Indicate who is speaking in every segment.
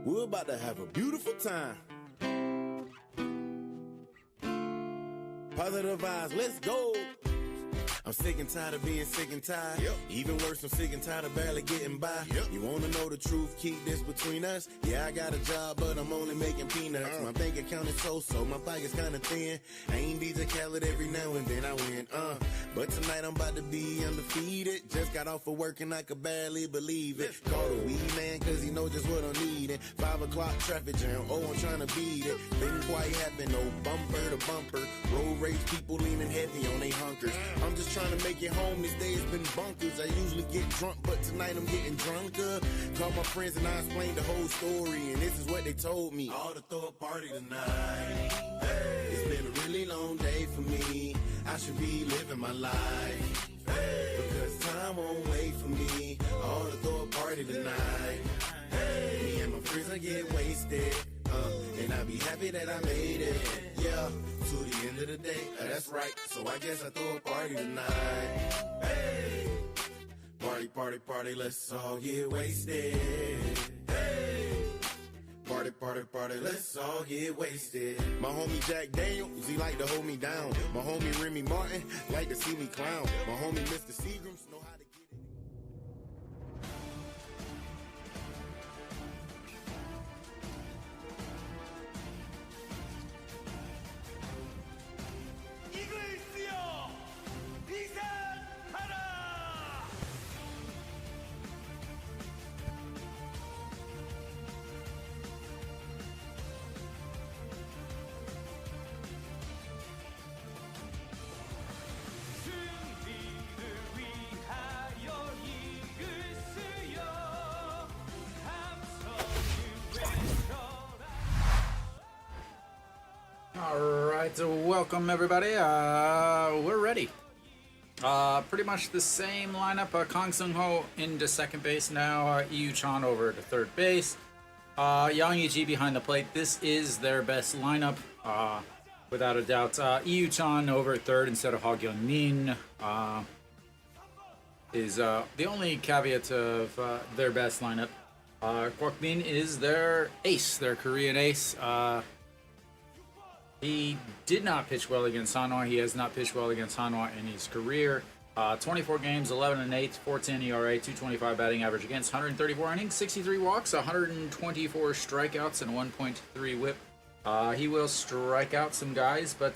Speaker 1: We're about to have a beautiful time. Positive vibes, let's go. I'm sick and tired of being sick and tired. Yep. Even worse, I'm sick and tired of barely getting by. Yep. You wanna know the truth, keep this between us. Yeah, I got a job, but I'm only making peanuts. My bank account is so, my pocket's kinda thin. I ain't DJ Khaled every now and then I win, But tonight I'm about to be undefeated. Just got off of work and I could barely believe it. Call the weed man, cause he know just what I'm needing. 5 o'clock traffic jam, I'm trying to beat it. Didn't quite happen, no bumper to bumper. Road rage people leaning heavy on they hunkers. I'm just trying to make it home, this day has been bunkers. I usually get drunk, but tonight I'm getting drunker. Called my friends and I explained the whole story, and this is what they told me. Ought to throw a party tonight. Hey. It's been a really long day for me. I should be living my life. Hey. Because time won't wait for me. Ought to throw a party tonight. Hey. Me and my friends, I get wasted. And I be happy that I made it. Yeah, to the end of the day, that's right. So I guess I throw a party tonight. Hey, party, party, party, let's all get wasted. Hey, party, party, party, let's all get wasted. My homie Jack Daniels, he like to hold me down. My homie Remy Martin like to see me clown. My homie Mr. Seagrams know how to get it.
Speaker 2: Alright, so welcome everybody. We're ready. Pretty much the same lineup. Kang Seung-ho into second base now. Yu Chan over to third base. Yang Yi-ji behind the plate. This is their best lineup, without a doubt. Yu Chan over third instead of Ha Gyun-min is the only caveat of their best lineup. Kwak Min is their ace, their Korean ace. He did not pitch well against Hanwha. He has not pitched well against Hanwha in his career. 24 games, 11-8, 4.10 ERA, 2.25 batting average against, 134 innings, 63 walks, 124 strikeouts, and 1.3 WHIP. He will strike out some guys, but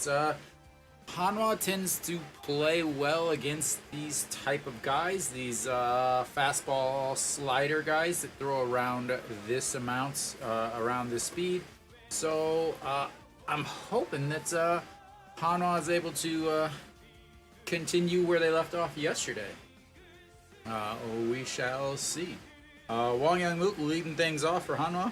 Speaker 2: Hanwha tends to play well against these type of guys, these fastball slider guys that throw around this amount, around this speed. So I'm hoping that Hanwha is able to continue where they left off yesterday. We shall see. Wang Young-mook leading things off for Hanwha.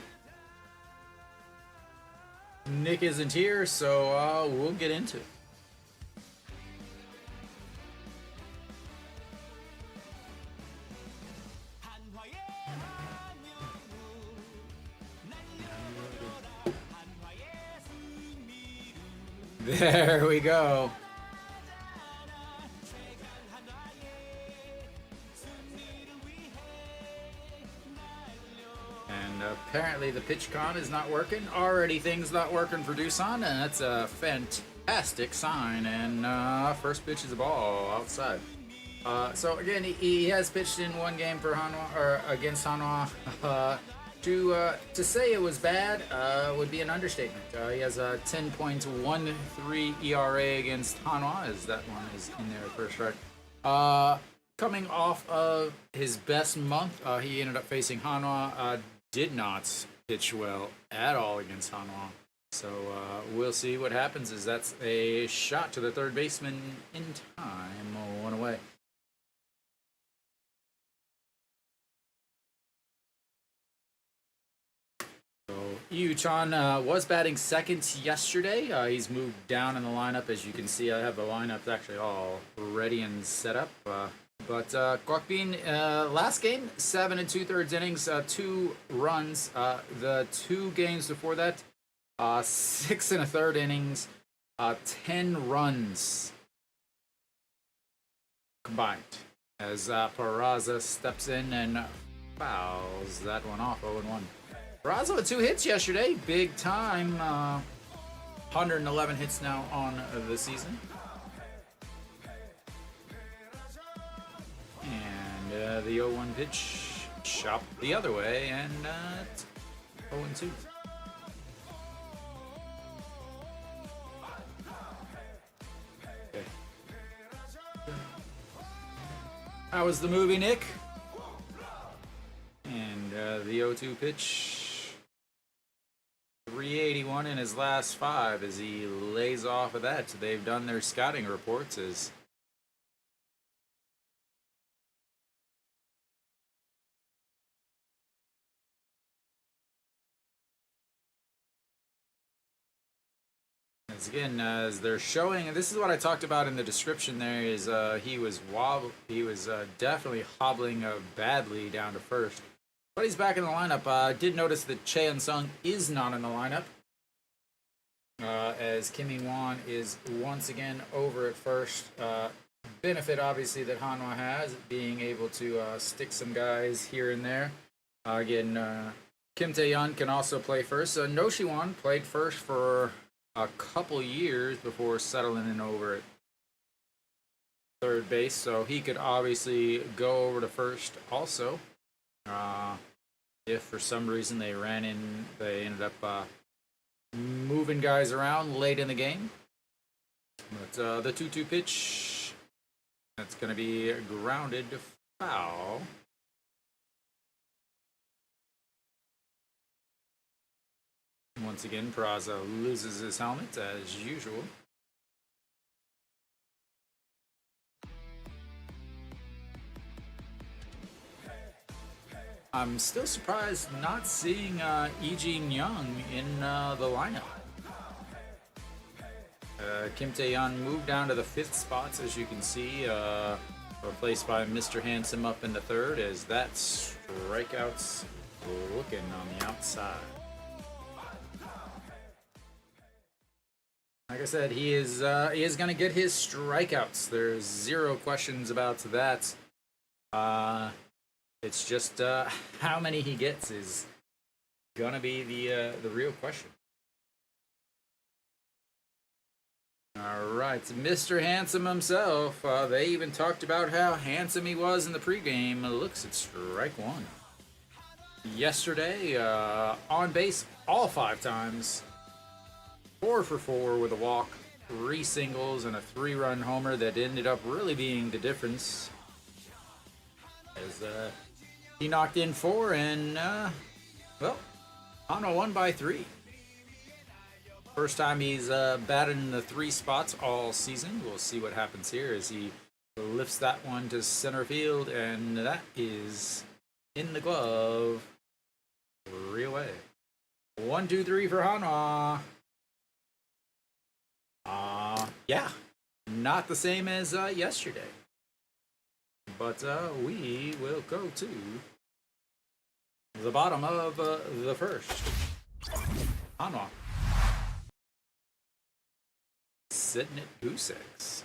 Speaker 2: Nick isn't here, so we'll get into it. There we go. And apparently the pitch con is not working. Already things not working for Doosan, and that's a fantastic sign. And first pitch is a ball outside. So again, he has pitched in one game for Hanwha, or against Hanwha. To say it was bad would be an understatement. He has a 10.13 ERA against Hanwha, as that one is in there first, right? Coming off of his best month, he ended up facing Hanwha. Did not pitch well at all against Hanwha. So we'll see what happens. As that's a shot to the third baseman in time, one away. Yu Chan was batting second yesterday. He's moved down in the lineup. As you can see, I have the lineup actually all ready and set up. But Kwak Min, last game, 7 2/3 innings, 2 runs. The 2 games before that, 6 1/3 innings, 10 runs combined. As Perlaza steps in and fouls that one off, 0-1. Perlaza with 2 hits yesterday. Big time. 111 hits now on the season. And the 0-1 pitch chopped the other way, and it's 0-2. Okay. How was the movie, Nick? And the 0-2 pitch, 381 in his last 5 as he lays off of that. They've done their scouting reports as again, as they're showing, and this is what I talked about in the description there, is he was definitely hobbling badly down to first. But he's back in the lineup. I did notice that Cheon Sung is not in the lineup, as Kim Min-won is once again over at first. Benefit, obviously, that Hanwha has, being able to stick some guys here and there. Again, Kim Tae-yeon can also play first. No Shi-won played first for a couple years before settling in over at third base, so he could obviously go over to first also. If for some reason they ended up moving guys around late in the game. But the 2-2 pitch, that's going to be grounded foul. Once again, Perlaza loses his helmet as usual. I'm still surprised not seeing Lee Jin-young in the lineup. Kim Tae-yeon moved down to the 5th spots, as you can see, replaced by Mr. Handsome up in the 3rd, as that strikeout's looking on the outside. Like I said, he is going to get his strikeouts. There's 0 questions about that. It's just how many he gets is going to be the real question. All right, Mr. Handsome himself. They even talked about how handsome he was in the pregame. Looks at strike 1. Yesterday, on base all 5 times. 4 for 4 with a walk, 3 singles, and a 3-run homer that ended up really being the difference. As he knocked in 4, and well, Hanwha won by 3. First time he's batted in the 3 spots all season. We'll see what happens here as he lifts that one to center field, and that is in the glove. 3 away. 1, 2, 3 for Hanwha. Yeah, not the same as yesterday. But we will go to the bottom of the first. Hanwha sitting at 2-6.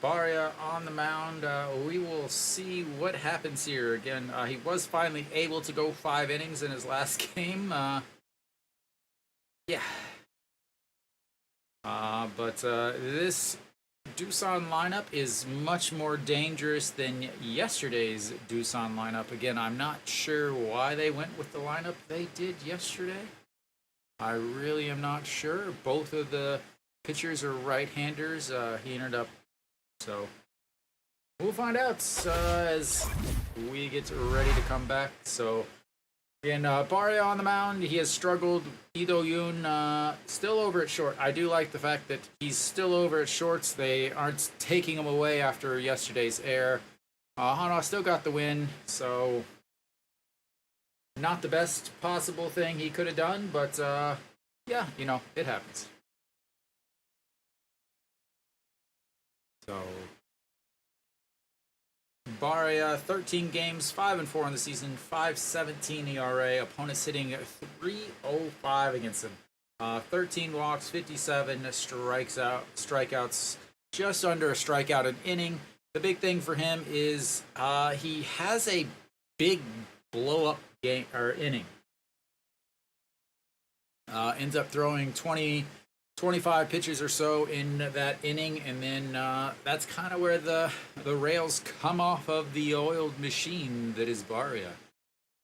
Speaker 2: Barria on the mound. We will see what happens here. Again, he was finally able to go 5 innings in his last game. Yeah. But this Doosan lineup is much more dangerous than yesterday's Doosan lineup. Again, I'm not sure why they went with the lineup they did yesterday. I really am not sure. Both of the pitchers are right-handers. He ended up, so we'll find out as we get ready to come back. So again, Barria on the mound. He has struggled. Lee Do-yoon still over at short. I do like the fact that he's still over at shorts. They aren't taking him away after yesterday's error. Hanwha still got the win, so not the best possible thing he could have done, but yeah, you know, it happens. So Barria, 13 games, 5-4 in the season, 5.17 ERA. Opponents hitting .305 against him. 13 walks, 57 strikeouts, just under a strikeout an inning. The big thing for him is he has a big blow up game or inning. Ends up throwing 25 pitches or so in that inning, and then that's kind of where the rails come off of the oiled machine that is Barria,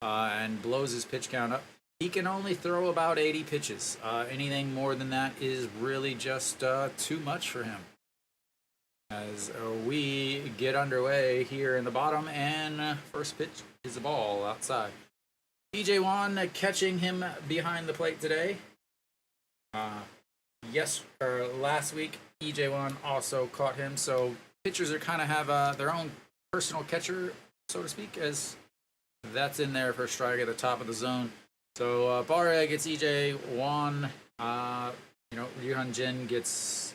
Speaker 2: and blows his pitch count up. He can only throw about 80 pitches. Anything more than that is really just too much for him. As we get underway here in the bottom, and first pitch is a ball outside. DJ Wan catching him behind the plate today. Last week, EJ Wan also caught him, so pitchers are kind of have their own personal catcher, so to speak, as that's in there for a strike at the top of the zone. So Barria gets EJ Wan, Ryuhan Jin gets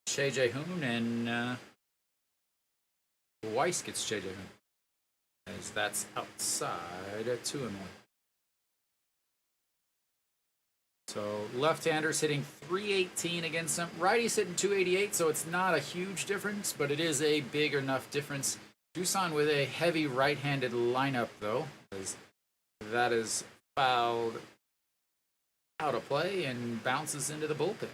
Speaker 2: Che Jae-hoon, and Weiss gets Che Jae-hoon, as that's outside at 2-1. So left-handers hitting 318 against him. Righties hitting 288, so it's not a huge difference, but it is a big enough difference. Doosan with a heavy right-handed lineup, though, as that is fouled out of play and bounces into the bullpen.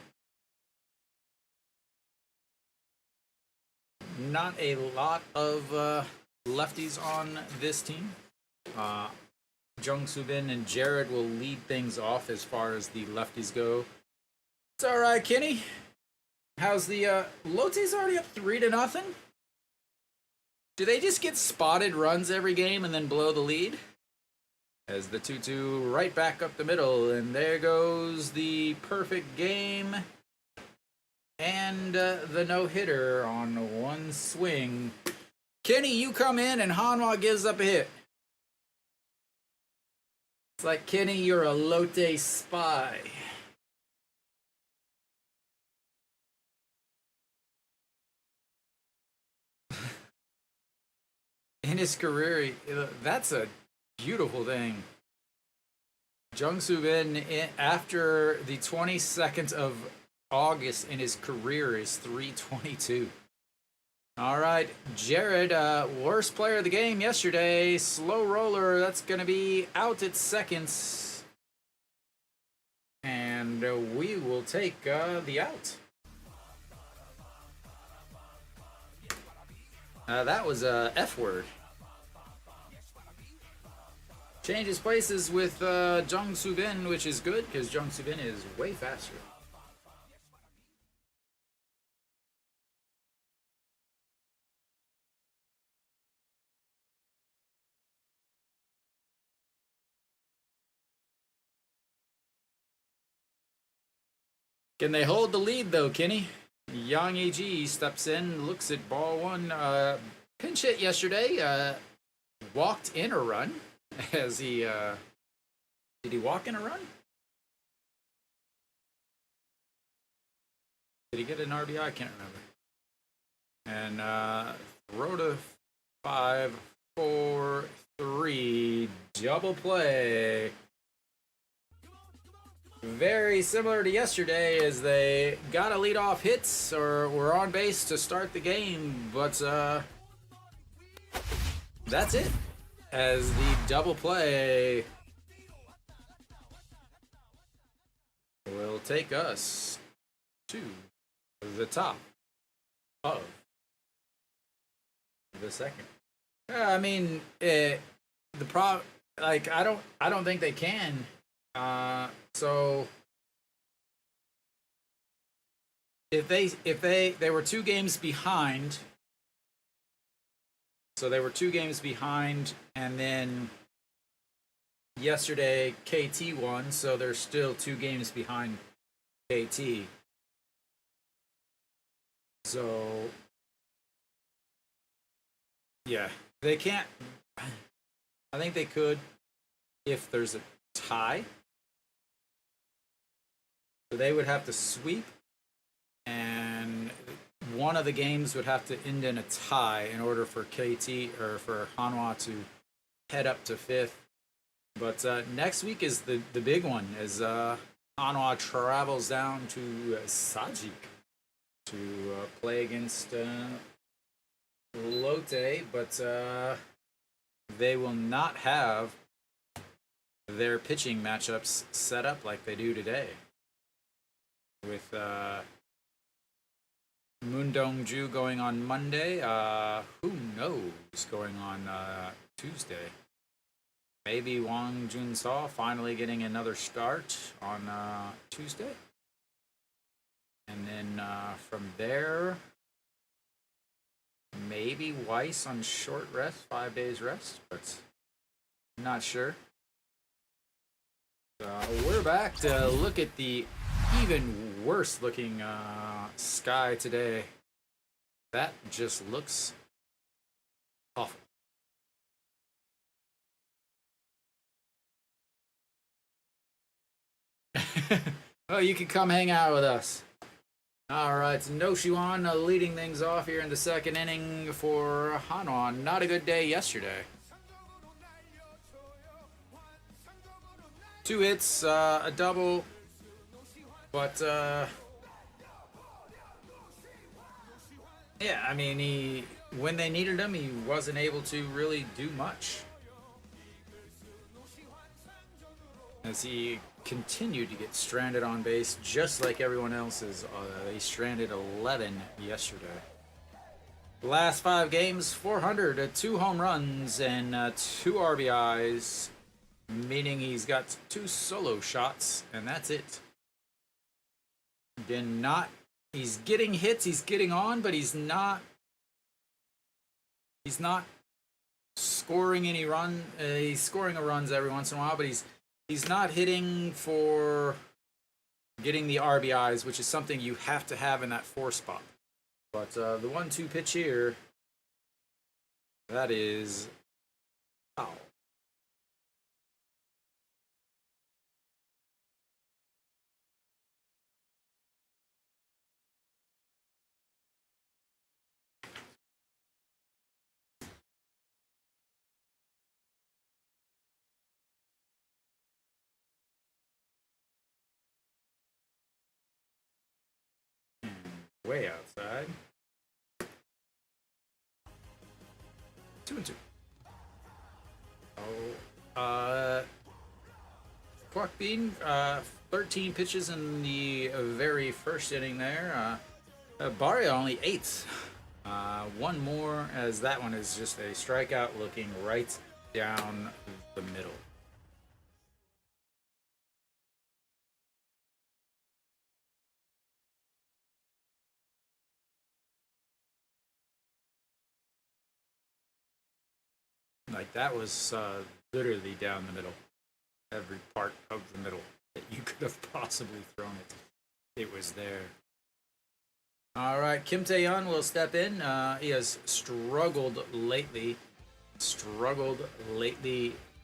Speaker 2: Not a lot of lefties on this team. Jung Soo-bin and Jared will lead things off as far as the lefties go. It's all right, Kenny. How's the Lotte's already up 3-0? Do they just get spotted runs every game and then blow the lead? As the 2-2 right back up the middle, and there goes the perfect game and the no-hitter on one swing. Kenny, you come in and Hanwha gives up a hit. It's like, Kenny, you're a Lotte spy. In his career, that's a beautiful thing. Jung Soo-bin, after the 22nd of August in his career, is 322. All right, Jared, worst player of the game yesterday, slow roller, that's going to be out at seconds. And we will take the out. That was a F word. Changes places with Jung Soo-bin, which is good, because Jung Soo-bin is way faster. Can they hold the lead, though, Kenny? Yang E.G. steps in, looks at ball one. Pinch hit yesterday. Walked in a run. As he... did he walk in a run? Did he get an RBI? I can't remember. And throw to 5, 4, 3. Double play. Very similar to yesterday, as they got to lead off hits or were on base to start the game, but that's it. As the double play will take us to the top of the second. I mean, I don't think they can. So if they were 2 games behind, so they were 2 games behind, and then yesterday KT won, so they're still 2 games behind KT. So yeah, they can't. I think they could if there's a tie. So they would have to sweep, and one of the games would have to end in a tie in order for KT or for Hanwha to head up to 5th. But next week is the big one, as Hanwha travels down to Sajik to play against Lotte. But they will not have their pitching matchups set up like they do today. With Moon Dong-ju going on Monday, who knows going on Tuesday? Maybe Wang Jun-seo finally getting another start on Tuesday. And then from there, maybe Weiss on short rest, 5 days rest, but not sure. We're back to look at the even worse looking sky today. That just looks awful. Oh, you can come hang out with us. All right, so No Shuan leading things off here in the second inning for Hanwha. Not a good day yesterday. 2 hits, a double, but yeah, I mean, when they needed him, he wasn't able to really do much. As he continued to get stranded on base, just like everyone else's. They stranded 11 yesterday. Last 5 games, 400, 2 home runs, and 2 RBIs, meaning he's got 2 solo shots, and that's it. He's getting hits, he's getting on, but he's not scoring any run. He's scoring runs every once in a while, but he's not hitting for getting the RBIs, which is something you have to have in that 4 spot. But the 1-2 pitch here, that is foul. Way outside. 2-2. Kwok Bean, 13 pitches in the very first inning there. Barria only 8. One more, as that one is just a strikeout looking right down the middle. Like, that was literally down the middle. Every part of the middle that you could have possibly thrown it. It was there. All right, Kim Tae-yeon will step in. He has struggled lately.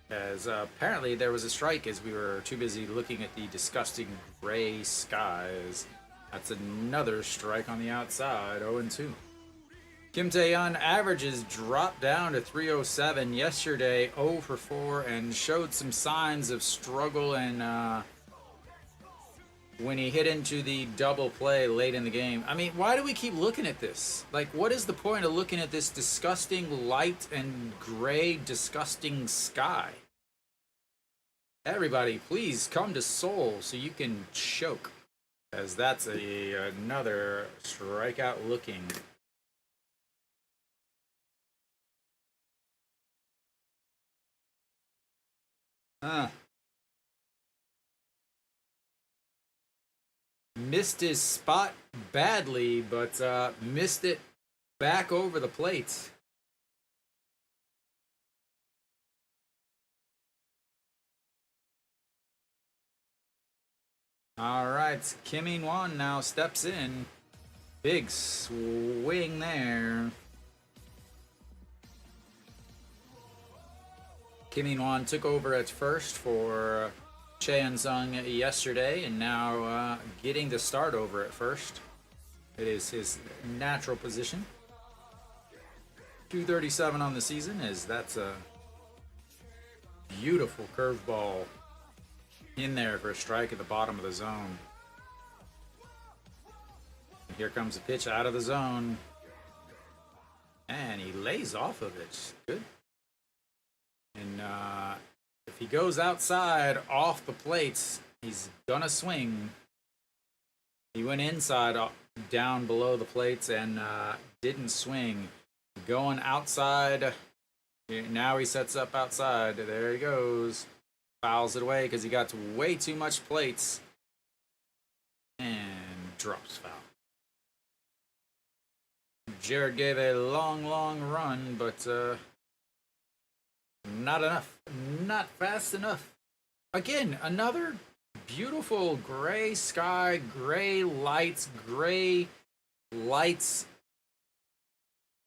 Speaker 2: As apparently there was a strike as we were too busy looking at the disgusting gray skies. That's another strike on the outside, 0-2. Kim Tae-yeon averages dropped down to 307 yesterday, 0 for 4, and showed some signs of struggle and when he hit into the double play late in the game. I mean, why do we keep looking at this? Like, what is the point of looking at this disgusting light and gray, disgusting sky? Everybody, please come to Seoul so you can choke, as that's another strikeout looking. Missed his spot badly, but missed it back over the plate. All right, Kim In-won now steps in. Big swing there. Kim In-won took over at first for Chae-Sung yesterday, and now getting the start over at first. It is his natural position. 237 on the season, as that's a beautiful curveball in there for a strike at the bottom of the zone. And here comes a pitch out of the zone, and he lays off of it. Good And if he goes outside off the plates, he's gonna swing. He went inside down below the plates and didn't swing. Going outside. Now he sets up outside. There he goes. Fouls it away because he got to way too much plates. And drops foul. Jared gave a long, long run, but not enough. Not fast enough. Again, another beautiful gray sky, gray lights,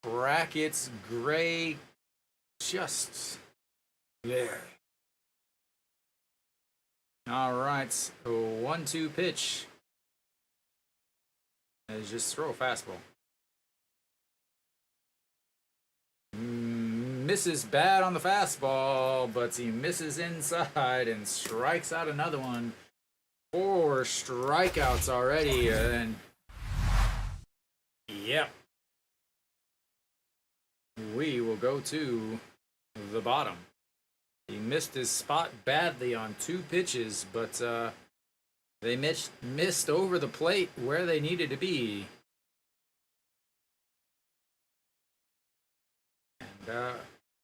Speaker 2: brackets, gray, just there. All right, 1-2 pitch. Let's just throw a fastball. Misses bad on the fastball, but he misses inside and strikes out another one. 4 strikeouts already, and yep. We will go to the bottom. He missed his spot badly on 2 pitches, but they missed over the plate where they needed to be. And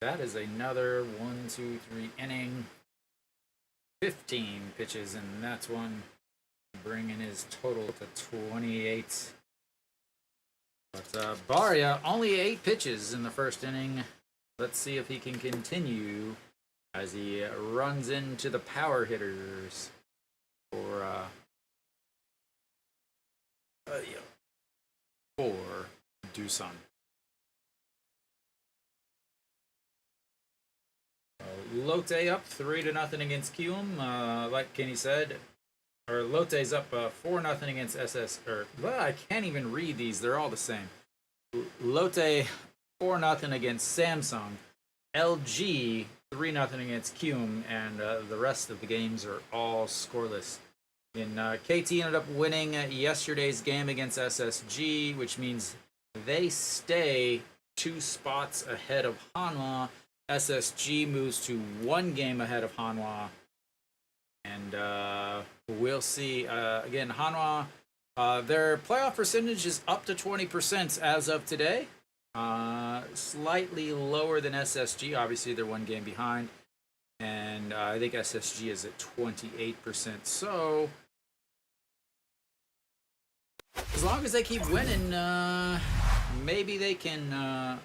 Speaker 2: that is another 1, 2, 3 inning. 15 pitches, and that's one, bringing his total to 28. But Barria, only 8 pitches in the first inning. Let's see if he can continue as he runs into the power hitters for Doosan. Lotte up 3-0 against Kium. Like Kenny said, or Lotte's up 4-0 against SS. I can't even read these; they're all the same. Lotte 4-0 against Samsung. LG 3-0 against Kium, and the rest of the games are all scoreless. And KT ended up winning yesterday's game against SSG, which means they stay 2 spots ahead of Hanwha. SSG moves to 1 game ahead of Hanwha. And we'll see. Again, Hanwha, their playoff percentage is up to 20% as of today. Slightly lower than SSG. Obviously, they're 1 game behind. And I think SSG is at 28%. So, as long as they keep winning, maybe they can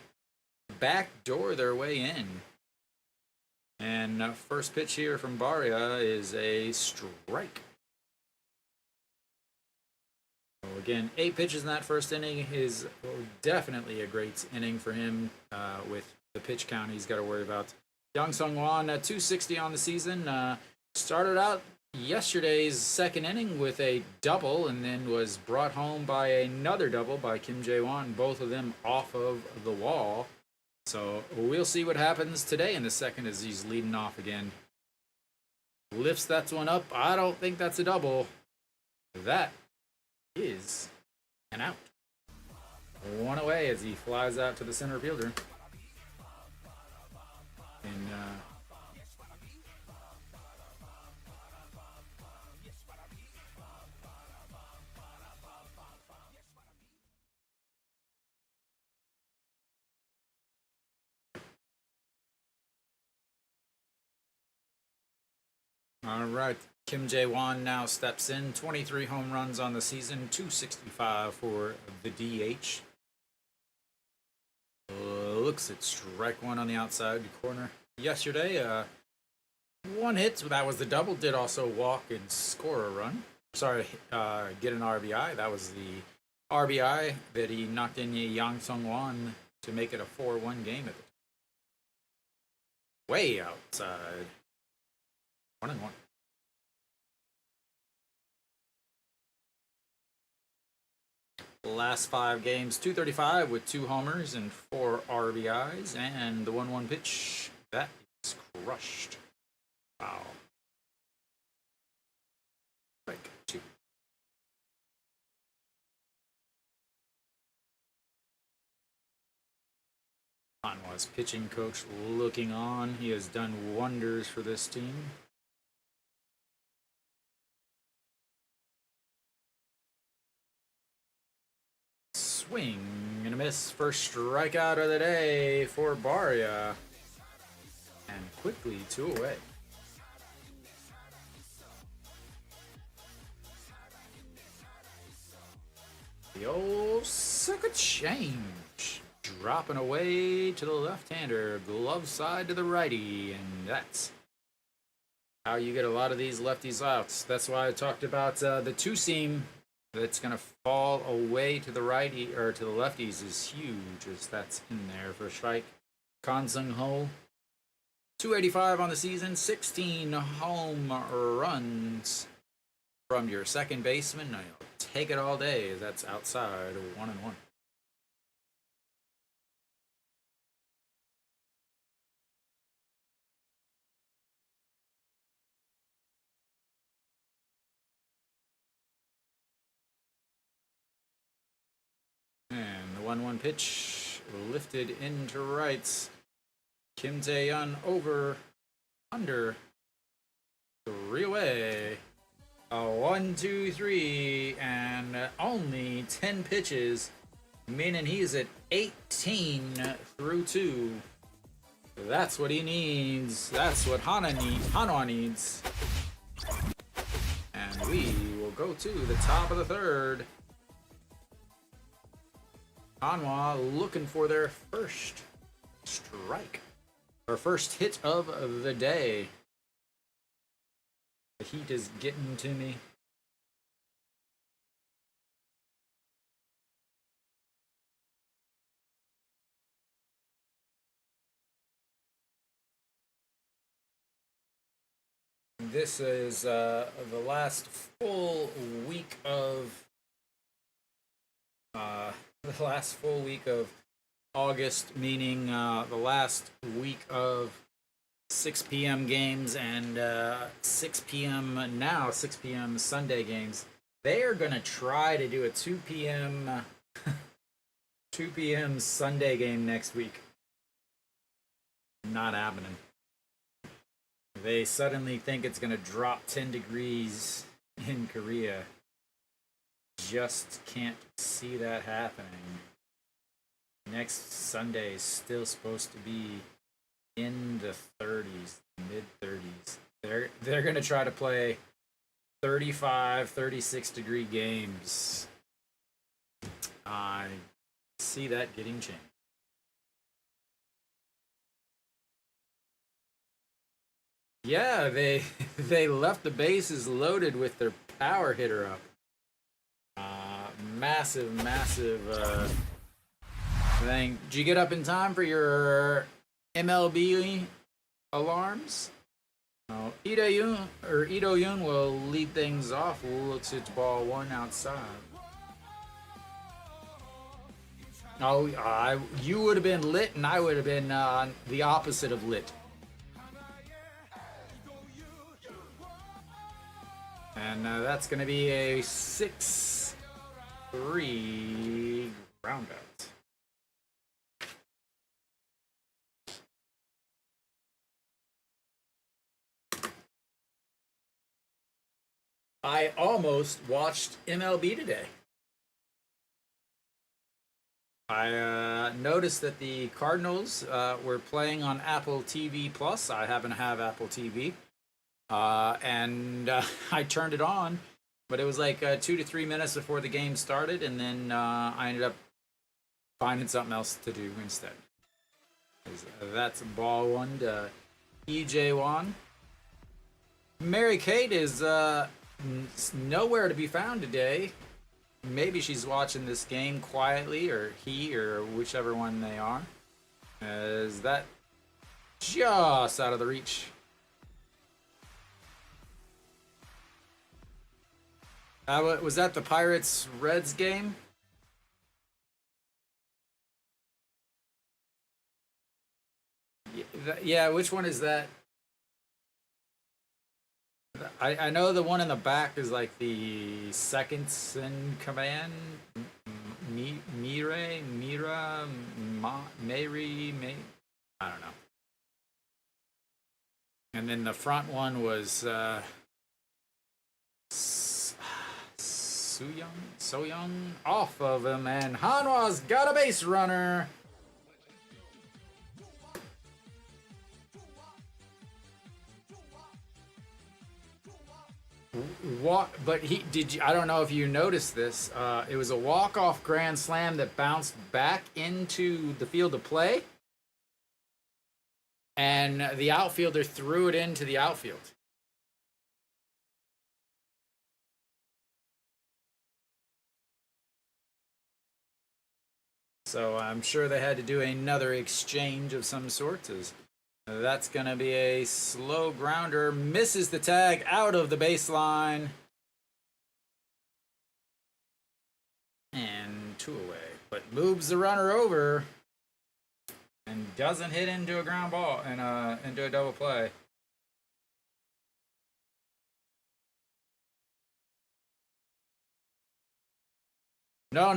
Speaker 2: backdoor their way in. And first pitch here from Barria is a strike. So again, 8 pitches in that first inning is definitely a great inning for him with the pitch count he's got to worry about. Young Sung Won, 260 on the season. Started out yesterday's second inning with a double and then was brought home by another double by Kim Jae-won, both of them off of the wall. So we'll see what happens today in the second as he's leading off again. Lifts that one up. I don't think that's a double. That is an out. 1 away as he flies out to the center fielder. And all right, Kim Jae-won now steps in. 23 home runs on the season, 265 for the DH. Looks at strike 1 on the outside corner. Yesterday, 1 hit, so that was the double. Did also walk and score a run. Sorry, get an RBI. That was the RBI that he knocked in Yang Sung-won to make it a 4-1 game at the time. Way outside. 1-1. Last 5 games, 235 with 2 homers and 4 RBIs, and the 1-1 pitch that is crushed. Wow. Strike 2. Hanwha's pitching coach looking on. He has done wonders for this team. Swing and a miss. First strikeout of the day for Barria. And quickly 2 away. The old sucker change. Dropping away to the left-hander. Glove side to the righty. And that's how you get a lot of these lefties outs. That's why I talked about the two-seam that's going to fall away to the righty or to the lefties is huge, as that's in there for a strike. Kan Sung Ho, 285 on the season, 16 home runs from your second baseman. Now, you'll take it all day. That's outside of 1-1. And the 1-1 pitch lifted into rights. Kim Tae-yeon over, under, 3 away. A 1-2-3, and only 10 pitches, meaning he's at 18 through 2. That's what he needs. That's what Hanwha needs. And we will go to the top of the third. Hanwha looking for their first strike. Our first hit of the day. The heat is getting to me. This is the last full week of August, meaning the last week of 6 p.m. games and 6 p.m. Sunday games. They are going to try to do a 2 p.m. Sunday game next week. Not happening. They suddenly think it's going to drop 10 degrees in Korea. Just can't see that happening. Next Sunday is still supposed to be in the 30s, mid-30s. They're going to try to play 35, 36 degree games. I see that getting changed. Yeah, they left the bases loaded with their power hitter up. Massive thing. Did you get up in time for your MLB alarms? Ito Yoon will lead things off. Looks at ball 1 outside. You would have been lit, and I would have been the opposite of lit. And that's going to be a 6-3 ground out. I almost watched MLB today. I noticed that the Cardinals were playing on Apple TV Plus. I happen to have Apple TV. And I turned it on, but it was like 2 to 3 minutes before the game started, and then I ended up finding something else to do instead. That's ball 1 to EJ1. Mary Kate is nowhere to be found today. Maybe she's watching this game quietly, or he, or whichever one they are. Is that just out of the reach? Was that the Pirates-Reds game? Yeah, which one is that? I know the one in the back is like the seconds in command. I don't know. And then the front one was So-young off of him, and Hanwha's got a base runner. But I don't know if you noticed this. It was a walk-off grand slam that bounced back into the field of play, and the outfielder threw it into the outfield. So I'm sure they had to do another exchange of some sort. That's going to be a slow grounder. Misses the tag out of the baseline. And 2 away. But moves the runner over. And doesn't hit into a ground ball and into a double play. No.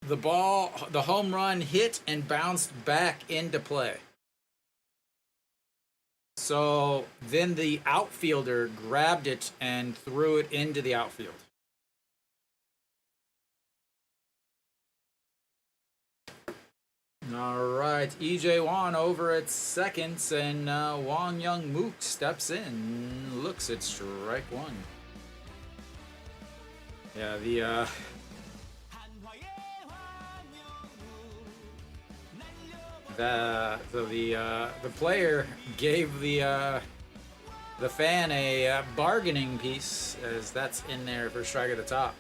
Speaker 2: The home run hit and bounced back into play. So then the outfielder grabbed it and threw it into the outfield. All right, EJ Wan over at seconds, and Wang Young Mook steps in, looks at strike one. Yeah, the player gave the fan a bargaining piece, as that's in there for strike at the top.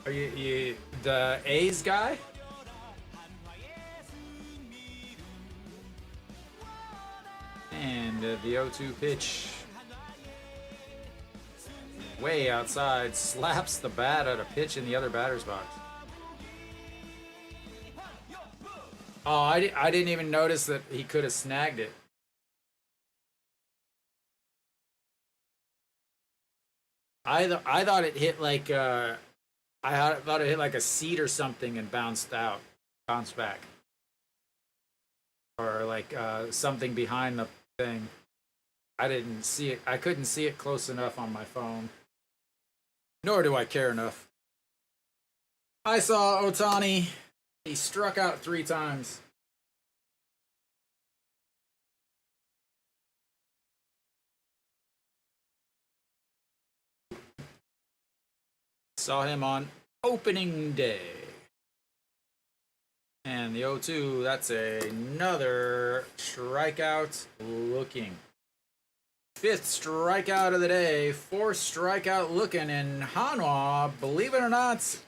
Speaker 2: Are you the A's guy? And the 0-2 pitch, way outside, slaps the bat at a pitch in the other batter's box. Oh, I didn't even notice that he could have snagged it. I thought it hit like I thought it hit like a seat or something and bounced back, or like something behind the thing. I didn't see it. I couldn't see it close enough on my phone. Nor do I care enough. I saw Ohtani. He struck out 3 times. Saw him on opening day. And the 0-2, that's another strikeout looking. 5th strikeout of the day, 4th strikeout looking, and Hanwha, believe it or not,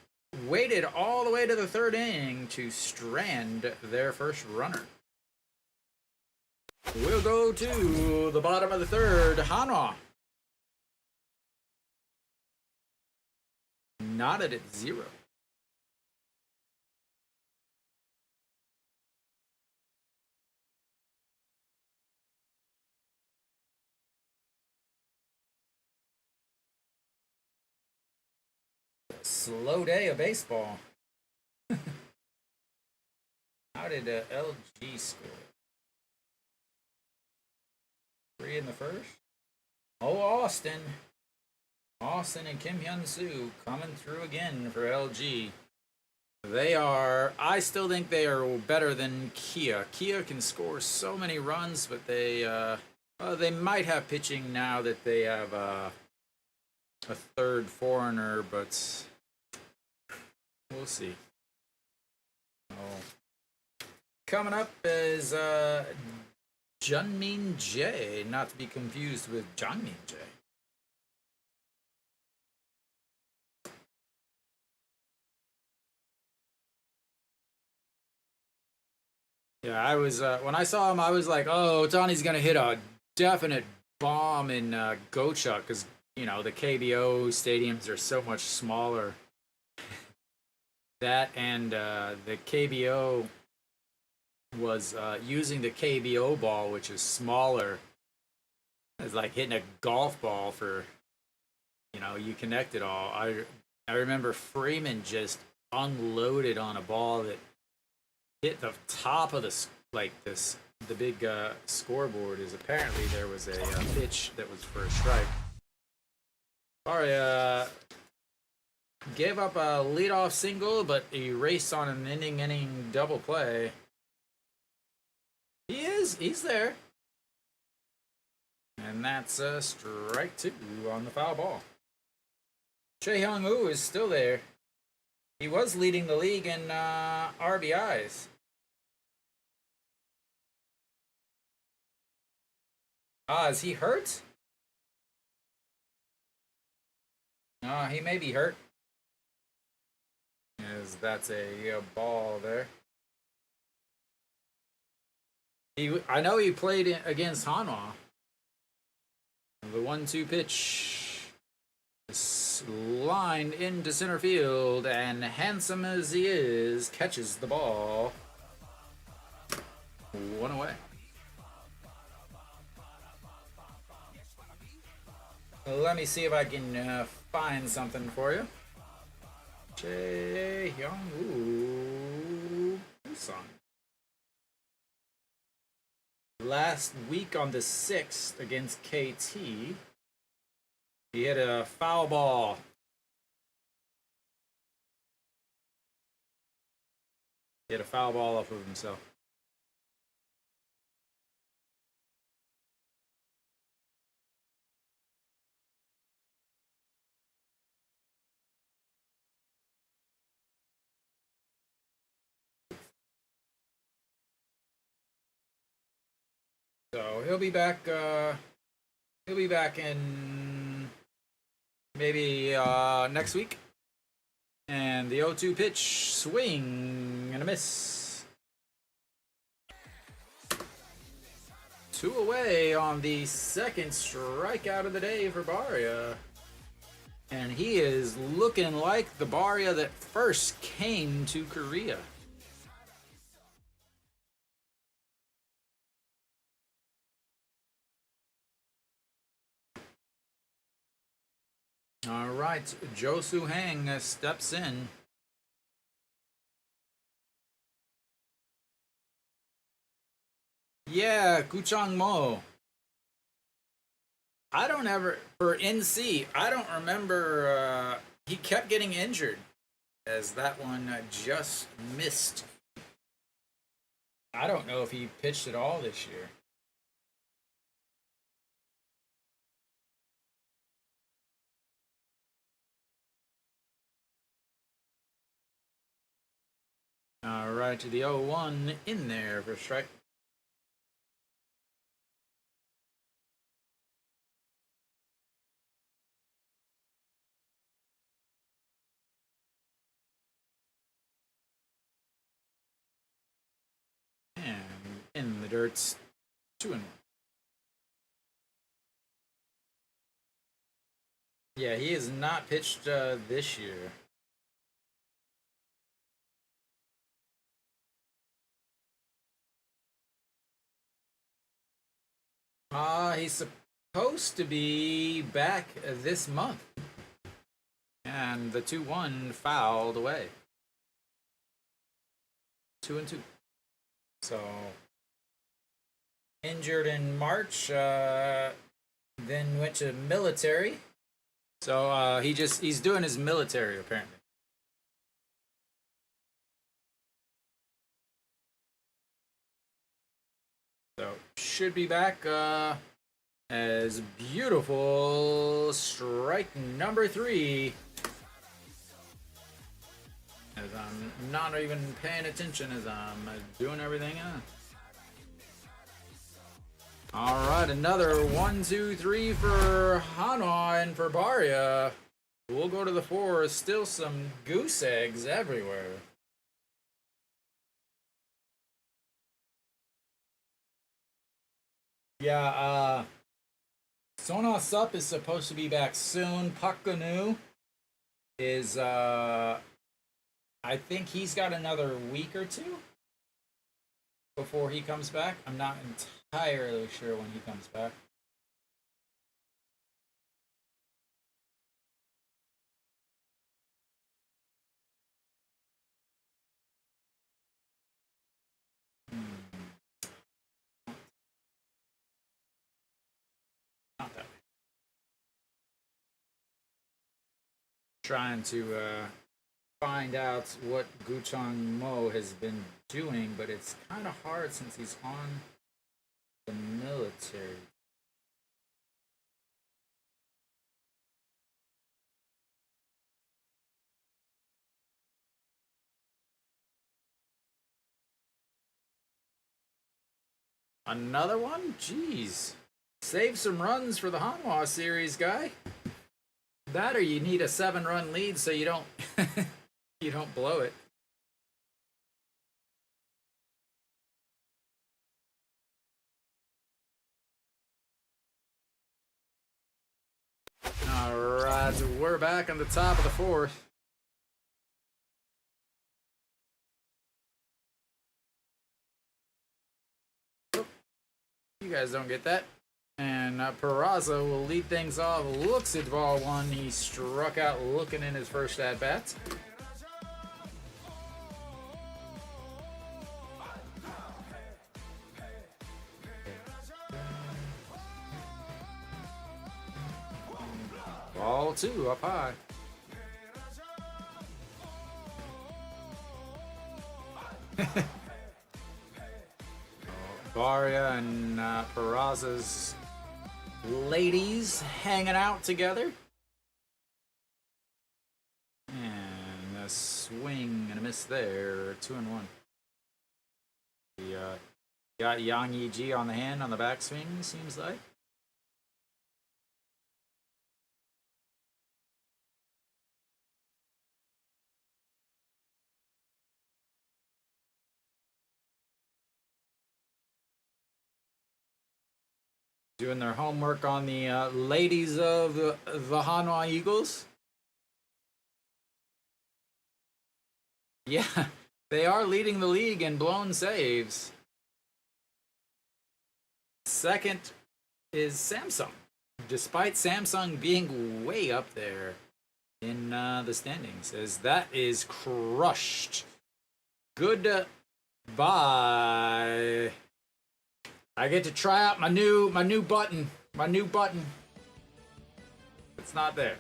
Speaker 2: waited all the way to the 3rd inning to strand their first runner. We'll go to the bottom of the 3rd. Hanwha knotted at 0. Slow day of baseball. How did LG score? 3 in the first? Oh, Austin and Kim Hyun-soo coming through again for LG. I still think they are better than Kia. Kia can score so many runs, but they might have pitching now that they have a 3rd foreigner, but we'll see. Coming up is Junmin Jae, not to be confused with Jangmin Jae. Yeah, I was when I saw him, I was like, "Oh, Ohtani's gonna hit a definite bomb in Gocha," because the KBO stadiums are so much smaller. That and the KBO was using the KBO ball, which is smaller. It's like hitting a golf ball for, you connect it all. I remember Freeman just unloaded on a ball that hit the top of the big scoreboard. Is apparently there was a pitch that was for a strike. Barria gave up a leadoff single, but erased on an inning double play. He's there. And that's strike 2 on the foul ball. Jae Woo is still there. He was leading the league in RBIs. Is he hurt? He may be hurt. As that's a ball there. I know he played against Hanwha. The 1-2 pitch is lined into center field, and handsome as he is, catches the ball. 1 away. Let me see if I can find something for you. Jae Woo Doosan. Last week on the 6th against KT, he hit a foul ball. He hit a foul ball off of himself. So he'll be back. He'll be back in maybe next week. And the 0-2 pitch, swing and a miss. 2 away on the second strikeout of the day for Barria. And he is looking like the Barria that first came to Korea. All right, Jo Soo Hang steps in. Yeah, Kuchang Mo. I don't ever, for NC, I don't remember, he kept getting injured as that one just missed. I don't know if he pitched at all this year. All right, to the 0-1 in there for strike. And in the dirt's 2-1. Yeah, he has not pitched this year. He's supposed to be back this month. And the 2-1 fouled away. 2-2. So injured in March, then went to military. So he's doing his military apparently. So should be back as beautiful strike number 3. As I'm not even paying attention as I'm doing everything else. All right, another 1-2-3 for Hanwha and for Barria. We'll go to the 4. Still some goose eggs everywhere. Yeah, Sona Sup is supposed to be back soon. Park Geun-woo is, I I think he's got another week or two before he comes back. I'm not entirely sure when he comes back. Not that way. Trying to find out what Guchong Mo has been doing, but it's kind of hard since he's on the military. Another one? Jeez. Save some runs for the Hanwha series, guy. That or you need a 7-run lead so you don't you don't blow it. Alright, so we're back on the top of the 4th. You guys don't get that. And Perlaza will lead things off. Looks at ball 1. He struck out looking in his first at-bat. Ball 2 up high. Barria and Perlaza's ladies hanging out together. And a swing and a miss there. 2-1. We got Yang Yiji on the hand on the backswing, seems like. Doing their homework on the ladies of the Hanwha Eagles. Yeah, they are leading the league in blown saves. Second is Samsung, despite Samsung being way up there in the standings, as that is crushed. Goodbye. I get to try out my new button. My new button. It's not there.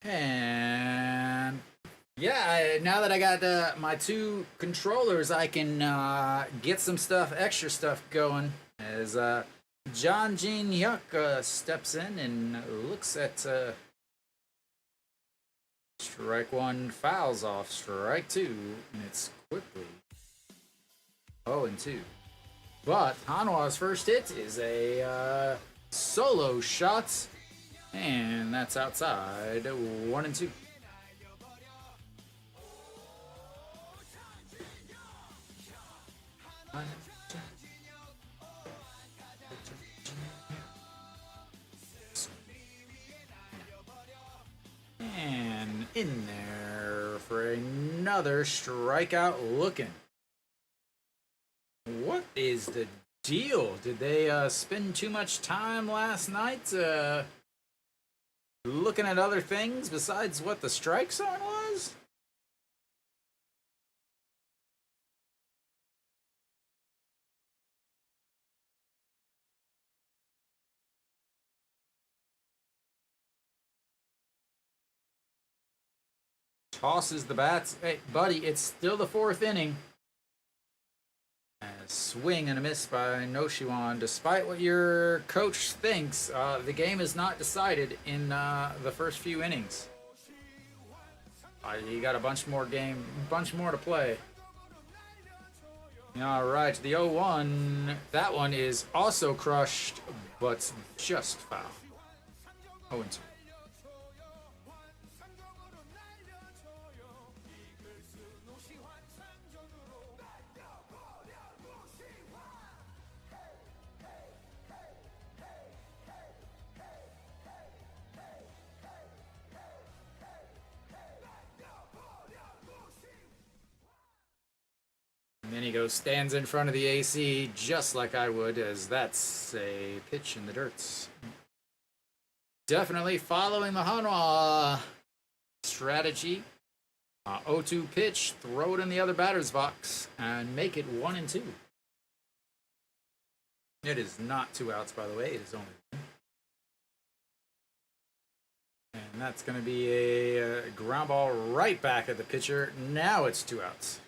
Speaker 2: And yeah, now that I got my 2 controllers, I can get some extra stuff going. As John Jin Hyuk steps in and looks at strike 1, fouls off strike 2, and it's quickly 0-2. But Hanwha's first hit is a solo shot. And that's outside. 1-2. And in there for another strikeout looking. What is the deal? Did they spend too much time last night looking at other things besides what the strike zone was? Tosses the bats. Hey, buddy, it's still the 4th inning. A swing and a miss by Noshiwan. Despite what your coach thinks, the game is not decided in the first few innings. You got a bunch more to play. All right, the 0-1. That one is also crushed, but just foul. 0-2. And then he goes, stands in front of the AC just like I would, as that's a pitch in the dirt. Definitely following the Hanwha strategy. 0-2 pitch, throw it in the other batter's box, and make it 1-2. It is not 2 outs, by the way. It is only 1. And that's going to be a ground ball right back at the pitcher. Now it's 2 outs.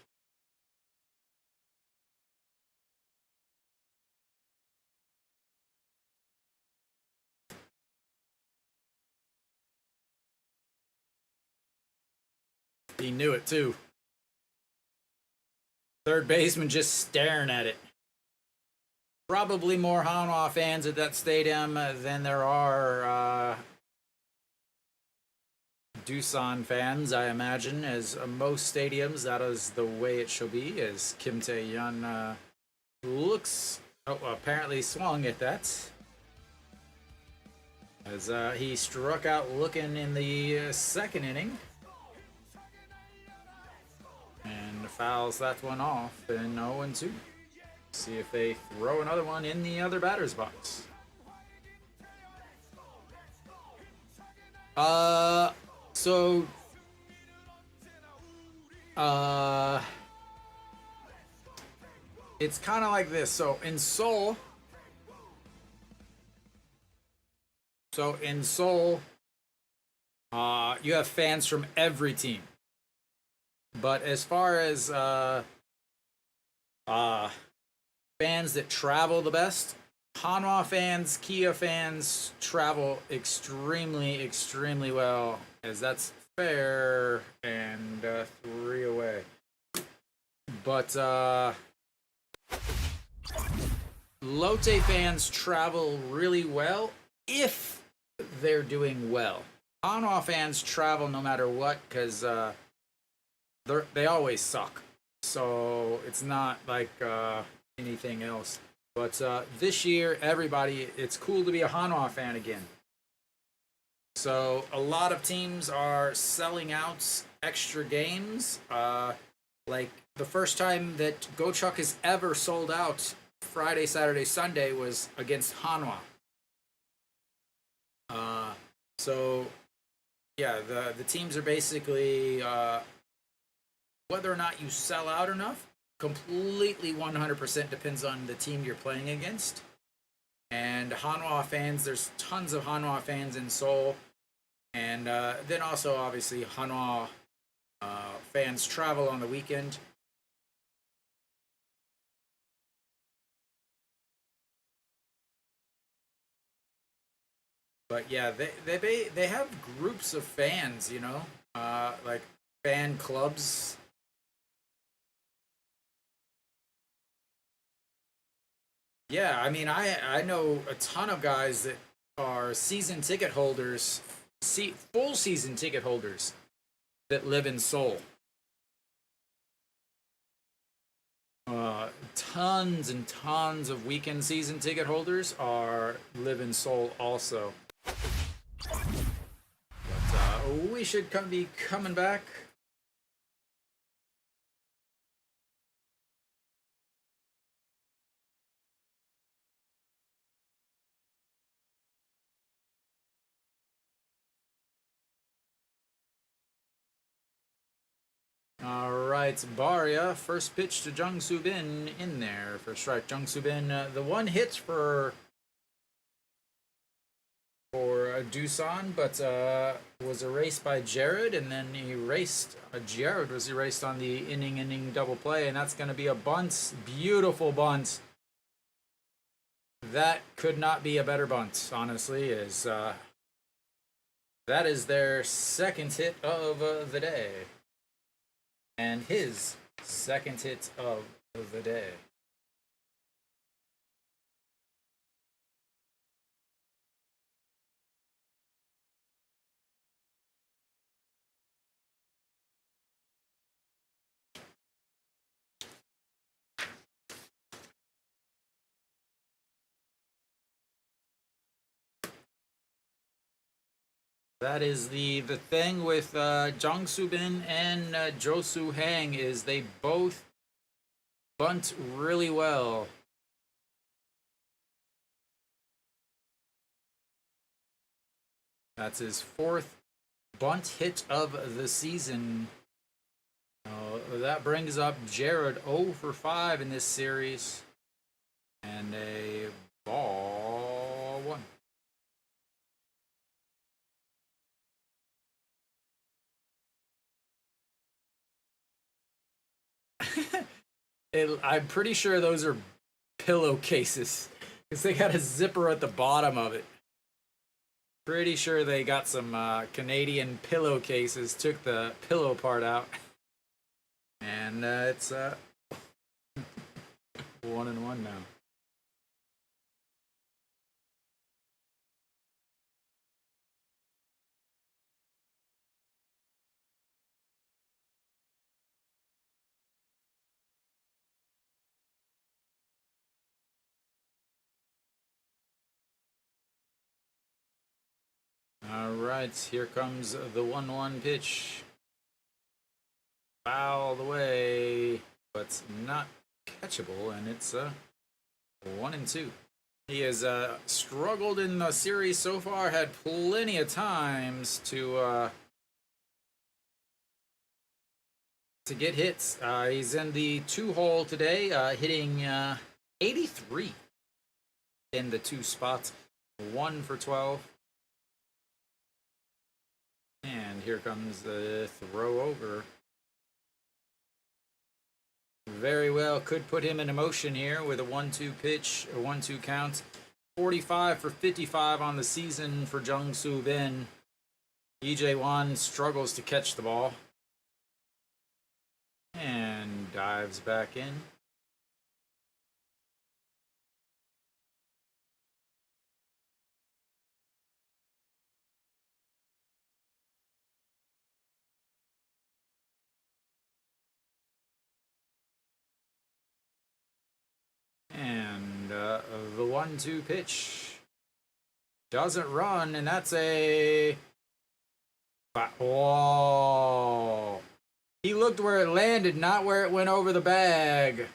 Speaker 2: He knew it, too. Third baseman just staring at it. Probably more Hanwha fans at that stadium than there are Doosan fans, I imagine. As most stadiums, that is the way it shall be, as Kim Tae-yeon looks... Oh, apparently swung at that. As he struck out looking in the second inning. And fouls that one off in 0-2. See if they throw another one in the other batter's box. It's kind of like this. So in Seoul, you have fans from every team. But as far as fans that travel the best, Hanwha fans, Kia fans travel extremely, extremely well, as that's fair and 3 away. But Lotte fans travel really well if they're doing well. Hanwha fans travel no matter what, because they always suck. So it's not like anything else. But this year, everybody, it's cool to be a Hanwha fan again. So a lot of teams are selling out extra games. Like the first time that Gochuk has ever sold out Friday, Saturday, Sunday was against Hanwha. So yeah, the teams are basically whether or not you sell out enough completely 100% depends on the team you're playing against. And Hanwha fans, there's tons of Hanwha fans in Seoul. And then also, obviously, Hanwha fans travel on the weekend. But yeah, they have groups of fans, you know, like fan clubs. Yeah, I mean, I know a ton of guys that are season ticket holders, full season ticket holders that live in Seoul. Tons and tons of weekend season ticket holders live in Seoul also. But we should be coming back. All right, Barria, first pitch to Jung Soo Bin in there for strike. Jung Soo Bin, the one hit for Doosan, but was erased by Jared, and then Jared was erased on the inning double play, and that's going to be a bunt, beautiful bunt. That could not be a better bunt, honestly, as That is their second hit of the day. And his second hit of the day. That is the thing with Jung-Soo Bin and Jo-Soo Hang is they both bunt really well. That's his fourth bunt hit of the season. That brings up Jared 0 for 5 in this series. And a ball one. I'm pretty sure those are pillowcases because they got a zipper at the bottom of it. Pretty sure they got some Canadian pillowcases, took the pillow part out, and it's 1-1 now. All right, here comes the 1-1 pitch. Fouled away, but not catchable, and it's 1-2. He has struggled in the series so far, had plenty of times to get hits. He's in the 2-hole today, hitting 83 in the 2 spots, 1 for 12. And here comes the throw over. Very well, could put him in motion here with a 1-2 pitch, a 1-2 count. 45 for 55 on the season for Jung-Soo Bin. EJ1 struggles to catch the ball. And dives back in. And the 1-2 pitch doesn't run, and that's a... Whoa! He looked where it landed, not where it went over the bag.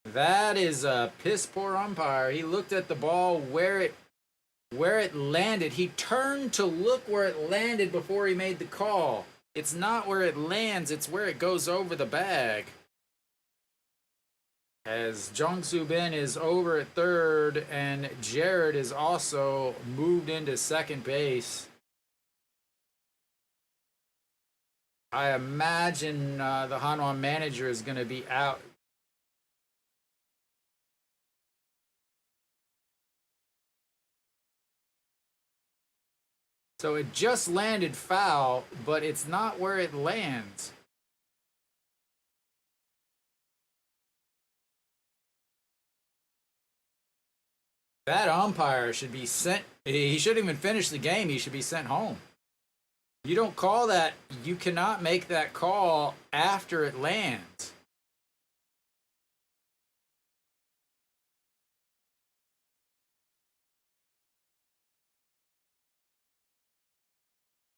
Speaker 2: That is a piss poor umpire. He looked at the ball where it landed. He turned to look where it landed before he made the call. It's not where it lands, it's where it goes over the bag. As Jung-Soo Bin is over at third, and Jared is also moved into second base. I imagine the Hanwha manager is going to be out. So it just landed foul, but it's not where it lands. That umpire should be sent. He shouldn't even finish the game. He should be sent home. You don't call that. You cannot make that call after it lands.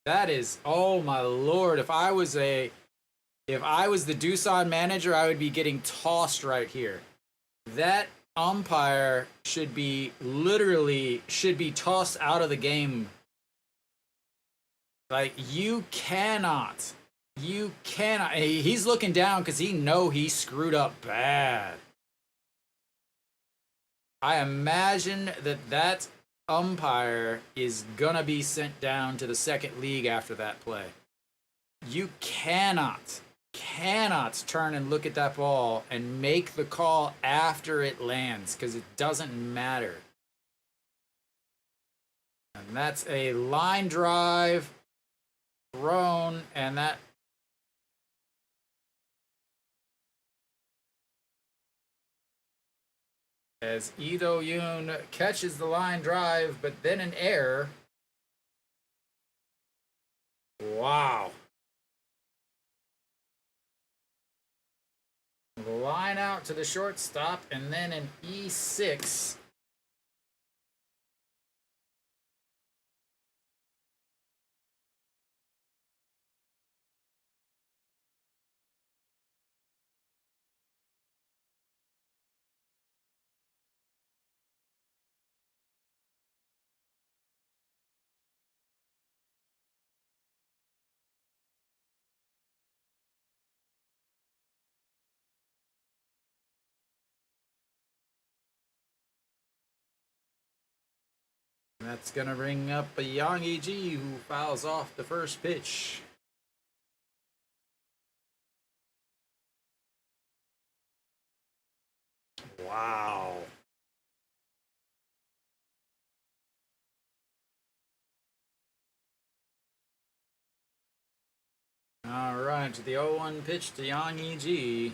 Speaker 2: That is, oh my lord! If I was the Doosan manager, I would be getting tossed right here. That umpire should be tossed out of the game. Like, you cannot. He's looking down because he screwed up bad. I imagine that umpire is gonna be sent down to the second league after that play. You cannot cannot turn and look at that ball and make the call after it lands because it doesn't matter. And that's a line drive thrown, and that as Ido Yoon catches the line drive, but then an error. Wow. The line out to the shortstop, and then an E6. That's going to bring up a Yang E.G. who fouls off the first pitch. Wow. All right, the 0-1 pitch to Yang E.G.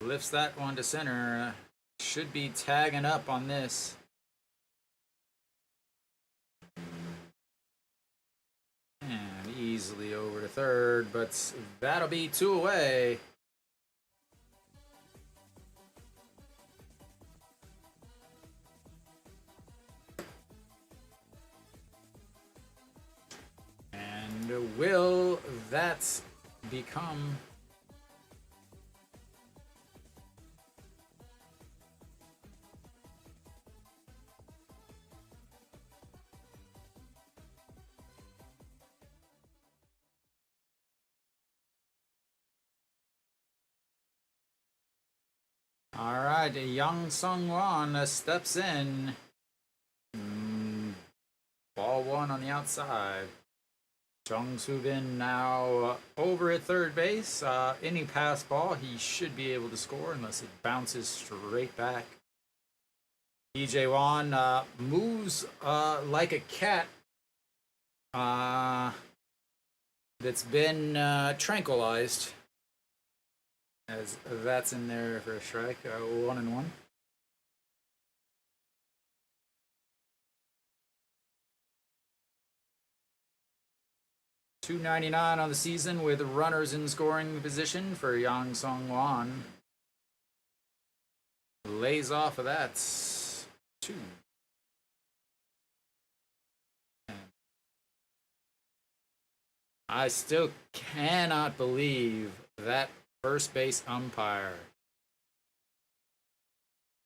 Speaker 2: Lifts that one to center. Should be tagging up on this. And easily over to third, but that'll be 2 away. And will that become all right? Young Sung Won steps in. Ball 1 on the outside. Jung Soo Bin now over at third base. Any pass ball, he should be able to score unless it bounces straight back. EJ Won moves like a cat that's been tranquilized, as that's in there for a strike. 1-1. .299 on the season with runners in scoring position for Yang Sung Won. Lays off of that. 2. I still cannot believe that first base umpire.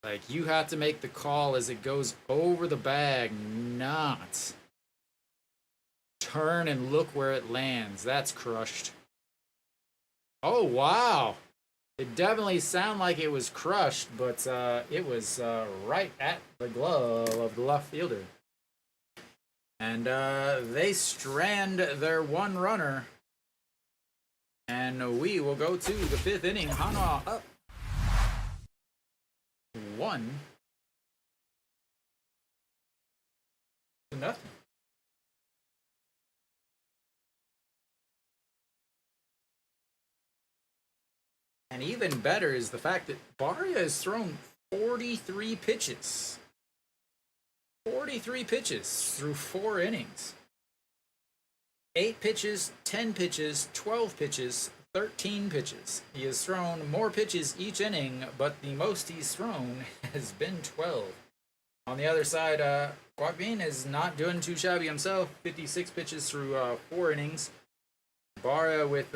Speaker 2: Like, you have to make the call as it goes over the bag, not turn and look where it lands. That's crushed. Oh, wow. It definitely sounded like it was crushed, but it was right at the glove of the left fielder. And they strand their one runner. And we will go to the 5th inning. Hanwha up 1-0. And even better is the fact that Barria has thrown 43 pitches. 43 pitches through 4 innings. 8 pitches, 10 pitches, 12 pitches, 13 pitches. He has thrown more pitches each inning, but the most he's thrown has been 12. On the other side, Kwak Bin is not doing too shabby himself. 56 pitches through 4 innings. Barria with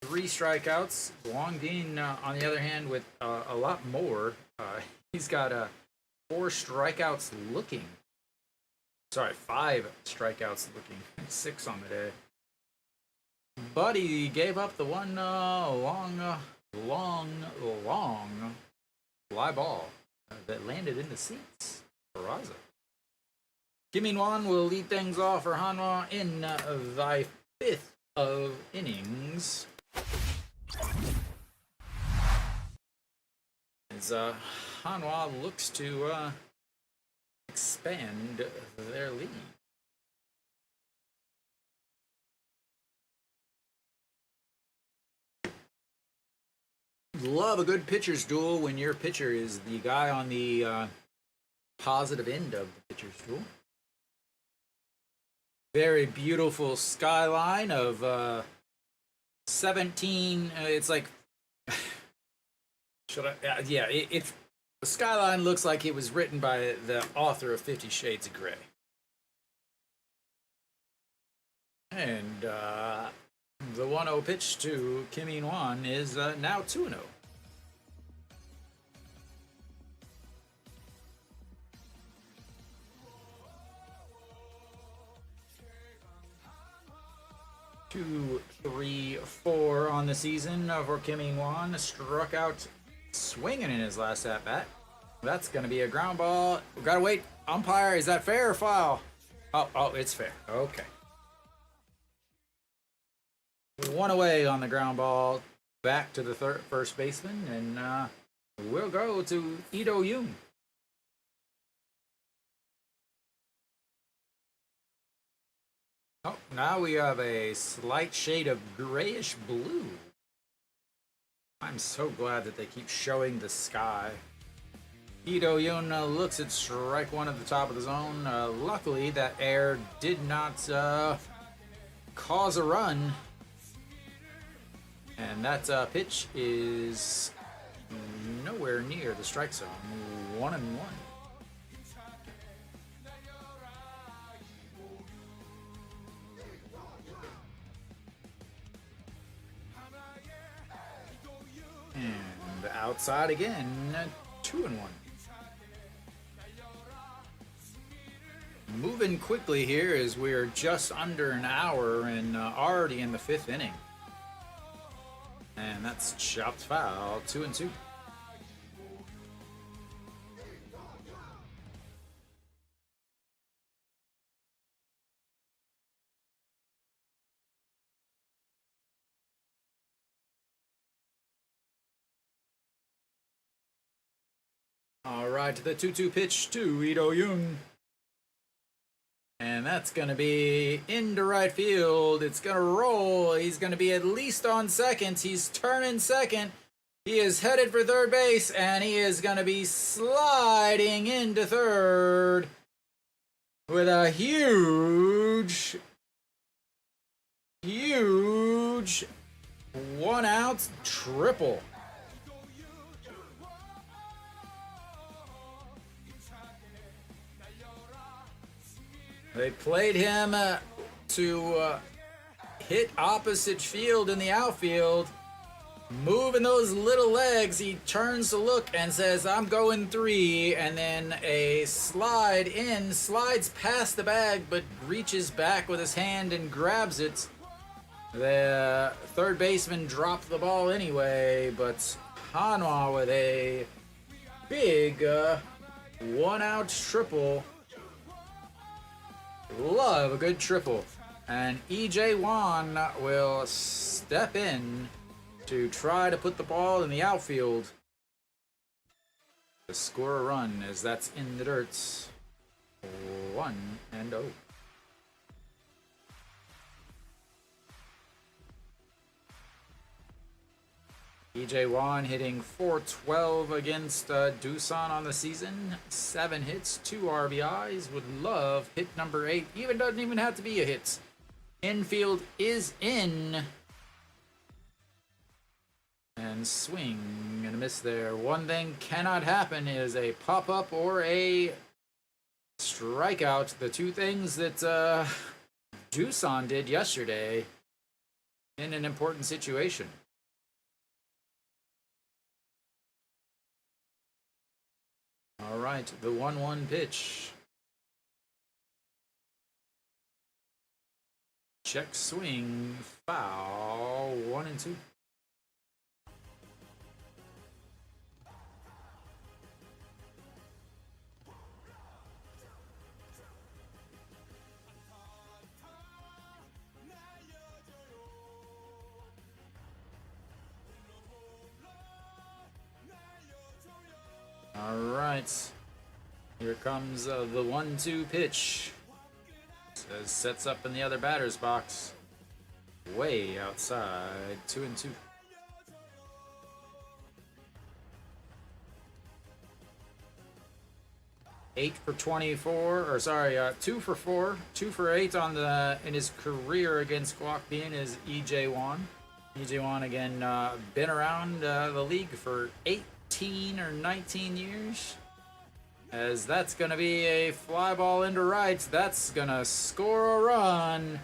Speaker 2: 3 strikeouts. Wong Din, on the other hand, with a lot more. He's got 4 strikeouts looking. Sorry, 5 strikeouts looking. 6 on the day. But he gave up the one long fly ball that landed in the seats. Perlaza. Kim Min-won will lead things off for Hanwha in the 5th of innings. As Hanwha looks to expand their lead. Love a good pitcher's duel when your pitcher is the guy on the positive end of the pitcher's duel. Very beautiful skyline of 17. It's like, should I? Yeah, the skyline looks like it was written by the author of 50 Shades of Grey. And the 1-0 pitch to Kim In-won is now 2-0. Two, 3, 4 on the season for Kim In-won. Struck out swinging in his last at bat. That's going to be a ground ball. We gotta wait. Umpire, is that fair or foul? Oh, it's fair. Okay. One away on the ground ball. Back to the first baseman, and we'll go to Lee Do-yoon. Oh, now we have a slight shade of grayish blue. I'm so glad that they keep showing the sky. Lee Do-yoon looks at strike one at the top of the zone. Luckily, that air did not cause a run. And that pitch is nowhere near the strike zone. 1-1. And outside again, 2-1. Moving quickly here as we're just under an hour and already in the 5th inning. And that's chopped foul, 2-2. All right, the 2-2 pitch to Lee Do-yoon. And that's going to be into right field. It's going to roll. He's going to be at least on second. He's turning second. He is headed for third base, and he is going to be sliding into third with a huge 1-out triple. They played him to hit opposite field in the outfield. Moving those little legs, he turns to look and says, I'm going 3. And then a slide in, slides past the bag, but reaches back with his hand and grabs it. The third baseman dropped the ball anyway, but Hanwha with a big 1-out triple. Love a good triple. And E.J. Wan will step in to try to put the ball in the outfield to score a run, as that's in the dirt. 1-0. E.J. Wan hitting .412 against Doosan on the season. 7 hits, 2 RBIs. Would love hit number 8. Doesn't even have to be a hit. Infield is in. And swing and a miss there. One thing cannot happen is a pop-up or a strikeout. The two things that Doosan did yesterday in an important situation. All right, the 1-1 pitch. Check swing, foul, 1-2. points. Here comes the 1-2 pitch. Sets up in the other batter's box. Way outside. 2-2. 8 for 24, or sorry, 2 for 4, 2 for 8 on in his career against Guac Bean is EJ Wan. EJ Wan again, been around the league for 18 or 19 years. As that's gonna be a fly ball into right. That's gonna score a run,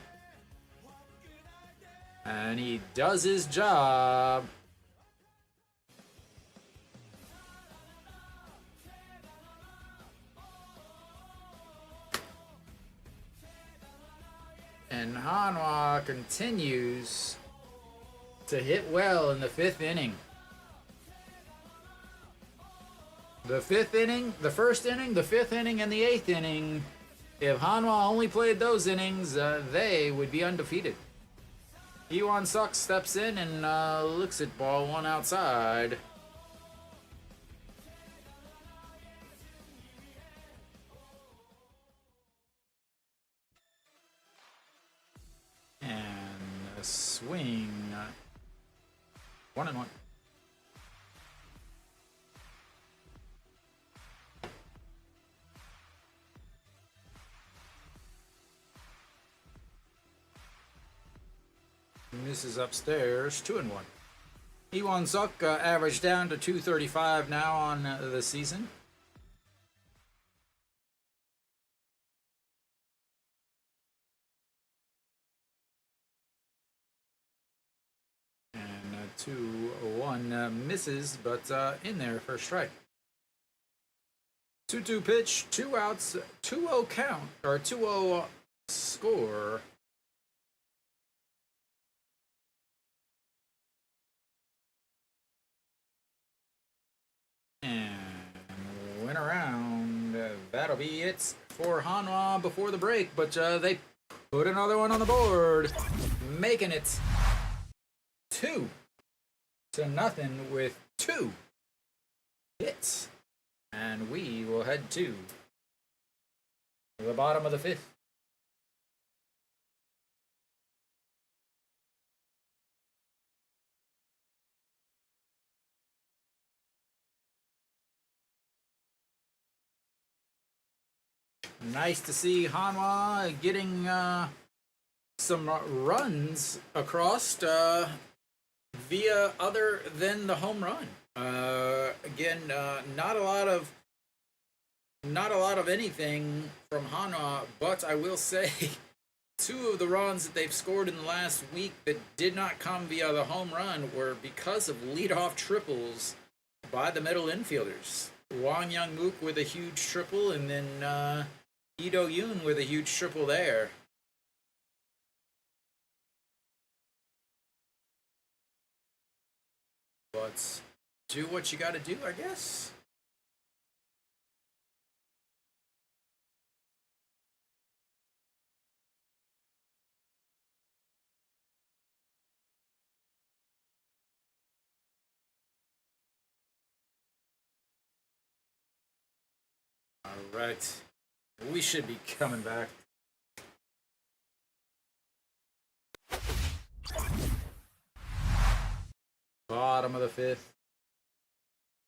Speaker 2: and he does his job. And Hanwha continues to hit well in the 5th inning. The 5th inning, the 1st inning, the 5th inning, and the 8th inning. If Hanwha only played those innings, they would be undefeated. Iwan Suk steps in and looks at ball 1 outside. And a swing. 1-1. Misses upstairs. 2-1. Iwan Suk averaged down to 235 now on the season. And 2-1 misses, but in there for a strike. 2-2 pitch, 2 outs, 2-0 count, or 2-0 score. And went around. That'll be it for Hanwha before the break, but they put another one on the board, making it 2-0 with 2 hits. And we will head to the bottom of the 5th. Nice to see Hanwha getting some runs across via other than the home run. Again, not a lot of anything from Hanwha, but I will say 2 of the runs that they've scored in the last week that did not come via the home run were because of leadoff triples by the middle infielders. Wang Young Mook with a huge triple, and then Ido Yoon with a huge triple there. But do what you gotta do, I guess. All right. We should be coming back. Bottom of the 5th.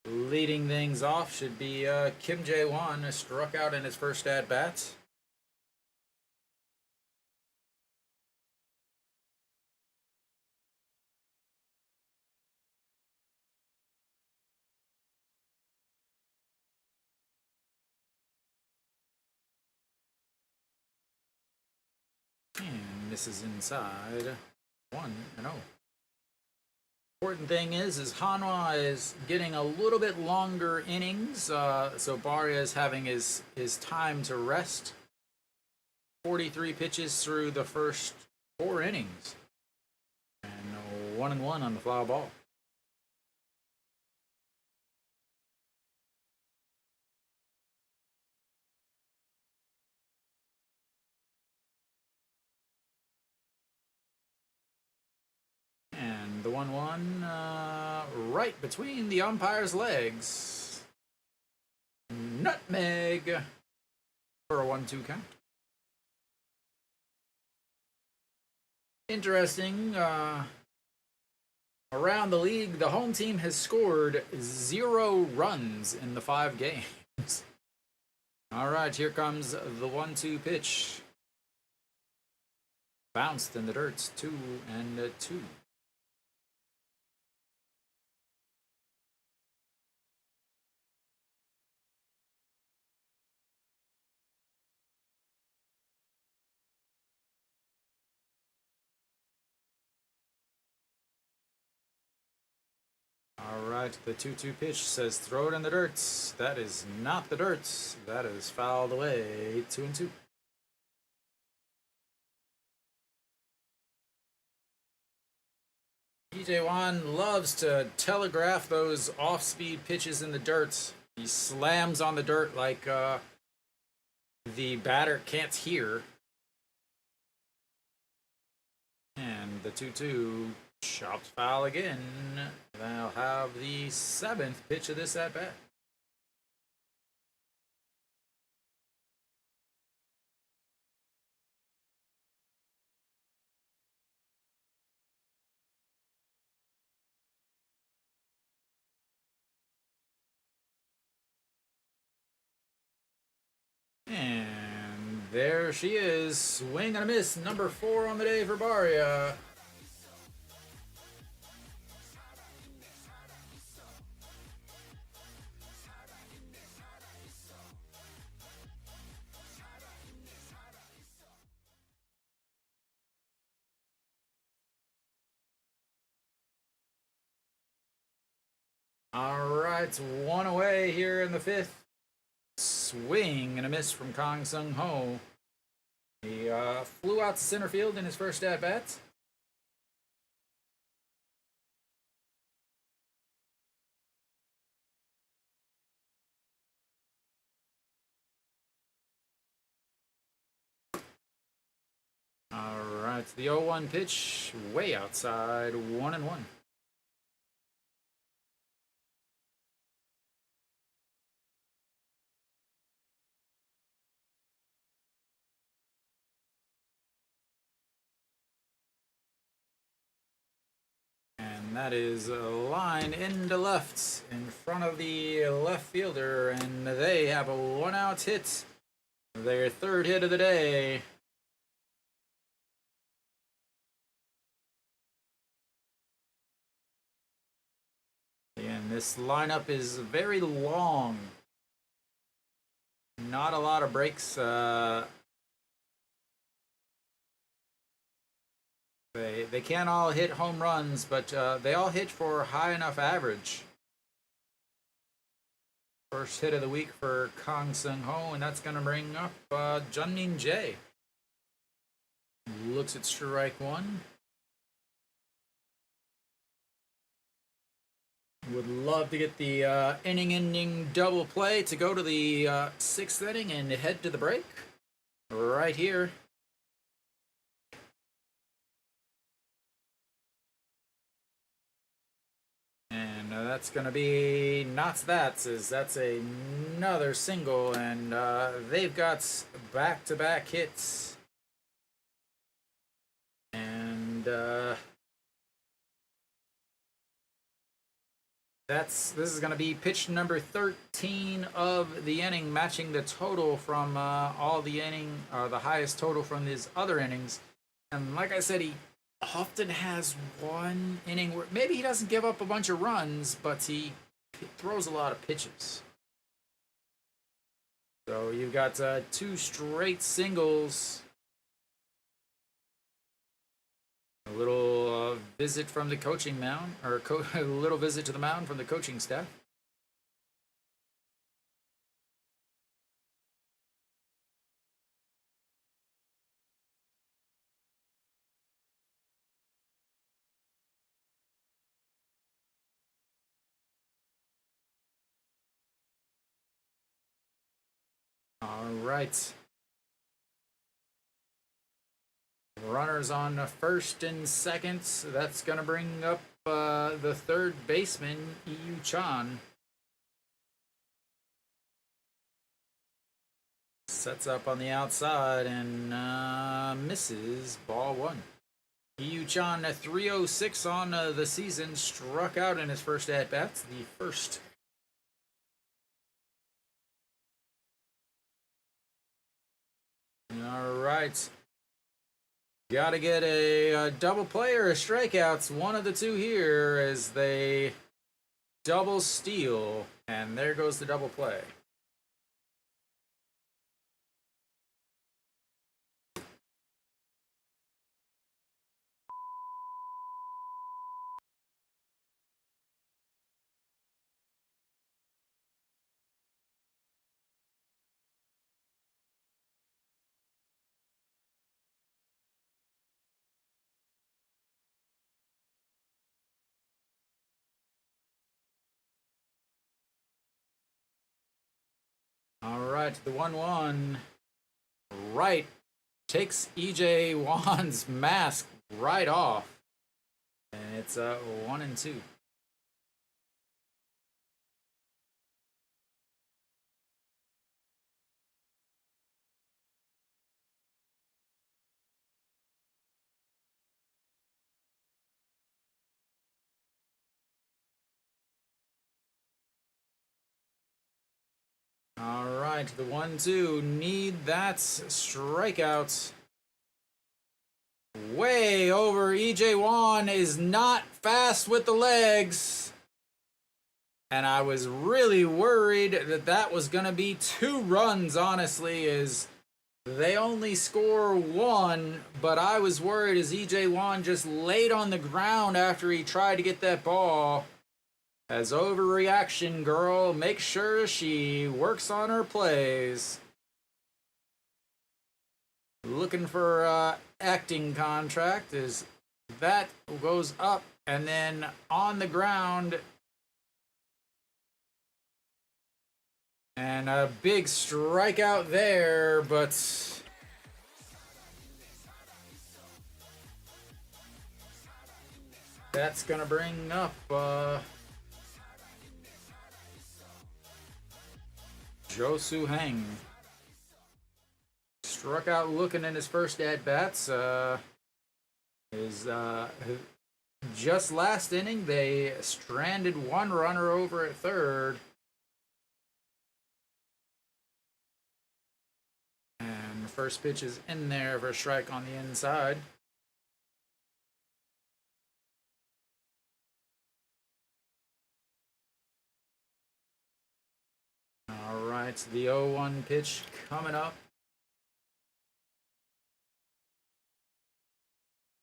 Speaker 2: Leading things off should be Kim Jae-won, struck out in his first at-bat. And misses inside. 1-0. Important thing is Hanwha is getting a little bit longer innings, so Barria is having his time to rest. 43 pitches through the first 4 innings, and 1-1 on the foul ball. And the 1-1 right between the umpire's legs. nutmeg for a 1-2 count. Interesting. Around the league, the home team has scored 0 runs in the 5 games. All right, here comes the 1-2 pitch. Bounced in the dirt, 2-2. All right, the 2-2 pitch says throw it in the dirt. That is not the dirt. That is fouled away. 2-2. DJ Wan loves to telegraph those off-speed pitches in the dirt. He slams on the dirt like the batter can't hear. And the 2-2 chopped foul again. They'll have the 7th pitch of this at-bat. And there she is. Swing and a miss. Number 4 on the day for Barria. All right, 1 away here in the 5th. Swing and a miss from Kang Sung Ho. He flew out to center field in his first at-bat. All right, the 0-1 pitch, way outside, 1-1. And that is a line into left in front of the left fielder, and they have a 1-out hit. Their 3rd hit of the day. And this lineup is very long. Not a lot of breaks. They can't all hit home runs, but they all hit for high enough average. First hit of the week for Kang Sung Ho, and that's going to bring up Junmin Jae. Looks at strike 1. Would love to get the inning-ending double play to go to the 6th inning and head to the break. Right here. And that's going to be not that, as that's another single, and they've got back-to-back hits. And this is going to be pitch number 13 of the inning, matching the total from all the the highest total from his other innings. And like I said, he often has one inning where maybe he doesn't give up a bunch of runs, but he throws a lot of pitches. So you've got 2 straight singles. A little visit from the coaching mound, or a little visit to the mound from the coaching staff. All right. Runners on first and second. That's going to bring up the 3rd baseman, Yu Chan. Sets up on the outside and misses ball one. Yu-chan, 306 on the season, struck out in his first at-bats. The first. All right. Got to get a double play or a strikeouts. One of the two here as they double steal. And there goes the double play. All right, the 1-1. Right. Takes EJ Wan's mask right off. And it's 1-2. All right, the 1-2. Need that strikeout. Way over. EJ Wan is not fast with the legs. And I was really worried that that was going to be 2 runs, honestly, as they only score 1. But I was worried as EJ Wan just laid on the ground after he tried to get that ball. As overreaction girl, make sure she works on her plays. Looking for acting contract as that goes up and then on the ground. And a big strikeout there, but that's gonna bring up Josu Heng. Struck out looking in his first at-bats. Just last inning, they stranded 1 runner over at third. And the first pitch is in there for a strike on the inside. All right, the 0-1 pitch coming up.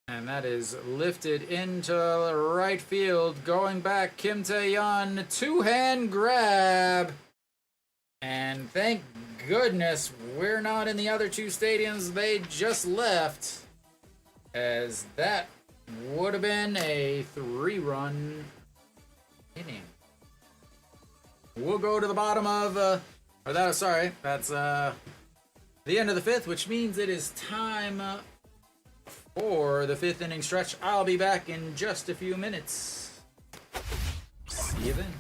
Speaker 2: And that is lifted into right field. Going back, Kim Tae-yeon, 2-hand grab. And thank goodness we're not in the other 2 stadiums they just left, as that would have been a 3-run inning. We'll go to the bottom of, that's the end of the 5th, which means it is time for the 5th inning stretch. I'll be back in just a few minutes. See you then.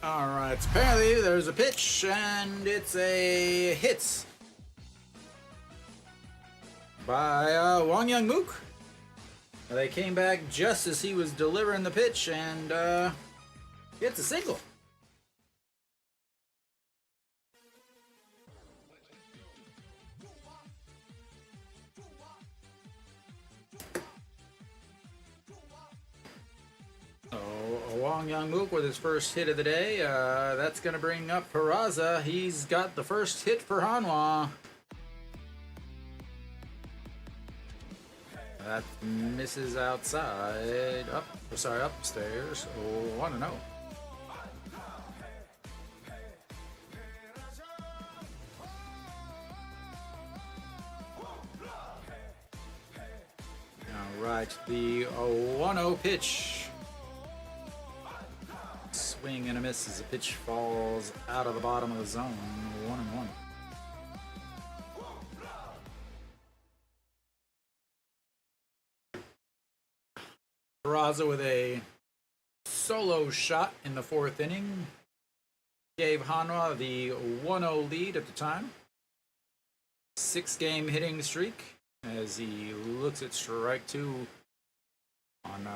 Speaker 2: All right. Apparently, there's a pitch, and it's a hit by Wang Young Mook. They came back just as he was delivering the pitch, and gets a single. Wang Young Mook with his first hit of the day. That's going to bring up Perlaza. He's got the first hit for Hanwha. That misses outside. Upstairs. Oh, 1-0. All right, the 1-0 pitch. Swing and a miss as the pitch falls out of the bottom of the zone. 1-1. Perlaza with a solo shot in the fourth inning gave Hanwha the 1-0 lead at the time. 6-game hitting streak as he looks at strike two on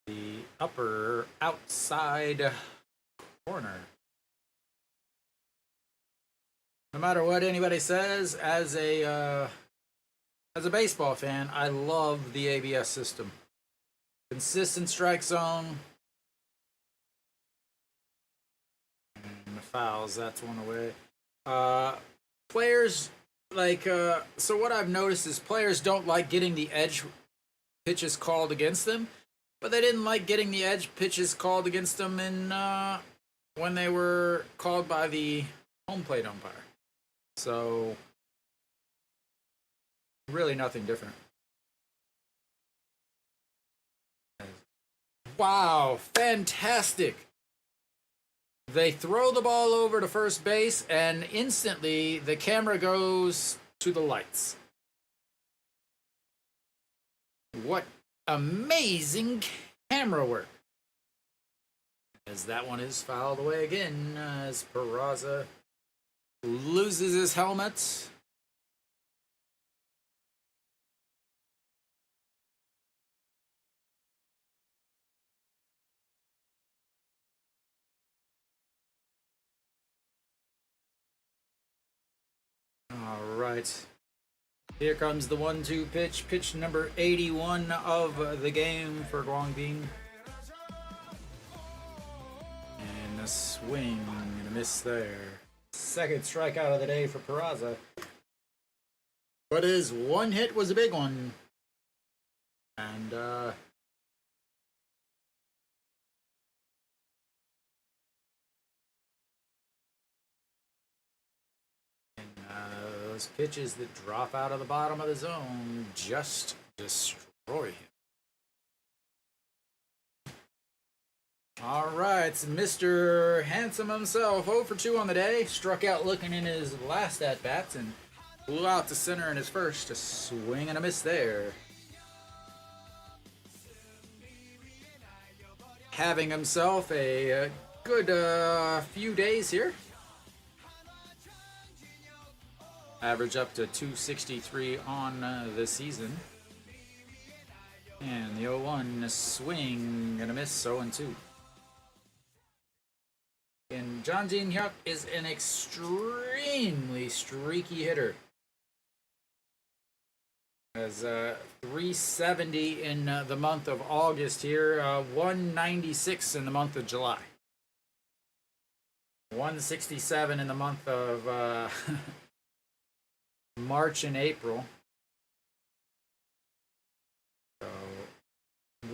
Speaker 2: the upper outside corner. No matter what anybody says, as a baseball fan, I love the ABS system. Consistent strike zone. And the fouls, that's one away. Players like so what I've noticed is players don't like getting the edge pitches called against them. But they didn't like getting the edge pitches called against them in when they were called by the home plate umpire. So, really nothing different. Wow, fantastic. They throw the ball over to first base, and instantly the camera goes to the lights. What amazing camera work. As that one is fouled away again, as Perlaza loses his helmet. All right. Here comes the 1-2 pitch. Pitch number 81 of the game for Guangbin. And a swing and a miss there. Second strikeout of the day for Perlaza. But his one hit was a big one. And those pitches that drop out of the bottom of the zone just destroy him. All right, Mr. Handsome himself, 0 for 2 on the day. Struck out looking in his last at-bats and blew out to center in his first. A swing and a miss there. Having himself a good few days here. Average up to 263 on the season. And the 0-1, a swing and a miss, 0-2. And Janjin Hyuk is an extremely streaky hitter. Has 370 in the month of August here, 196 in the month of July. 167 in the month of March and April. So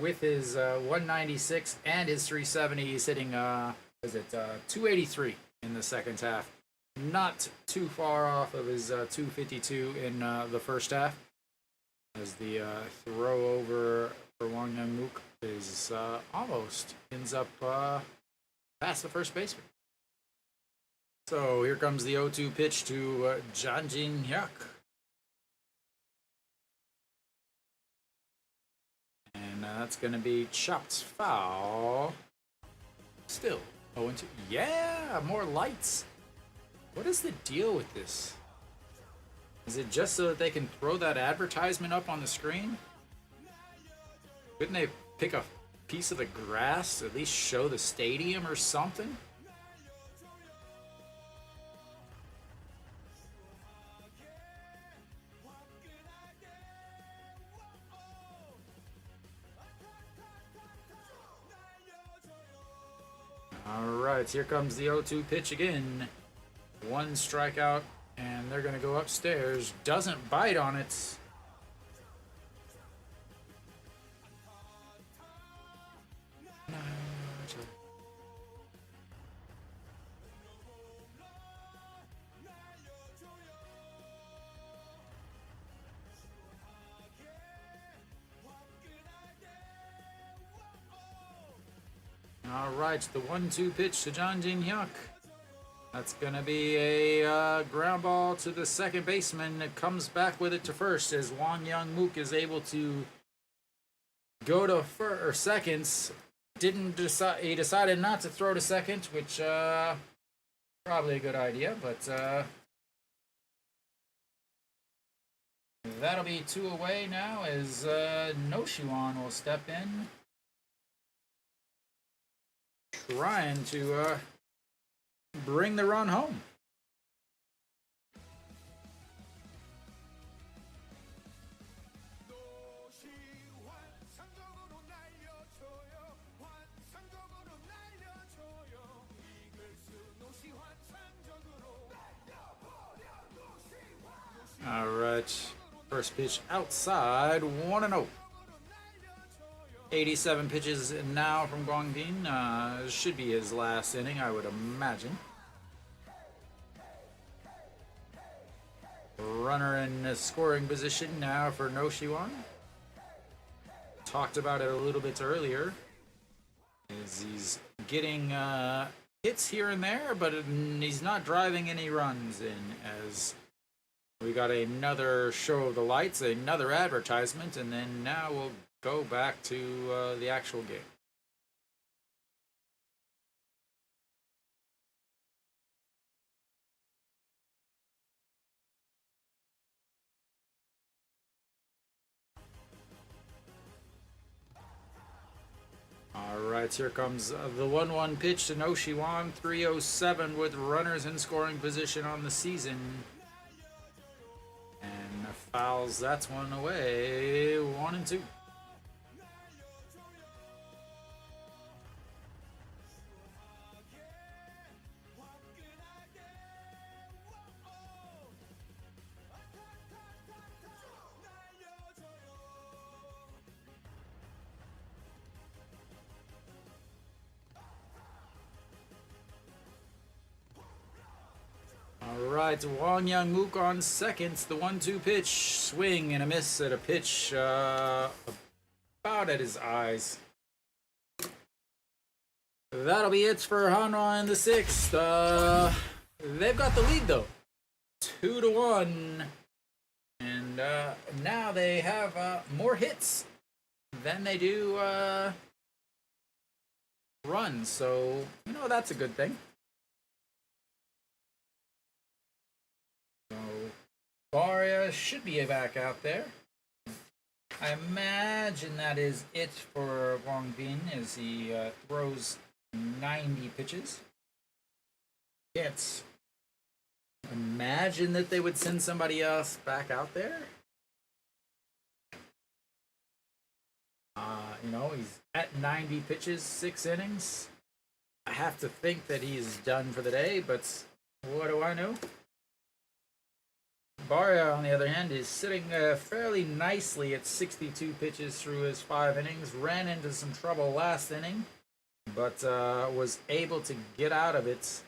Speaker 2: with his 196 and his 370, he's hitting 283 in the second half. Not too far off of his 252 in the first half. As the throw over for Wang Young Mook is almost ends up past the first baseman. So here comes the 0-2 pitch to Janjin Hyuk. And that's going to be chopped foul. Still Oh, and 2. Yeah, more lights. What is the deal with this? Is it just so that they can throw that advertisement up on the screen? Couldn't they pick a piece of the grass, at least show the stadium or something? Alright, here comes the 0-2 pitch again. One strikeout, and they're going to go upstairs. Doesn't bite on it. All right, the 1-2 pitch to John Jin Hyuk. That's going to be a ground ball to the second baseman. It comes back with it to first as Wang Young Mook is able to go to seconds. He decided not to throw to second, which probably a good idea, but that'll be 2 away now as No Shiwan will step in, trying to bring the run home. All right, first pitch outside, 1-0. 87 pitches now from Guangbin. Should be his last inning, I would imagine. Runner in scoring position now for No Shiwan. Talked about it a little bit earlier. He's getting hits here and there, but he's not driving any runs in, as we got another show of the lights, another advertisement, and then now we'll go back to the actual game. All right, here comes the 1-1 pitch to No Shiwan. 3:07 with runners in scoring position on the season. And fouls, that's one away. 1-2. All right, Wang Young Mook on seconds. The 1-2 pitch, swing and a miss at a pitch about at his eyes. That'll be it for Hanwha in the 6th. They've got the lead though, 2-1, and now they have more hits than they do runs. So that's a good thing. Barria should be back out there. I imagine that is it for Guangbin as he throws 90 pitches. Can't imagine that they would send somebody else back out there. He's at 90 pitches, 6 innings. I have to think that he's done for the day, but what do I know? Barria, on the other hand, is sitting fairly nicely at 62 pitches through his 5 innings. Ran into some trouble last inning, but was able to get out of it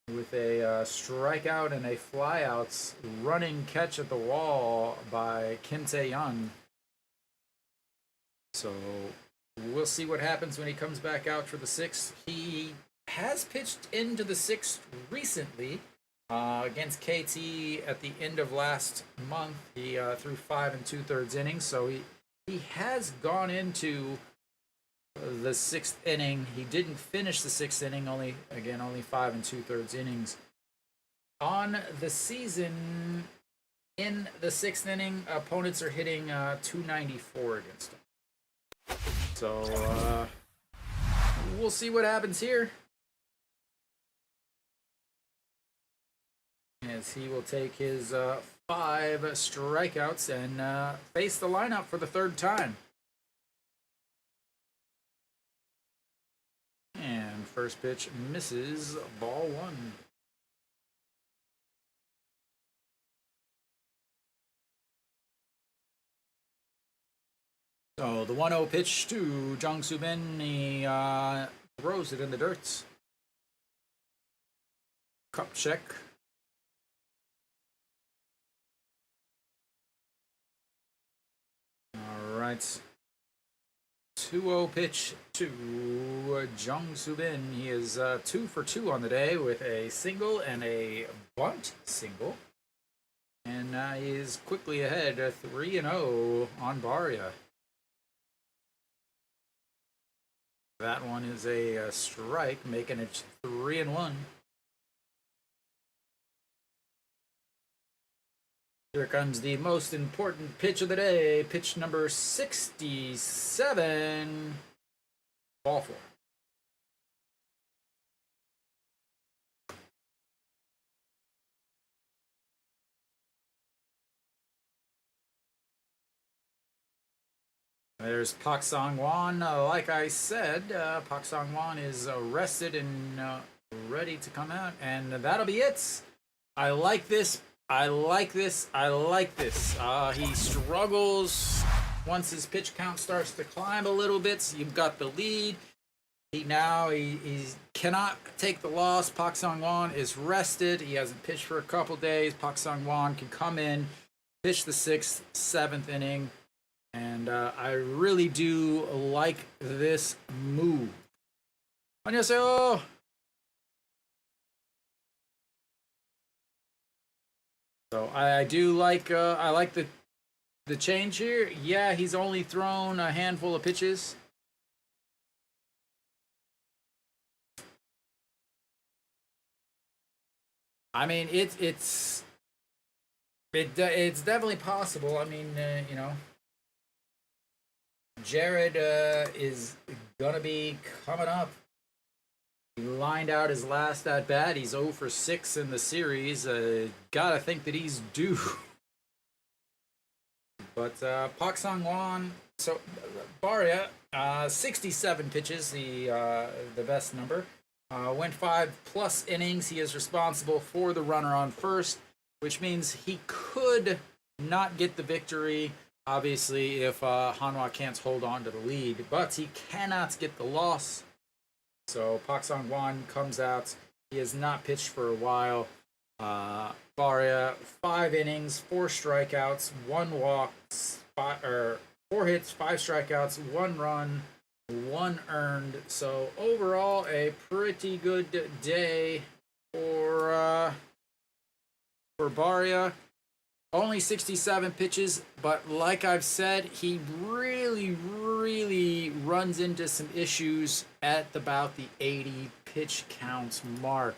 Speaker 2: with a strikeout and a flyout running catch at the wall by Kim Tae-yeon. So we'll see what happens when he comes back out for the 6th. He has pitched into the 6th recently. Against KT at the end of last month, he threw 5 2/3 innings, so he has gone into the 6th inning. He didn't finish the 6th inning, only 5 2/3 innings. On the season, in the 6th inning, opponents are hitting 294 against him. So we'll see what happens here, as he will take his 5 strikeouts and face the lineup for the 3rd time. And first pitch misses, ball 1. So the 1-0 pitch to Jung Soo Bin. He throws it in the dirt. Cup check. All right. 2-0 pitch to Jung Soo Bin. He is 2 for 2 on the day with a single and a bunt single. And he is quickly ahead 3-0 on Barria. That one is a strike, making it 3-1. Here comes the most important pitch of the day. Pitch number 67. Ball 4. There's Pak Sang-won. Like I said, Pak Sang-won is rested and ready to come out. And that'll be it. I like this. I like this. I like this. He struggles once his pitch count starts to climb a little bit. So you've got the lead. He cannot take the loss. Pak Sang-won is rested. He hasn't pitched for a couple days. Pak Sang-won can come in, pitch the 6th, 7th inning. And I really do like this move. 안녕하세요. So I do like the change here. Yeah, he's only thrown a handful of pitches. I mean, it's definitely possible. I mean, Jared is gonna be coming up. He lined out his last at bat. He's 0 for 6 in the series. Gotta think that he's due. But Pak Sang-won, so Barria, 67 pitches, the best number. Went 5+ innings. He is responsible for the runner on first, which means he could not get the victory. Obviously, if Hanwha can't hold on to the lead, but he cannot get the loss. So Pak Sang-won comes out. He has not pitched for a while. Barria, 5 innings, 4 strikeouts, 1 walk, 4 hits, 5 strikeouts, 1 run, 1 earned. So overall, a pretty good day for Barria. Only 67 pitches, but like I've said, he really runs into some issues at about the 80 pitch count mark.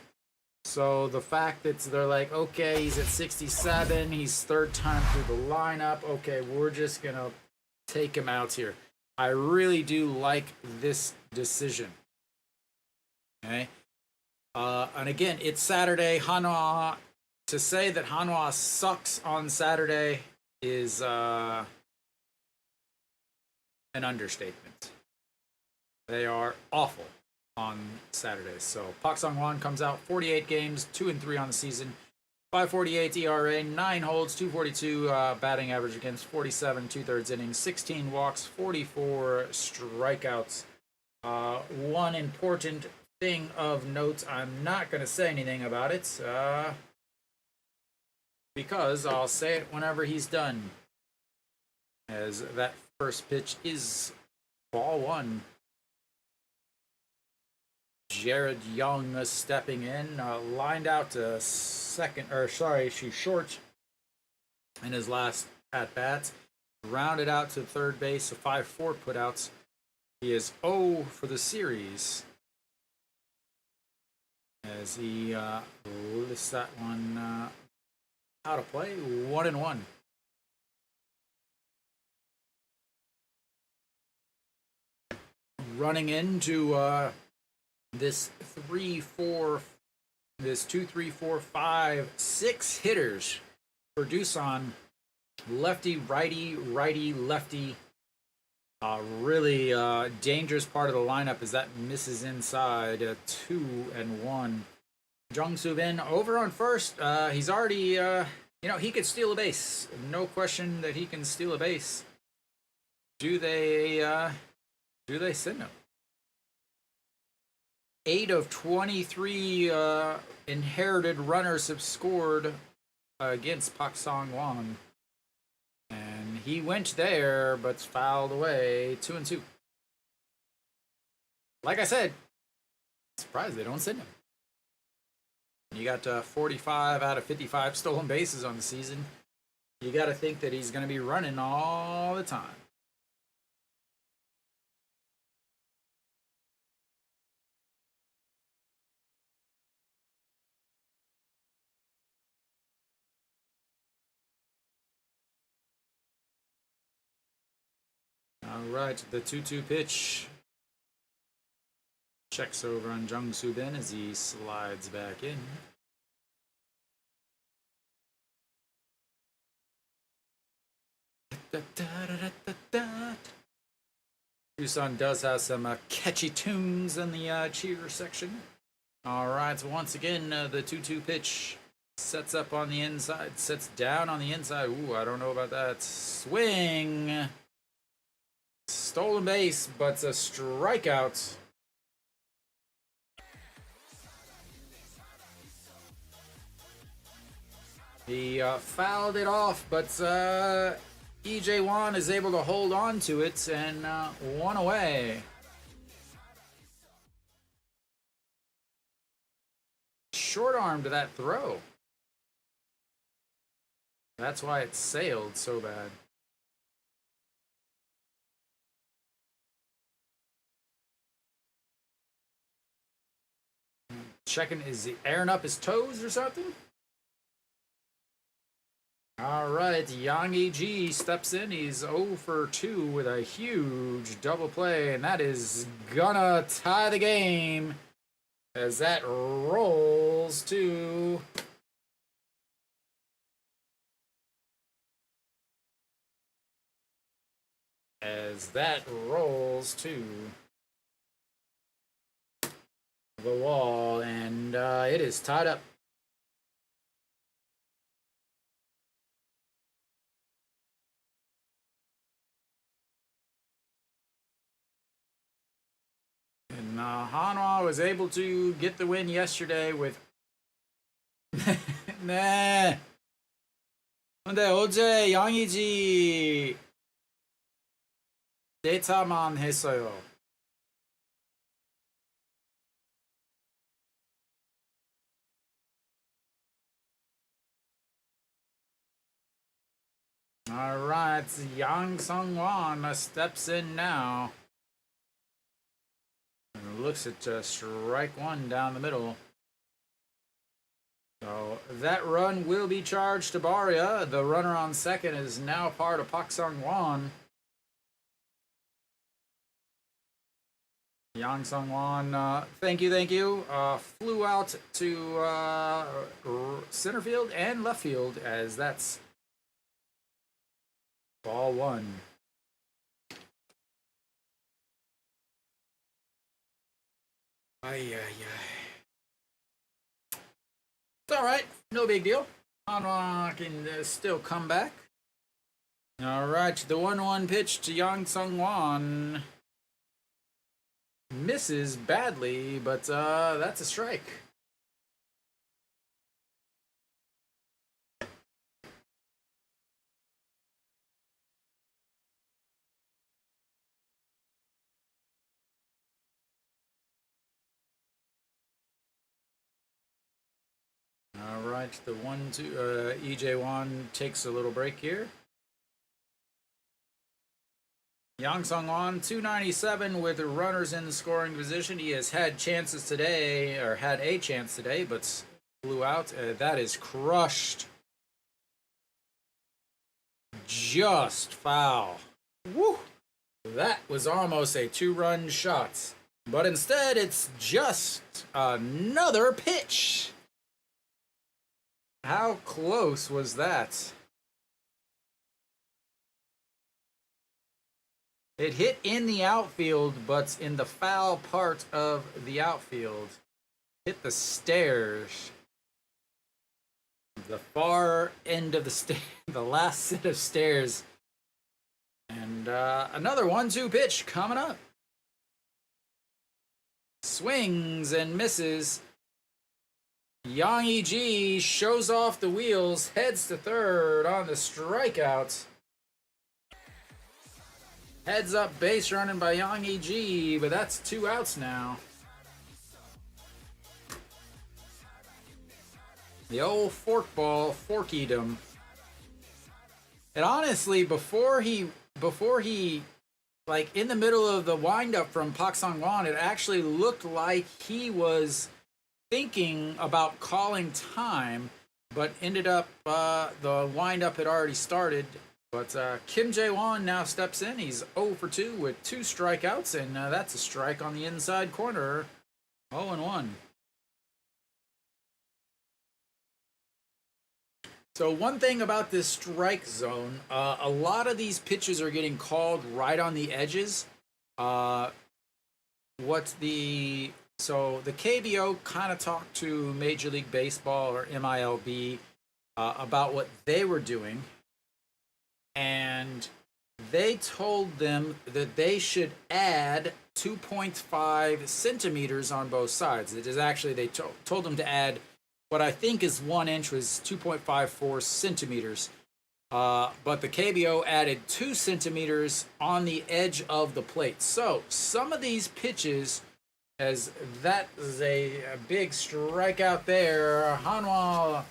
Speaker 2: So the fact that they're like, okay, he's at 67, he's 3rd time through the lineup, okay, we're just going to take him out here. I really do like this decision. Okay? And again, it's Saturday. Hanwha, to say that Hanwha sucks on Saturday is an understatement. They are awful on Saturdays. So Pak Sang-won comes out 48 games, 2-3 on the season, 5.48 ERA, 9 holds, 2.42 batting average against 47 2/3 innings, 16 walks, 44 strikeouts. One important thing of note, I'm not going to say anything about it, because I'll say it whenever he's done, as that first pitch is ball 1. Jared Young stepping in, lined out to short in his last at bat, rounded out to third base, so 5-4 putouts. He is 0 for the series. As he lists that one out of play, 1-1. Running into this 2, 3, 4, 5, 6 hitters for Doosan. Lefty, righty, righty, lefty. Really dangerous part of the lineup is that misses inside 2-1. Jung-Soo Bin over on first. He's already, he could steal a base. No question that he can steal a base. Do they send him? 8 of 23 inherited runners have scored against Pak Song-won. And he went there, but fouled away 2-2. Like I said, surprised they don't send him. You got 45 out of 55 stolen bases on the season. You got to think that he's going to be running all the time. All right, the 2-2 pitch. Checks over on Jung-Soo Bin as he slides back in. Doosan does have some catchy tunes in the cheer section. All right, so once again, the 2-2 pitch sets up on the inside, sets down on the inside. Ooh, I don't know about that. Swing. Stolen base, but a strikeout. He fouled it off, but EJ Wan is able to hold on to it and one away. Short arm to that throw. That's why it sailed so bad. Checking, is he airing up his toes or something? All right, Yang E.G. steps in. He's 0 for 2 with a huge double play, and that is gonna tie the game as that rolls to the wall, and it is tied up. And Hanwha was able to get the win yesterday with 네. 근데 어제 양이지 데이터만 했어요. All right, Yang Sung-won steps in now. And looks at strike one down the middle. So that run will be charged to Barria. The runner on second is now part of Pak Sung-won. Yang Sung-won, thank you. Flew out to center field and left field as that's ball one. It's all right. No big deal. Hanwha can still come back. All right. The 1-1 pitch to Yang Sung-won. Misses badly, but that's a strike. All right, the 1-2. EJ Wan takes a little break here. Yang Sung-won, 297 with runners in scoring position. He has had chances today, or had a chance today, but blew out. That is crushed. Just foul. Woo! That was almost a 2-run shot. But instead, it's just another pitch. How close was that? It hit in the outfield, but in the foul part of the outfield. Hit the stairs. The far end of the the last set of stairs. And another 1-2 pitch coming up. Swings and misses. Yang E.G. shows off the wheels, heads to third on the strikeout. Heads up base running by Yang E.G., but that's 2 outs now. The old forkball forkied him. And honestly, before he, like in the middle of the windup from Pak Sang-won, it actually looked like he was thinking about calling time, but ended up, the windup had already started. But Kim Jae-won now steps in. He's 0 for 2 with 2 strikeouts, and that's a strike on the inside corner. 0-1. So one thing about this strike zone, a lot of these pitches are getting called right on the edges. So the KBO kind of talked to Major League Baseball or MILB about what they were doing. And they told them that they should add 2.5 centimeters on both sides. It is actually, they told them to add what I think is 1 inch, was 2.54 centimeters. But the KBO added 2 centimeters on the edge of the plate. So some of these pitches, as that is a big strikeout there, Hanwha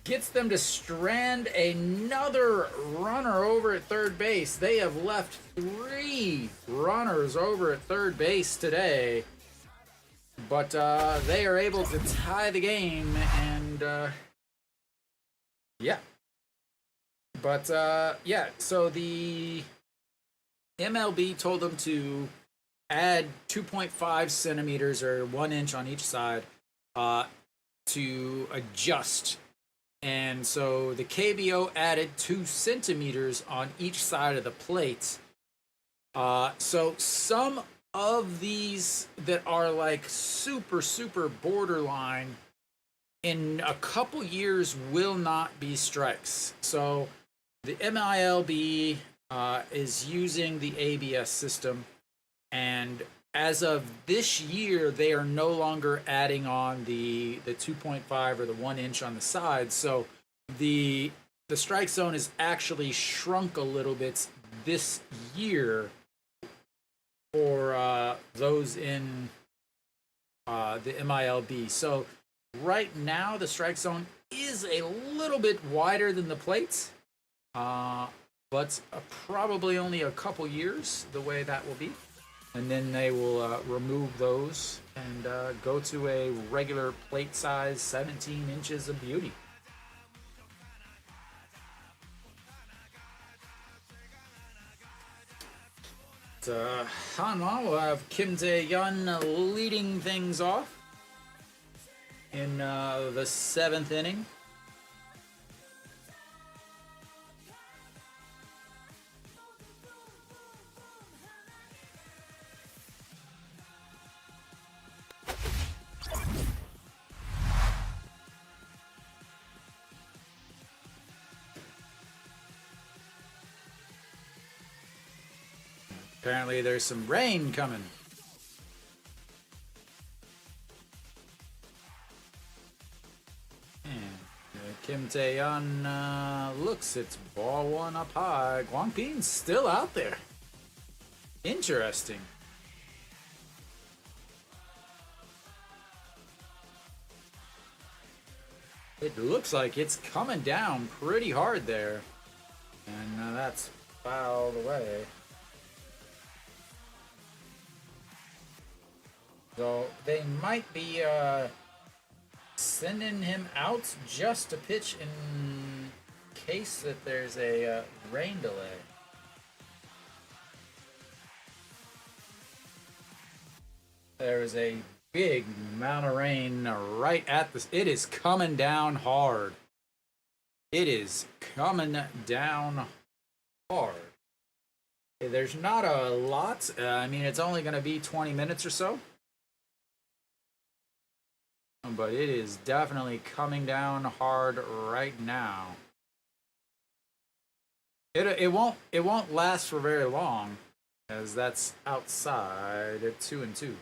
Speaker 2: gets them to strand another runner over at third base. They have left 3 runners over at third base today. But they are able to tie the game, and yeah. But yeah, so the MLB told them to add 2.5 centimeters or 1 inch on each side to adjust. And so the KBO added 2 centimeters on each side of the plate. So some of these that are like super borderline in a couple years will not be strikes. So the MILB is using the ABS system, and as of this year they are no longer adding on the 2.5 or the 1 inch on the side. So the strike zone is actually shrunk a little bit this year for those in the MILB. So right now the strike zone is a little bit wider than the plates, but probably only a couple years the way that will be. And then they will remove those and go to a regular plate size, 17 inches of beauty. Hanwha will have Kim Tae-yeon leading things off in the 7th inning. Apparently there's some rain coming. And Kim Tae-yeon looks, it's ball 1 up high. Gwangpin's still out there. Interesting. It looks like it's coming down pretty hard there. And that's fouled away. So they might be sending him out just to pitch in case that there's a rain delay. There is a big amount of rain right at this. It is coming down hard. It is coming down hard. There's not a lot. I mean, it's only going to be 20 minutes or so. But it is definitely coming down hard right now. It won't last for very long, as that's outside at 2-2.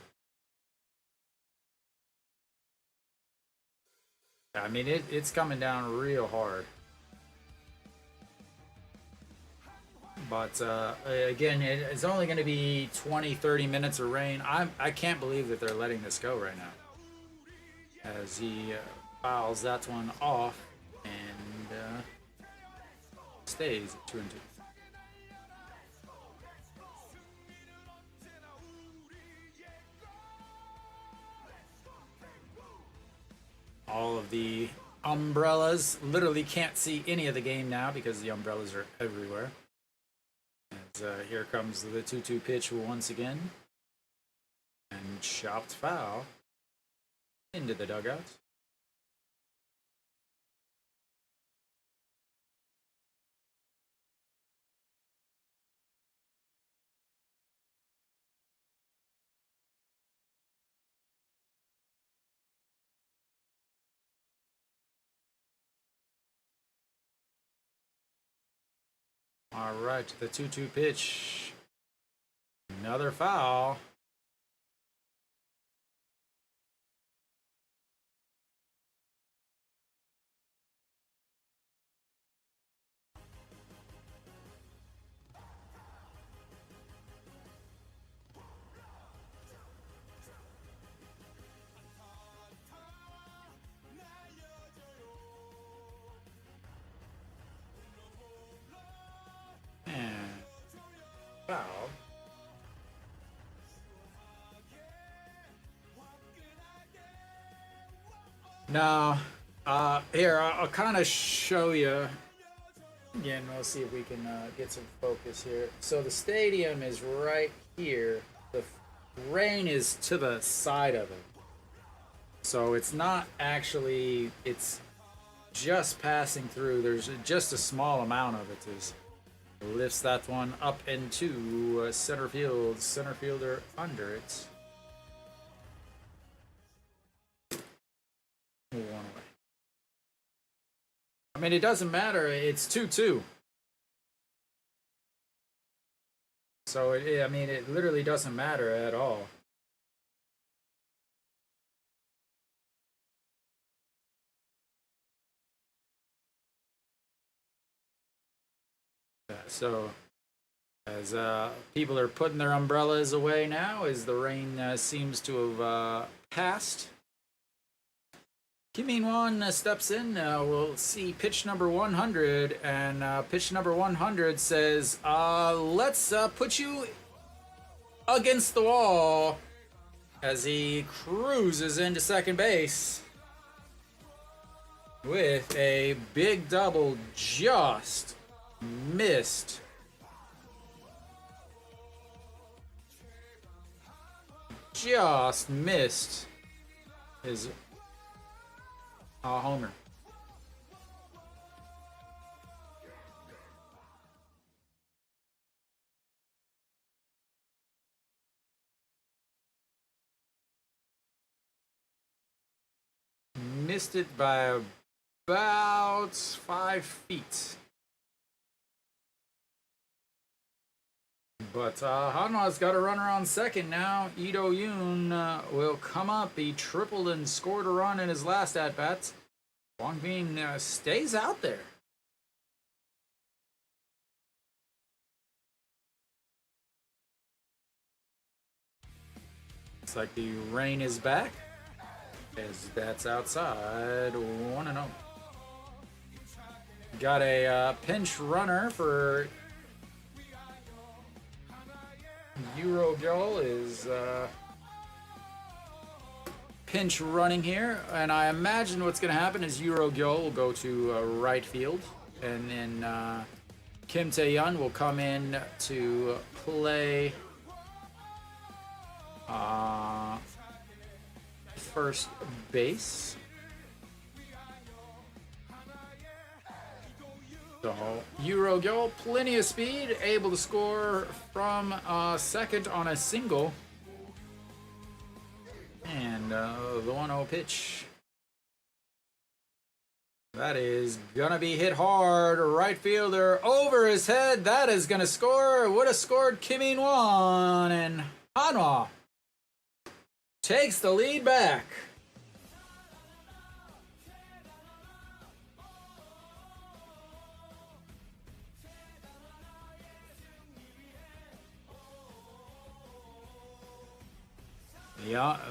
Speaker 2: I mean, it's coming down real hard. But again, it's only going to be 20-30 minutes of rain. I can't believe that they're letting this go right now, as he fouls that one off and stays at 2-2. All of the umbrellas literally can't see any of the game now because the umbrellas are everywhere. As here comes the 2-2 pitch once again, and chopped foul into the dugout. All right, the 2-2 pitch. Another foul. Foul. Now, here, I'll kind of show you. Again, we'll see if we can get some focus here. So the stadium is right here. The rain is to the side of it. So it's not actually, it's just passing through. There's just a small amount of it is. Lifts that one up into center field. Center fielder under it. One away. I mean, it doesn't matter. It's 2-2. So, I mean, it literally doesn't matter at all. So, as people are putting their umbrellas away now, as the rain seems to have passed. Kim In-won steps in. We'll see pitch number 100, and pitch number 100 says, let's put you against the wall, as he cruises into second base with a big double. Just missed. Just missed his homer. Missed it by about 5 feet. But Hanwha's got a runner on second now. Ito Yoon will come up. He tripled and scored a run in his last at-bat. Wang Bin stays out there. Looks like the rain is back, as that's outside 1-0. Got a pinch runner for Eurogirl is pinch running here, and I imagine what's going to happen is Euro Gyo will go to right field, and then Kim Tae-yeon will come in to play first base. So Euro Gyo, plenty of speed, able to score from second on a single. And the 1-0 pitch. That is gonna be hit hard. Right fielder over his head. That is gonna score. Would have scored Kim In-won, and Hanwha takes the lead back.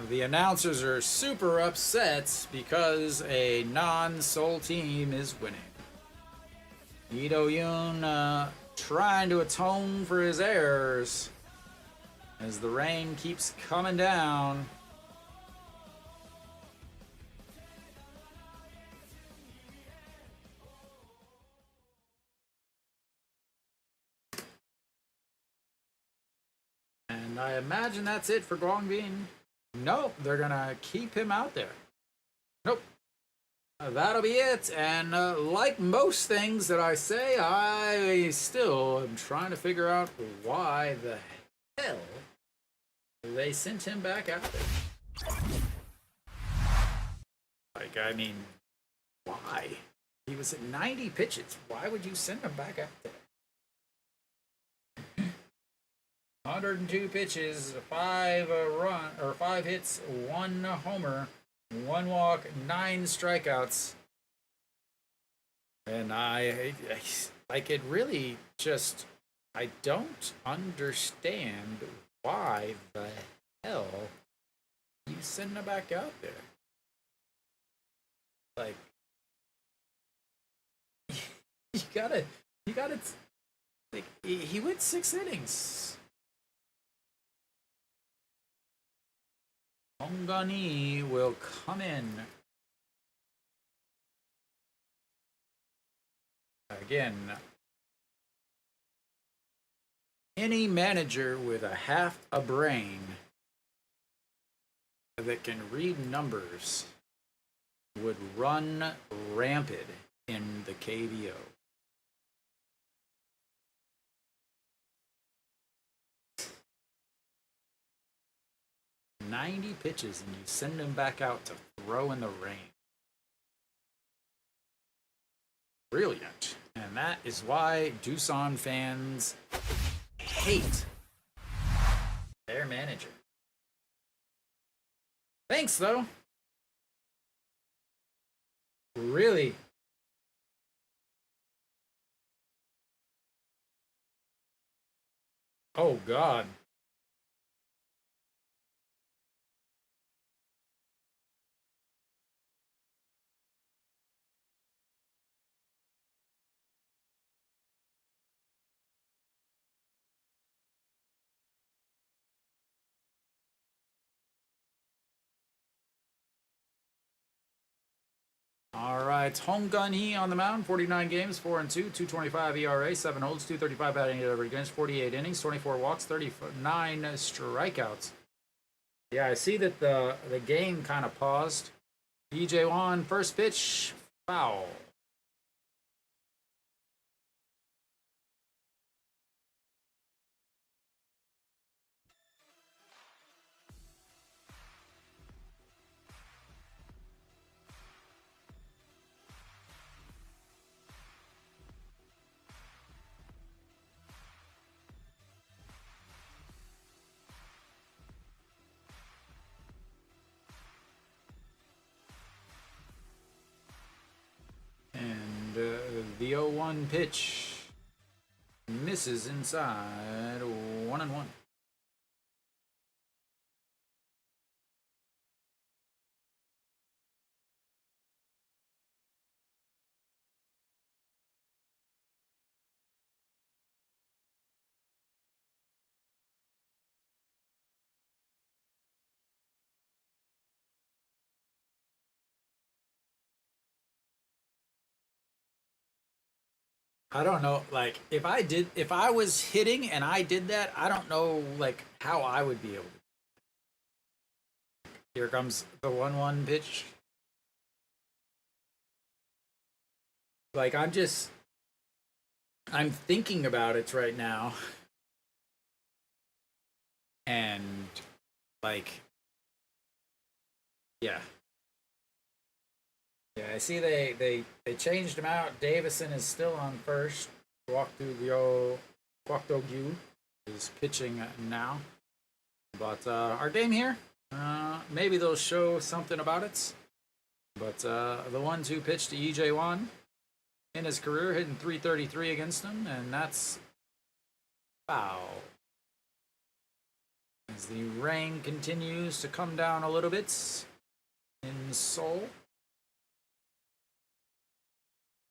Speaker 2: The announcers are super upset because a non-Seoul team is winning. Lee Do-yoon trying to atone for his errors as the rain keeps coming down. And I imagine that's it for Guangbin. Nope, they're gonna keep him out there. Nope. That'll be it. And like most things that I say, I still am trying to figure out why the hell they sent him back out there. Like, I mean, why? He was at 90 pitches. Why would you send him back out there? 102 pitches, 5 hits, 1 homer, 1 walk, 9 strikeouts. And I like it really just, I don't understand why the hell you send him back out there. Like, you gotta, like, he went 6 innings. Hongani will come in. Again, any manager with half a brain that can read numbers would run rampant in the KBO. "90 pitches and you send him back out to throw in the rain." Brilliant. And that is why Doosan fans hate their manager. Thanks, though. Really. Oh, God. All right, Hong Gun-hee on the mound, 49 games, 4-2, 2.25 ERA, 7 holds, 2.35 batting average against, 48 innings, 24 walks, 39 strikeouts. Yeah, I see that the game kind of paused. DJ Wan, first pitch, foul. The 0-1 pitch misses inside, 1-1. I don't know. Like if I was hitting and I did that, I don't know like how I would be able to. Here comes the 1-1 pitch. Like I'm thinking about it right now, and like, yeah, yeah. I see they changed him out. Davison is still on first. Kwok Gyu is pitching now, but our game here, maybe they'll show something about it. But the 1-2 pitch to EJ1 in his career, hitting 333 against him, and that's foul. As the rain continues to come down a little bit in Seoul.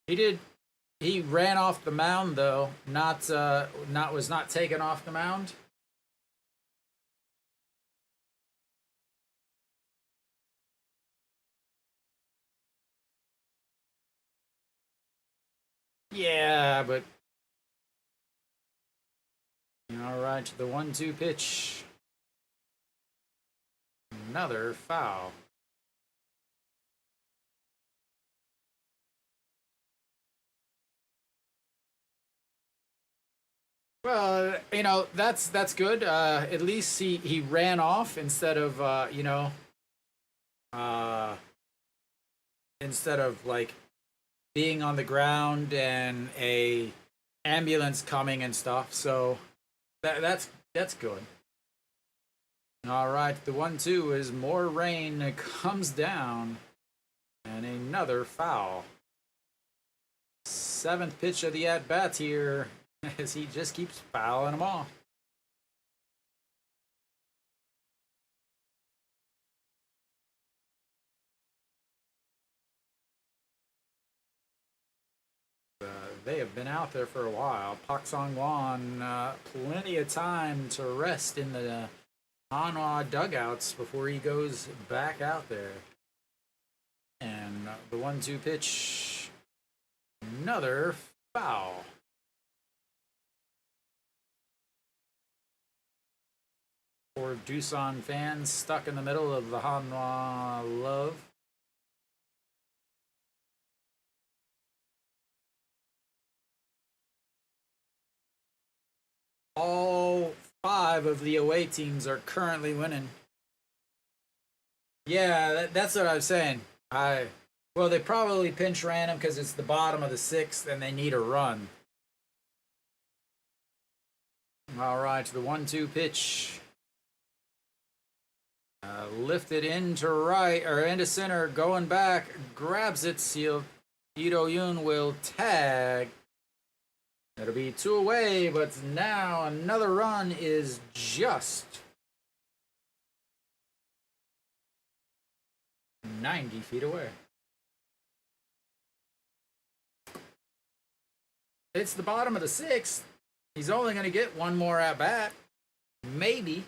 Speaker 2: He ran off the mound though, was not taken off the mound. Yeah, but all right, the 1-2 pitch. Another foul. Well, that's good. At least he ran off instead of uh, instead of like being on the ground and a ambulance coming and stuff. So that's good. All right, the 1-2 is more rain comes down, and another foul. 7th pitch of the at bat here, as he just keeps fouling them off. They have been out there for a while. Pak Song-wan, plenty of time to rest in the Hanwha dugouts before he goes back out there. And the 1-2 pitch, another foul. For Doosan fans stuck in the middle of the Hanwha love. All 5 of the away teams are currently winning. Yeah, that's what I was saying. Well, they probably pinch ran him because it's the bottom of the 6th and they need a run. All right, the 1-2 pitch. Lifted into right or into center, going back, grabs it, sealed. Ito Yoon will tag. It'll be 2 away, but now another run is just 90 feet away. It's the bottom of the 6th. He's only going to get 1 more at bat. Maybe.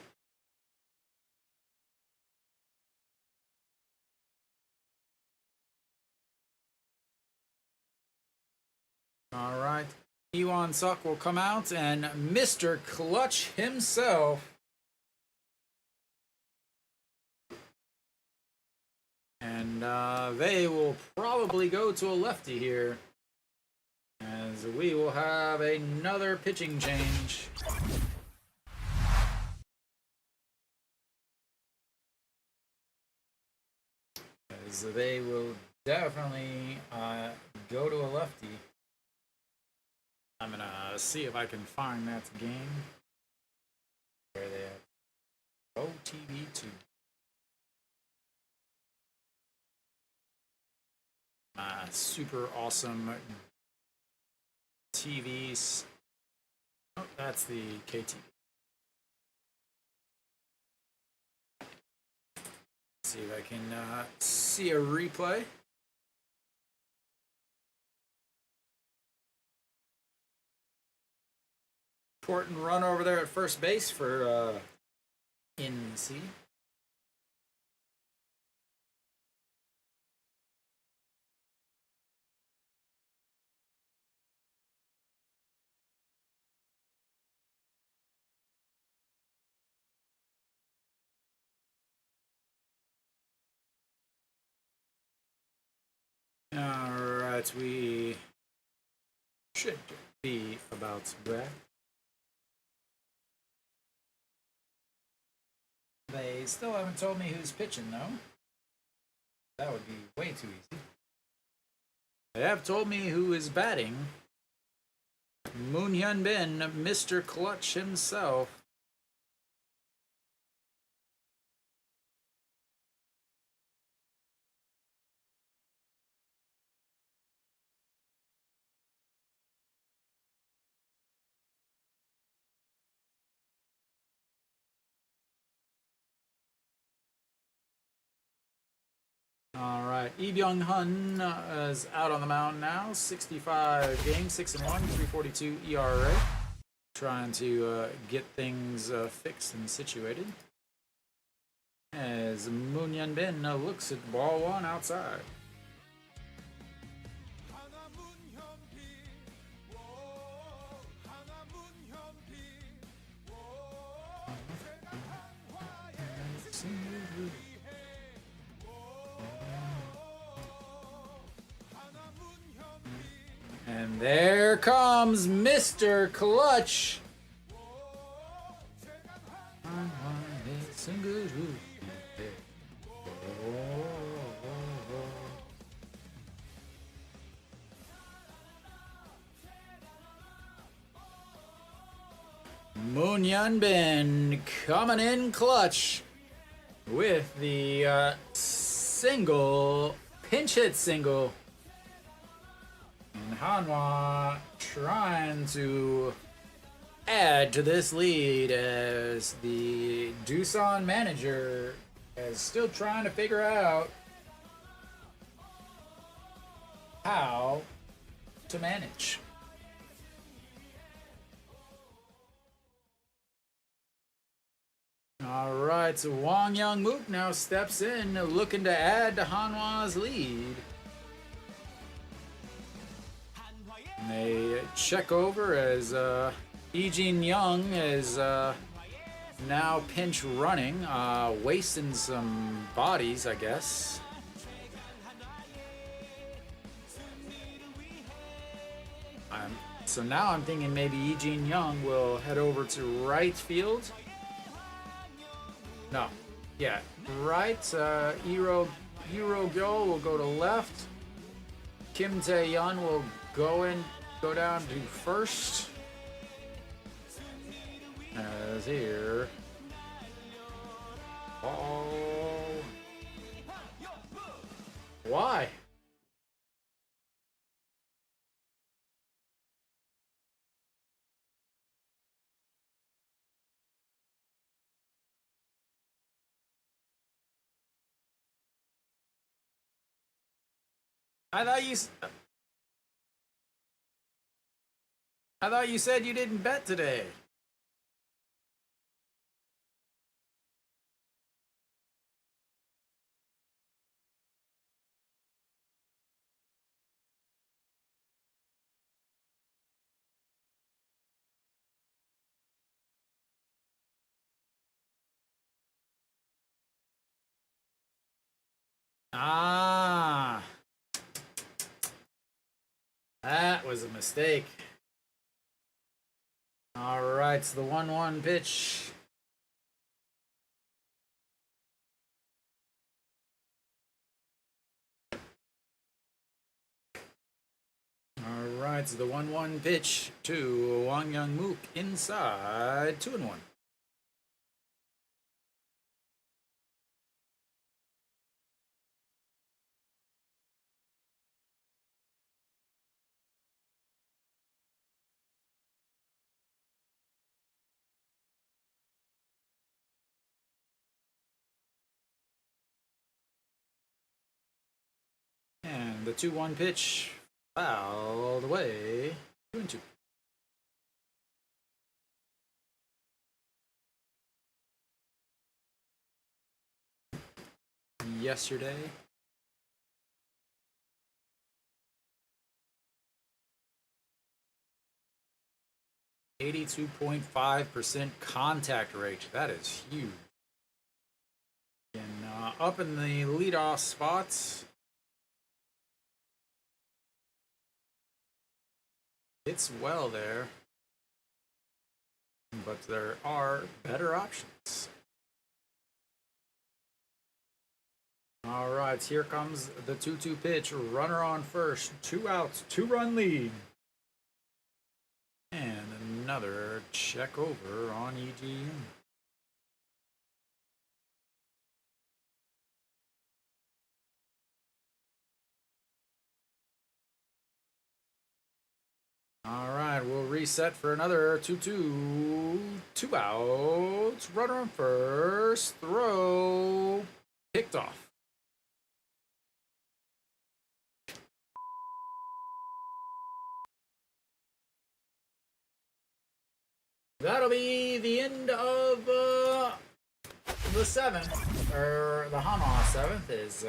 Speaker 2: All right. Iwan Suk will come out, and Mr. Clutch himself. And they will probably go to a lefty here, as we will have another pitching change. As they will definitely go to a lefty. I'm going to see if I can find that game. Where are they at? OTV2. Super awesome TVs. Oh, that's the KTV. See if I can see a replay. Important run over there at first base for NC. what we should be about to grab. They still haven't told me who's pitching, though. That would be way too easy. They have told me who is batting. Moon Hyun Bin, Mr. Clutch himself. All right, Lee Byung-hun is out on the mound now. 65 games, 6-1, 3.42 ERA. Trying to get things fixed and situated. As Moon Hyun Bin looks at ball one outside. And there comes Mr. Clutch. Moon Hyun Bin coming in clutch with the single, pinch hit single. And Hanwha trying to add to this lead as the Doosan manager is still trying to figure out how to manage. All right, so Wang Young-mook now steps in, looking to add to Hanwha's lead. And they check over as Lee Jin-young is now pinch running, wasting some bodies, I guess. So now I'm thinking maybe Lee Jin-young will head over to right field. No, yeah, right. Iro Gyo will go to left. Kim Tae-yeon will go down to first. As here, ball. Why? I thought you said you didn't bet today. Ah, that was a mistake. All right, so the 1-1 pitch. All right, so the 1-1 pitch to Wang Young-mook inside, 2-1. And the 2-1 pitch fouled away, 2-2. Yesterday, .5% contact rate. That is huge. And up in the leadoff spots, Hits well there. But there are better options. All right, here comes the 2-2 pitch. Runner on first. 2 outs, 2-run lead. And another check over on EGU. All right, we'll reset for another 2-2. 2 outs. Runner on first. Throw. Picked off. That'll be the end of the 7th, or the Hanwha 7th, is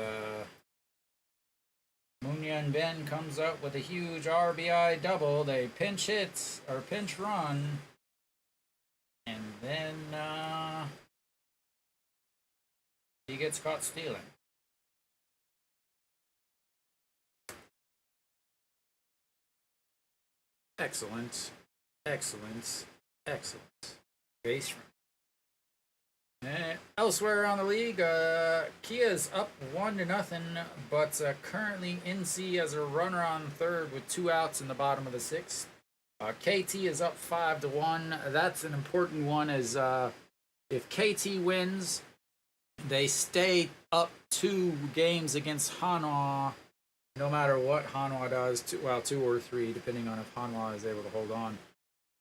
Speaker 2: Moonyan Ben comes up with a huge RBI double. They pinch hit, or pinch run, and then he gets caught stealing. Excellent, excellent, excellent. Base run. Elsewhere around the league, Kia's up 1-0, but currently NC has a runner on third with 2 outs in the bottom of the 6th. KT is up 5-1. That's an important one, as if KT wins, they stay up 2 games against Hanwha, no matter what Hanwha does. 2 or 3, depending on if Hanwha is able to hold on.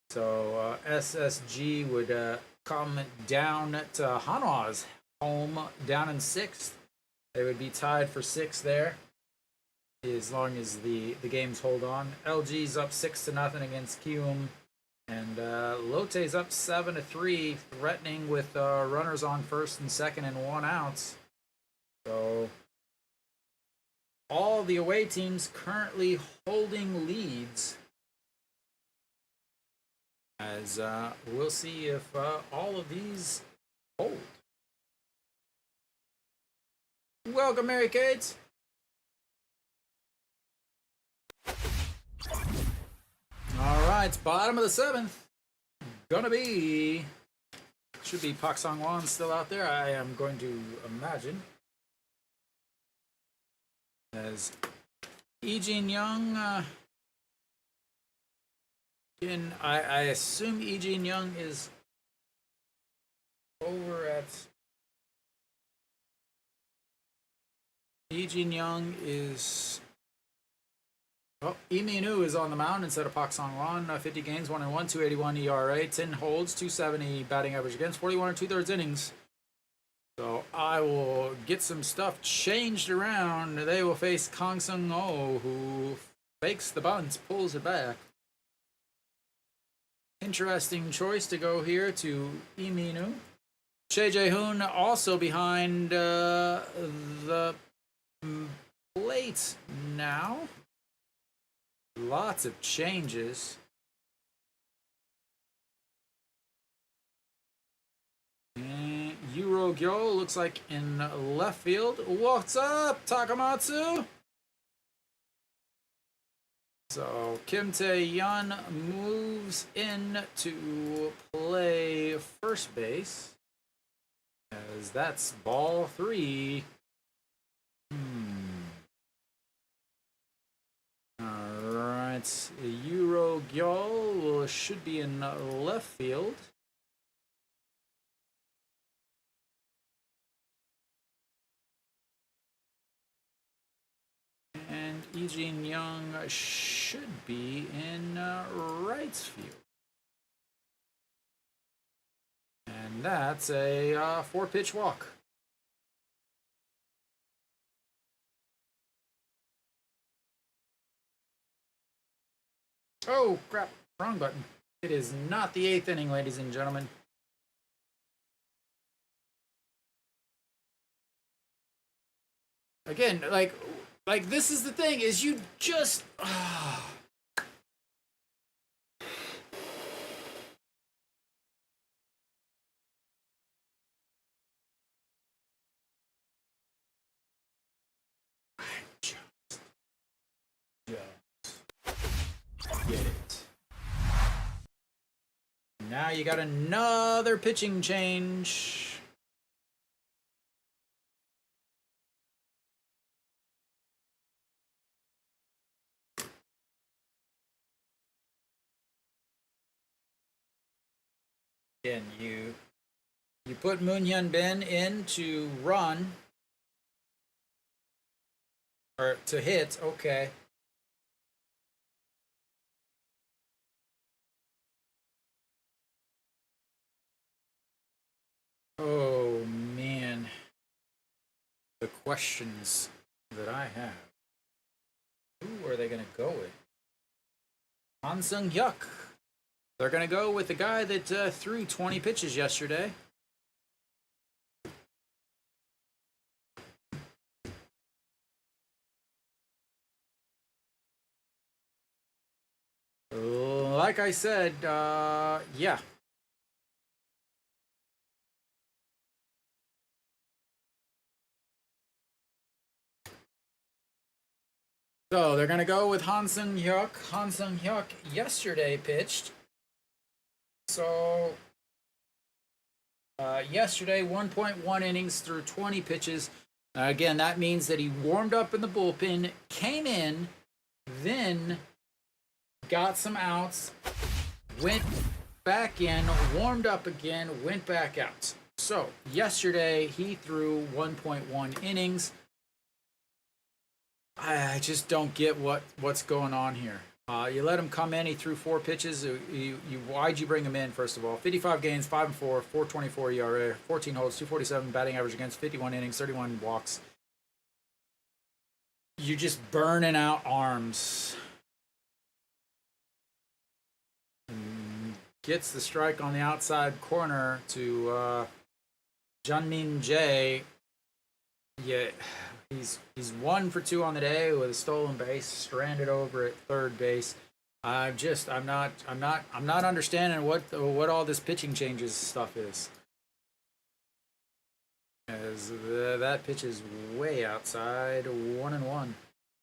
Speaker 2: So SSG would come down to Hanwha's home, down in 6th. They would be tied for 6th there, as long as the games hold on. LG's up 6-0 against Kium, and Lotte's up 7-3, threatening with runners on first and second and 1 out. So all the away teams currently holding leads, as we'll see if all of these hold. Welcome, Mary Kate. All right, bottom of the 7th. Should be Pak Sangwon still out there, I am going to imagine. As Ejin Young, I assume Ejin Young is over at... Ejin Young is... Oh, Iminu is on the mound instead of Pak Sangwon. 50 games, 1-1, 281 ERA, 10 holds, 270 batting average against, 41 2/3 innings. So I will get some stuff changed around. They will face Kang Sung-ho, who fakes the bunt, pulls it back. Interesting choice to go here to Iminu. Choi Jae-hoon also behind the plate now. Lots of changes. And Yuro Gyo looks like in left field. What's up, Takamatsu? So Kim Tae-yeon moves in to play first base, as that's ball 3. Alright, Yuro Gyo should be in left field. And Ejin Young should be in right field. And that's a 4-pitch walk. Oh, crap. Wrong button. It is not the 8th inning, ladies and gentlemen. Again, like this is the thing, is you just... Just get it. Now you got another pitching change. Again, you put Moon Hyun Bin in to run or to hit. Okay. Oh man, the questions that I have. Who are they going to go with? Han Sung Hyuk. They're going to go with the guy that threw 20 pitches yesterday. Like I said, yeah. So they're going to go with Han Sung Hyuk. Han Sung Hyuk yesterday pitched. So yesterday, 1.1 innings through 20 pitches. Again, that means that he warmed up in the bullpen, came in, then got some outs, went back in, warmed up again, went back out. So yesterday, he threw 1.1 innings. I just don't get what's going on here. You let him come in. He threw 4 pitches. Why'd you bring him in? First of all, 55 games, 5-4, 4.24 ERA, 14 holds, 247 batting average against, 51 innings, 31 walks. You're just burning out arms. Gets the strike on the outside corner to Junmin Jae. Yeah. He's 1 for 2 on the day with a stolen base, stranded over at third base. I'm not understanding what all this pitching changes stuff is. As that pitch is way outside, 1-1.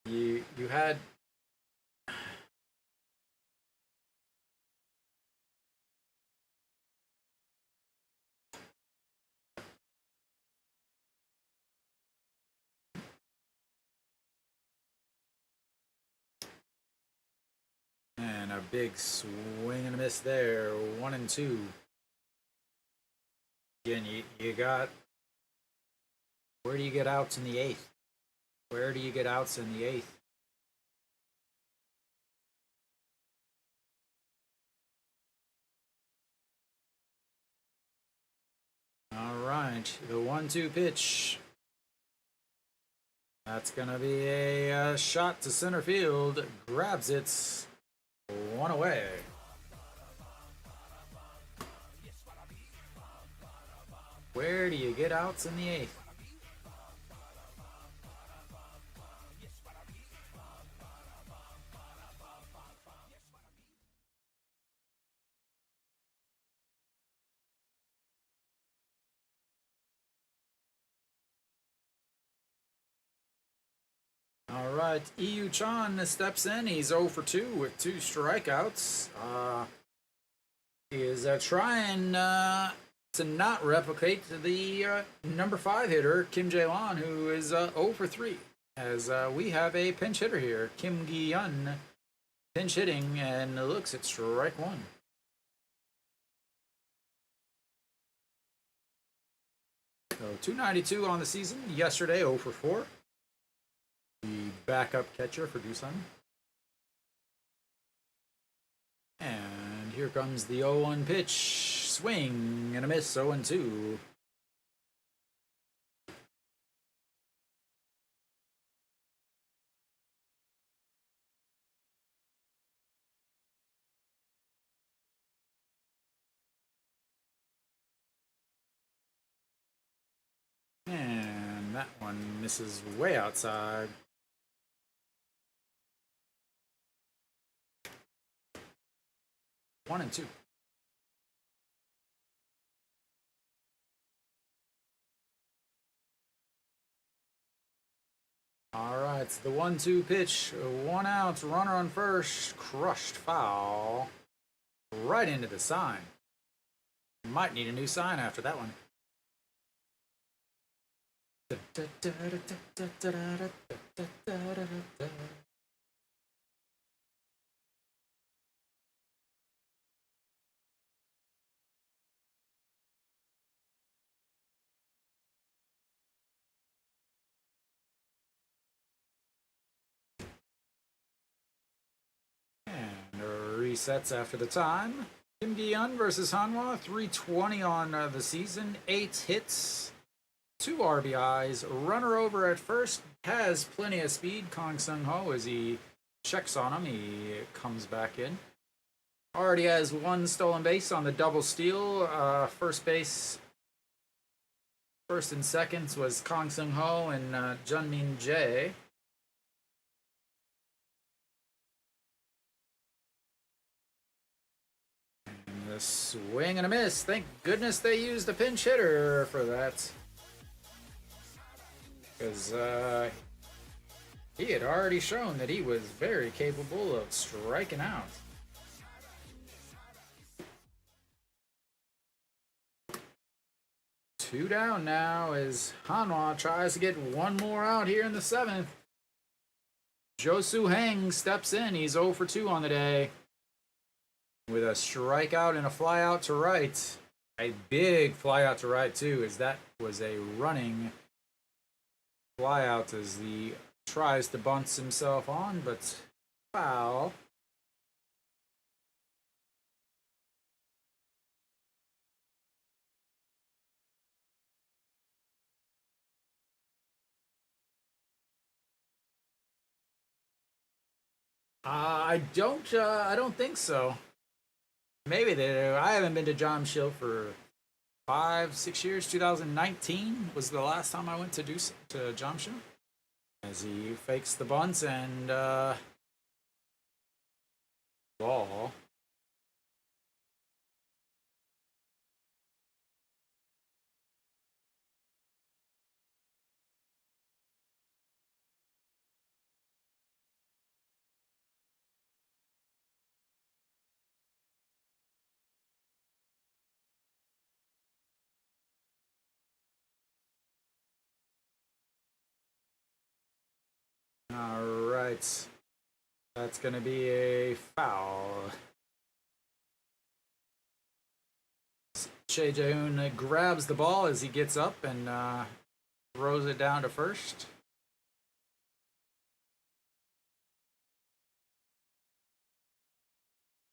Speaker 2: You had. And a big swing and a miss there. 1-2. Again, you got. Where do you get outs in the 8th? Where do you get outs in the 8th? All right, the 1-2 pitch. That's gonna be a shot to center field. Grabs it. 1 away. Where do you get outs in the 8th? All right, EU Chan steps in. He's 0 for 2 with 2 strikeouts. He is trying to not replicate the number 5 hitter, Kim Jae-won, who is 0 for 3. As we have a pinch hitter here, Kim Gi-yeon, pinch hitting, and looks at strike 1. So 292 on the season. Yesterday, 0 for 4. The backup catcher for Doosan. And here comes the 0-1 pitch. Swing and a miss, 0-2. And that one misses way outside. One and two. All right, it's the 1-2 pitch. 1 out, runner on first, crushed foul right into the sign. Might need a new sign after that one. And resets after the time. Kim Gi-yeon versus Hanwha, 320 on the season, 8 hits, 2 RBIs, runner over at first, has plenty of speed. Kang Sung-ho, as he checks on him, he comes back in. Already has 1 stolen base on the double steal. First base, first and seconds was Kang Sung-ho and Junmin Jae. A swing and a miss. Thank goodness they used a pinch hitter for that. Because he had already shown that he was very capable of striking out. Two down now as Hanwha tries to get one more out here in the 7th. Josu Heng steps in. He's 0 for 2 on the day, with a strikeout and a fly out to right. A big fly out to right, too, as that was a running fly out as he tries to bunt himself on, but foul. I don't think so. Maybe they do. I haven't been to Jamshil for 5-6 years. 2019 was the last time I went to Jamshil. As he fakes the bunts and ball. All right, that's going to be a foul. Che Jae-hoon grabs the ball as he gets up and throws it down to first.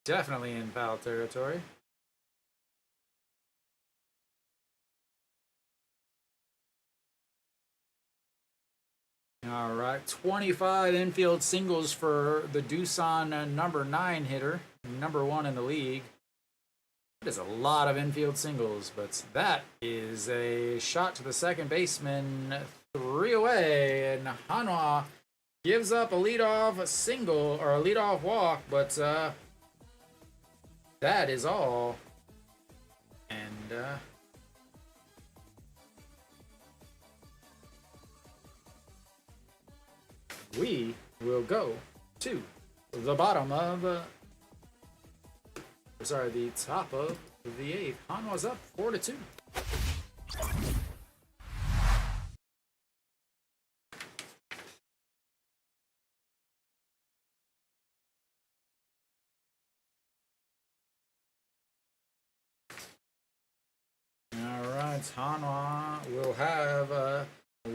Speaker 2: Definitely in foul territory. All right, 25 infield singles for the Doosan number 9 hitter, number 1 in the league. That is a lot of infield singles, but that is a shot to the second baseman, 3 away, and Hanwha gives up a leadoff single or a leadoff walk, but that is all. And we will go to the bottom of the top of the 8th. Hanwha's up 4-2. All right, Hanwha will have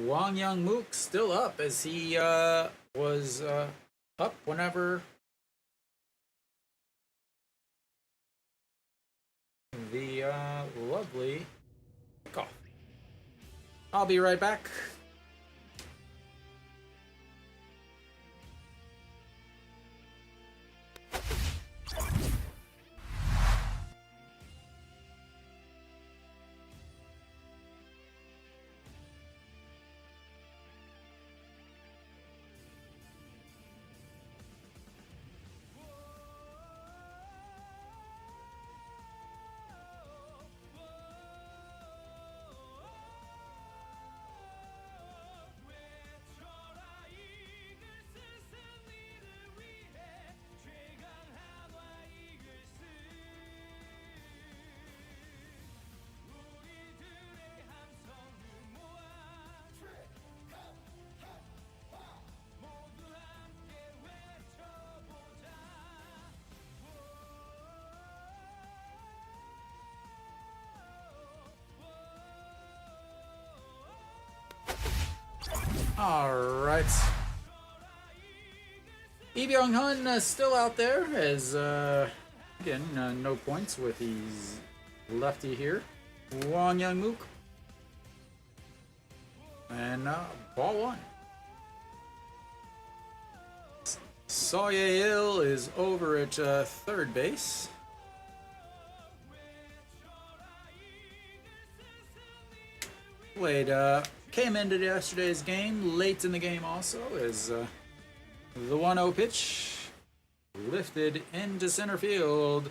Speaker 2: Wang Young Mook still up, as he was up whenever the lovely kickoff. I'll be right back. All right. Lee Byung-hun still out there as, again, no points with his lefty here. Wong Young-mook. And ball one. Seo Ye-il is over at third base. Came into yesterday's game late in the game also as the 1-0 pitch lifted into center field.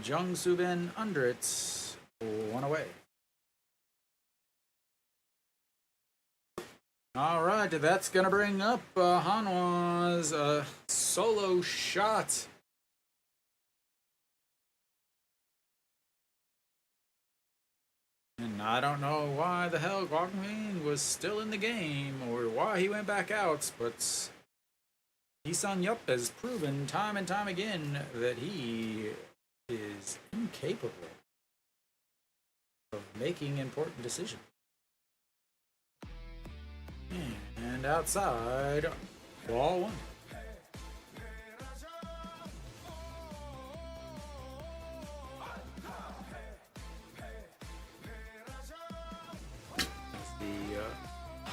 Speaker 2: Jung Soo-bin under it, 1 away. All right, that's gonna bring up Hanwha's solo shot. And I don't know why the hell Kwang was still in the game or why he went back out, but Lee Sung-yup has proven time and time again that he is incapable of making important decisions. And outside, ball one.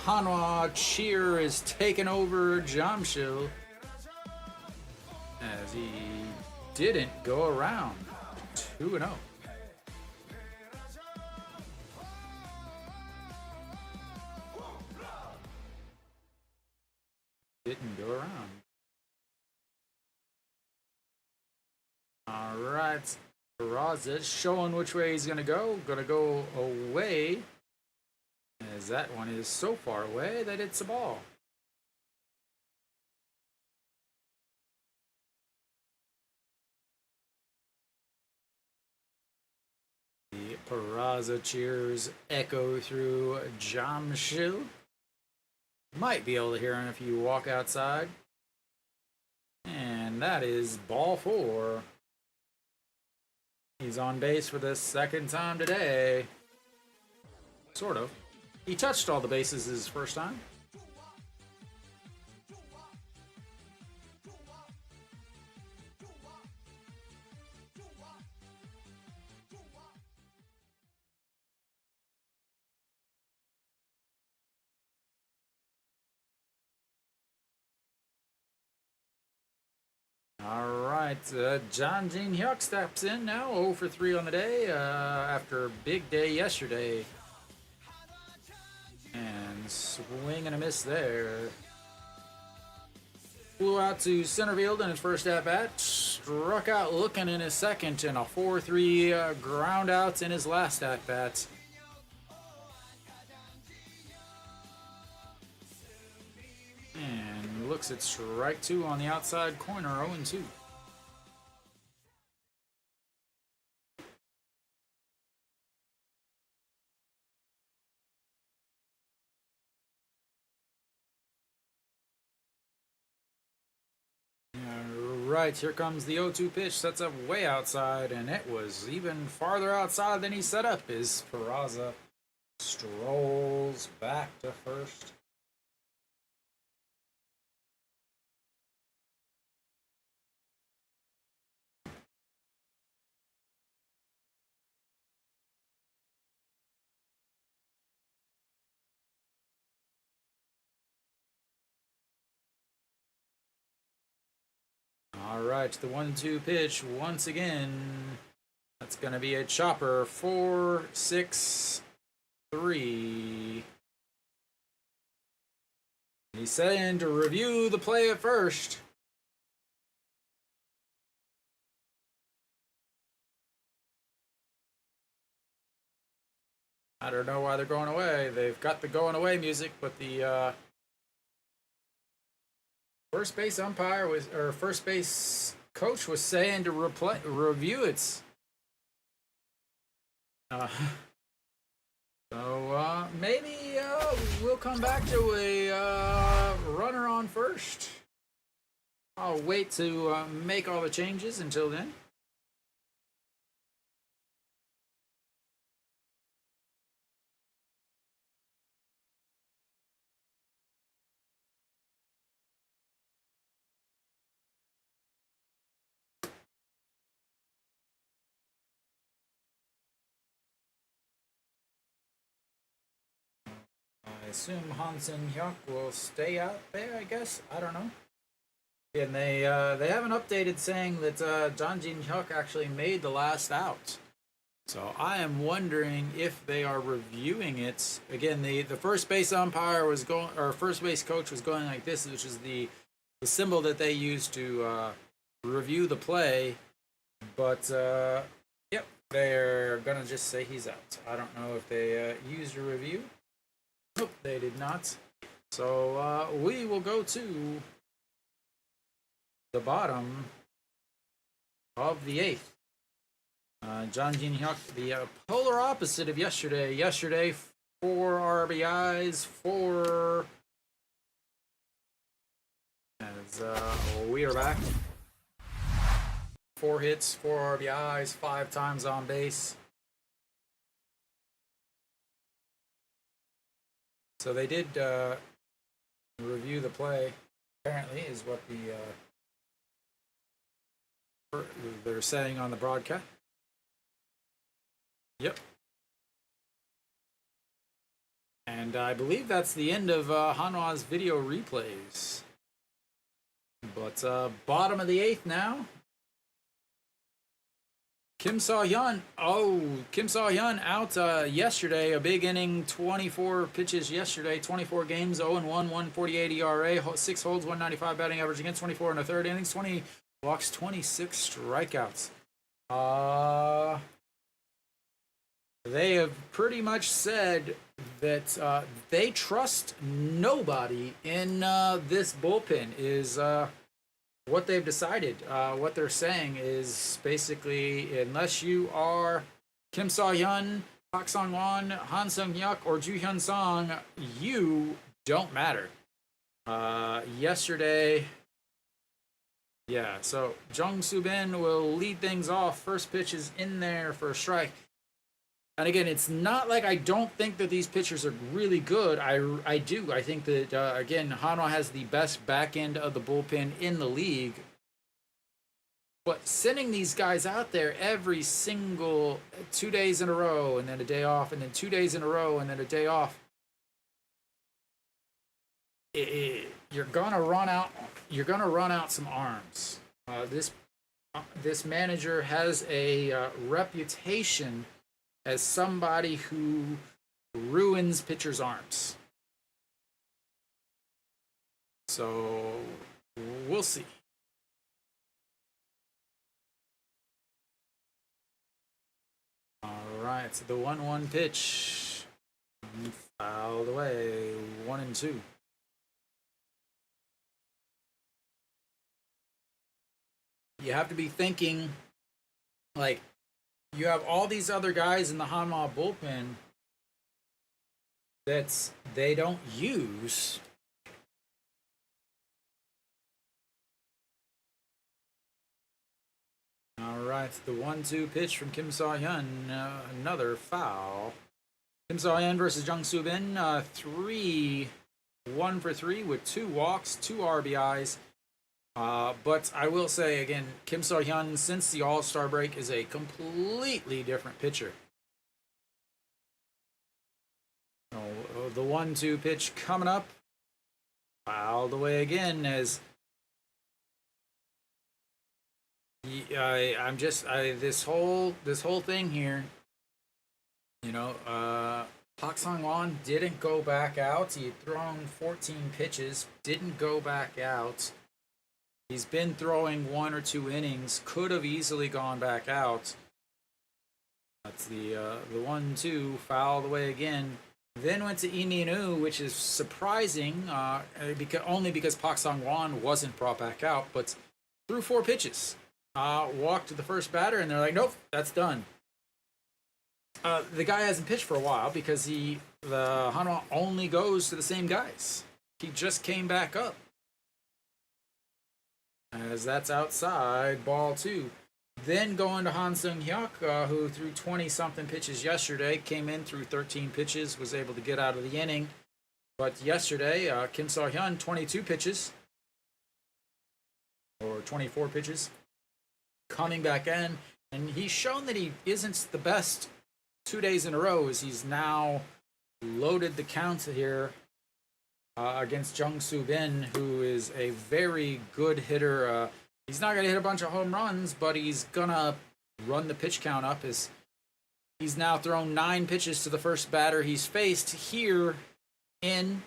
Speaker 2: Hanwha cheer is taking over Jamshil as he didn't go around. 2-0. Didn't go around. All right. Perlaza showing which way he's gonna go. Gonna go away. As that one is so far away that it's a ball. The Perlaza cheers echo through Jamshil. Might be able to hear him if you walk outside. And that is ball 4. He's on base for the second time today. Sort of. He touched all the bases his first time. All right, John Jin Hyuk steps in now, 0 for 3 on the day after a big day yesterday. And swing and a miss there. Flew out to center field in his first at-bat. Struck out looking in his second, and a 4-3 ground out in his last at-bat. And looks at strike 2 on the outside corner, 0-2. Right, here comes the 0-2 pitch, sets up way outside, and it was even farther outside than he set up as Perlaza strolls back to first. All right, the 1-2 pitch once again. That's going to be a chopper. 4-6-3. He's saying to review the play at first. I don't know why they're going away. They've got the going away music, but the first base umpire was, or first base coach was saying to review it. So maybe we'll come back to a runner on first. I'll wait to make all the changes until then. assume Han Sung-hyuk will stay out there, I guess. I don't know. And they haven't updated saying that Jang Jin-hyuk actually made the last out. So I am wondering if they are reviewing it. Again, the first base umpire was going, or first base coach was going like this, which is the symbol that they use to review the play. But yep, they're gonna just say he's out. I don't know if they used a review. Nope, they did not. So we will go to the bottom of the 8th. Jang Jin-hyuk, the polar opposite of yesterday. Yesterday, 4 RBIs, 4. As we are back. 4 hits, 4 RBIs, 5 times on base. So they did review the play, apparently, is what they're saying on the broadcast. Yep. And I believe that's the end of Hanwha's video replays. But bottom of the 8th now. Kim So-hyun. Oh, Kim So-hyun out yesterday. A big inning, 24 pitches yesterday. 24 games, 0-1, 148 ERA, 6 holds, 195 batting average against, 24 in the 3rd innings, 20 walks, 26 strikeouts. They have pretty much said that they trust nobody in this bullpen is what they've decided. What they're saying is basically, unless you are Kim So-hyun, Park Sung-won, Han Sung-hyuk, or Ju Hyun-song, you don't matter. Yesterday, yeah, so Jung Soo-bin will lead things off. First pitch is in there for a strike. And again, it's not like I don't think that these pitchers are really good. I do. I think that, again, Hanwha has the best back end of the bullpen in the league. But sending these guys out there every single 2 days in a row and then a day off and then 2 days in a row and then a day off, you're gonna run out. You're gonna run out some arms. This manager has a reputation as somebody who ruins pitchers' arms. So we'll see. All right, so the 1-1 pitch fouled away, 1-2. You have to be thinking, like, you have all these other guys in the Hanwha bullpen that they don't use. All right, the 1-2 pitch from Kim So-hyun, another foul. Kim So-hyun versus Jung Soo-bin, 1 for 3 with 2 walks, 2 RBIs. But I will say again, Kim So-hyun, since the All-Star break, is a completely different pitcher. The 1-2 pitch coming up, fouled away again. As this whole thing here, you know, Park Sung-won didn't go back out. He had thrown 14 pitches, didn't go back out. He's been throwing 1 or 2 innings, could have easily gone back out. That's the 1-2, fouled away again. Then went to Lee Min-woo, which is surprising, only because Park Sung-won wasn't brought back out, but threw 4 pitches. Walked to the first batter, and they're like, nope, that's done. The guy hasn't pitched for a while because the Hanwha only goes to the same guys. He just came back up. As that's outside, ball 2. Then going to Han Sung-hyuk, who threw 20-something pitches yesterday, came in through 13 pitches, was able to get out of the inning. But yesterday, Kim So-hyun, 22 pitches, or 24 pitches, coming back in. And he's shown that he isn't the best 2 days in a row, as he's now loaded the count here against Jung-Soo Bin, who is a very good hitter. He's not going to hit a bunch of home runs, but he's going to run the pitch count up. He's now thrown 9 pitches to the first batter he's faced here in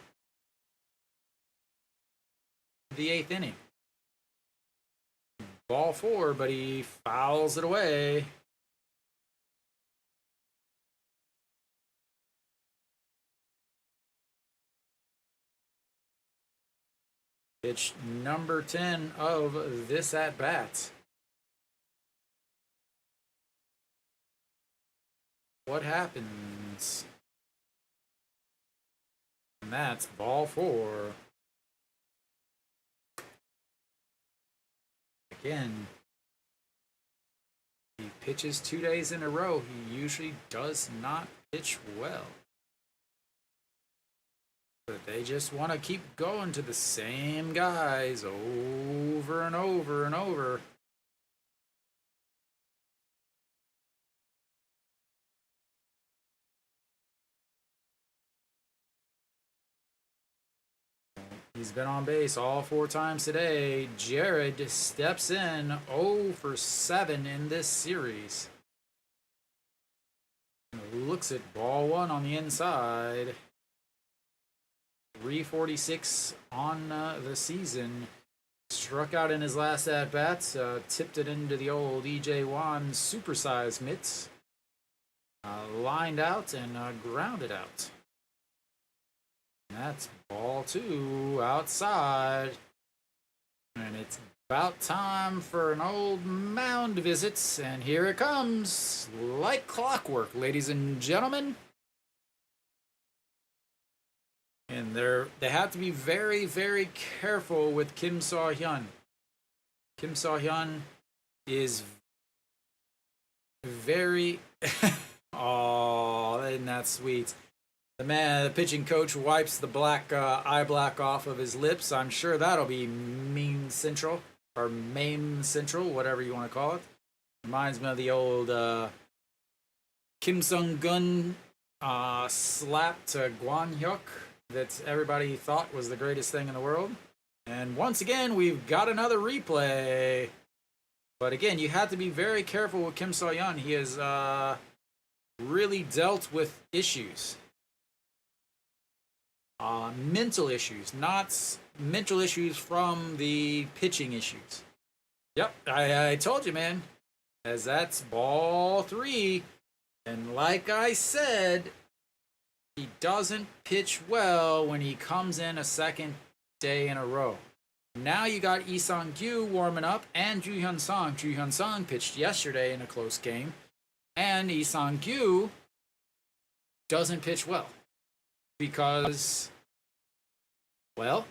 Speaker 2: the 8th inning. Ball 4, but he fouls it away. Pitch number 10 of this at-bat. What happens? And that's ball 4. Again, he pitches 2 days in a row. He usually does not pitch well. But they just want to keep going to the same guys over and over and over. He's been on base all 4 times today. Jared steps in 0 for 7 in this series. Looks at ball 1 on the inside. 346 on the season. Struck out in his last at-bats. Tipped it into the old E.J. Wan supersized mitts. Lined out and grounded out. And that's ball 2 outside. And it's about time for an old mound visit. And here it comes. Like clockwork, ladies and gentlemen. And they have to be very, very careful with Kim So-hyun. Kim So-hyun is very... Oh, isn't that sweet? The pitching coach wipes the eye black off of his lips. I'm sure that'll be meme central, or meme central, whatever you want to call it. Reminds me of the old Kim Sung-gun slap to Gwon Hyuk that everybody thought was the greatest thing in the world. And once again, we've got another replay. But again, you have to be very careful with Kim So-hyun. He has really dealt with issues. Mental issues, not mental issues from the pitching issues. Yep, I told you, man. As that's ball 3. And like I said, he doesn't pitch well when he comes in a second day in a row. Now you got Lee Sang-gyu warming up and Ju Hyun-sung. Ju Hyun-sung pitched yesterday in a close game. And Lee Sang-gyu doesn't pitch well. Because, well,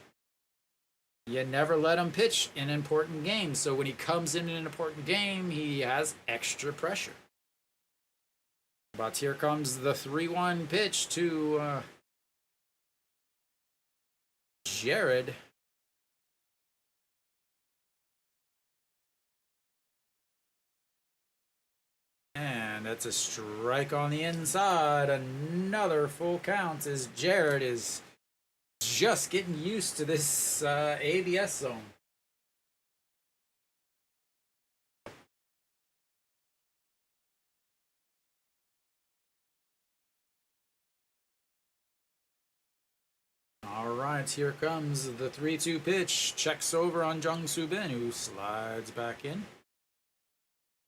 Speaker 2: you never let him pitch in important games. So when he comes in an important game, he has extra pressure. But here comes the 3-1 pitch to Jared. And that's a strike on the inside. Another full count as Jared is just getting used to this ABS zone. All right, here comes the 3-2 pitch. Checks over on Jung-Soo Bin, who slides back in.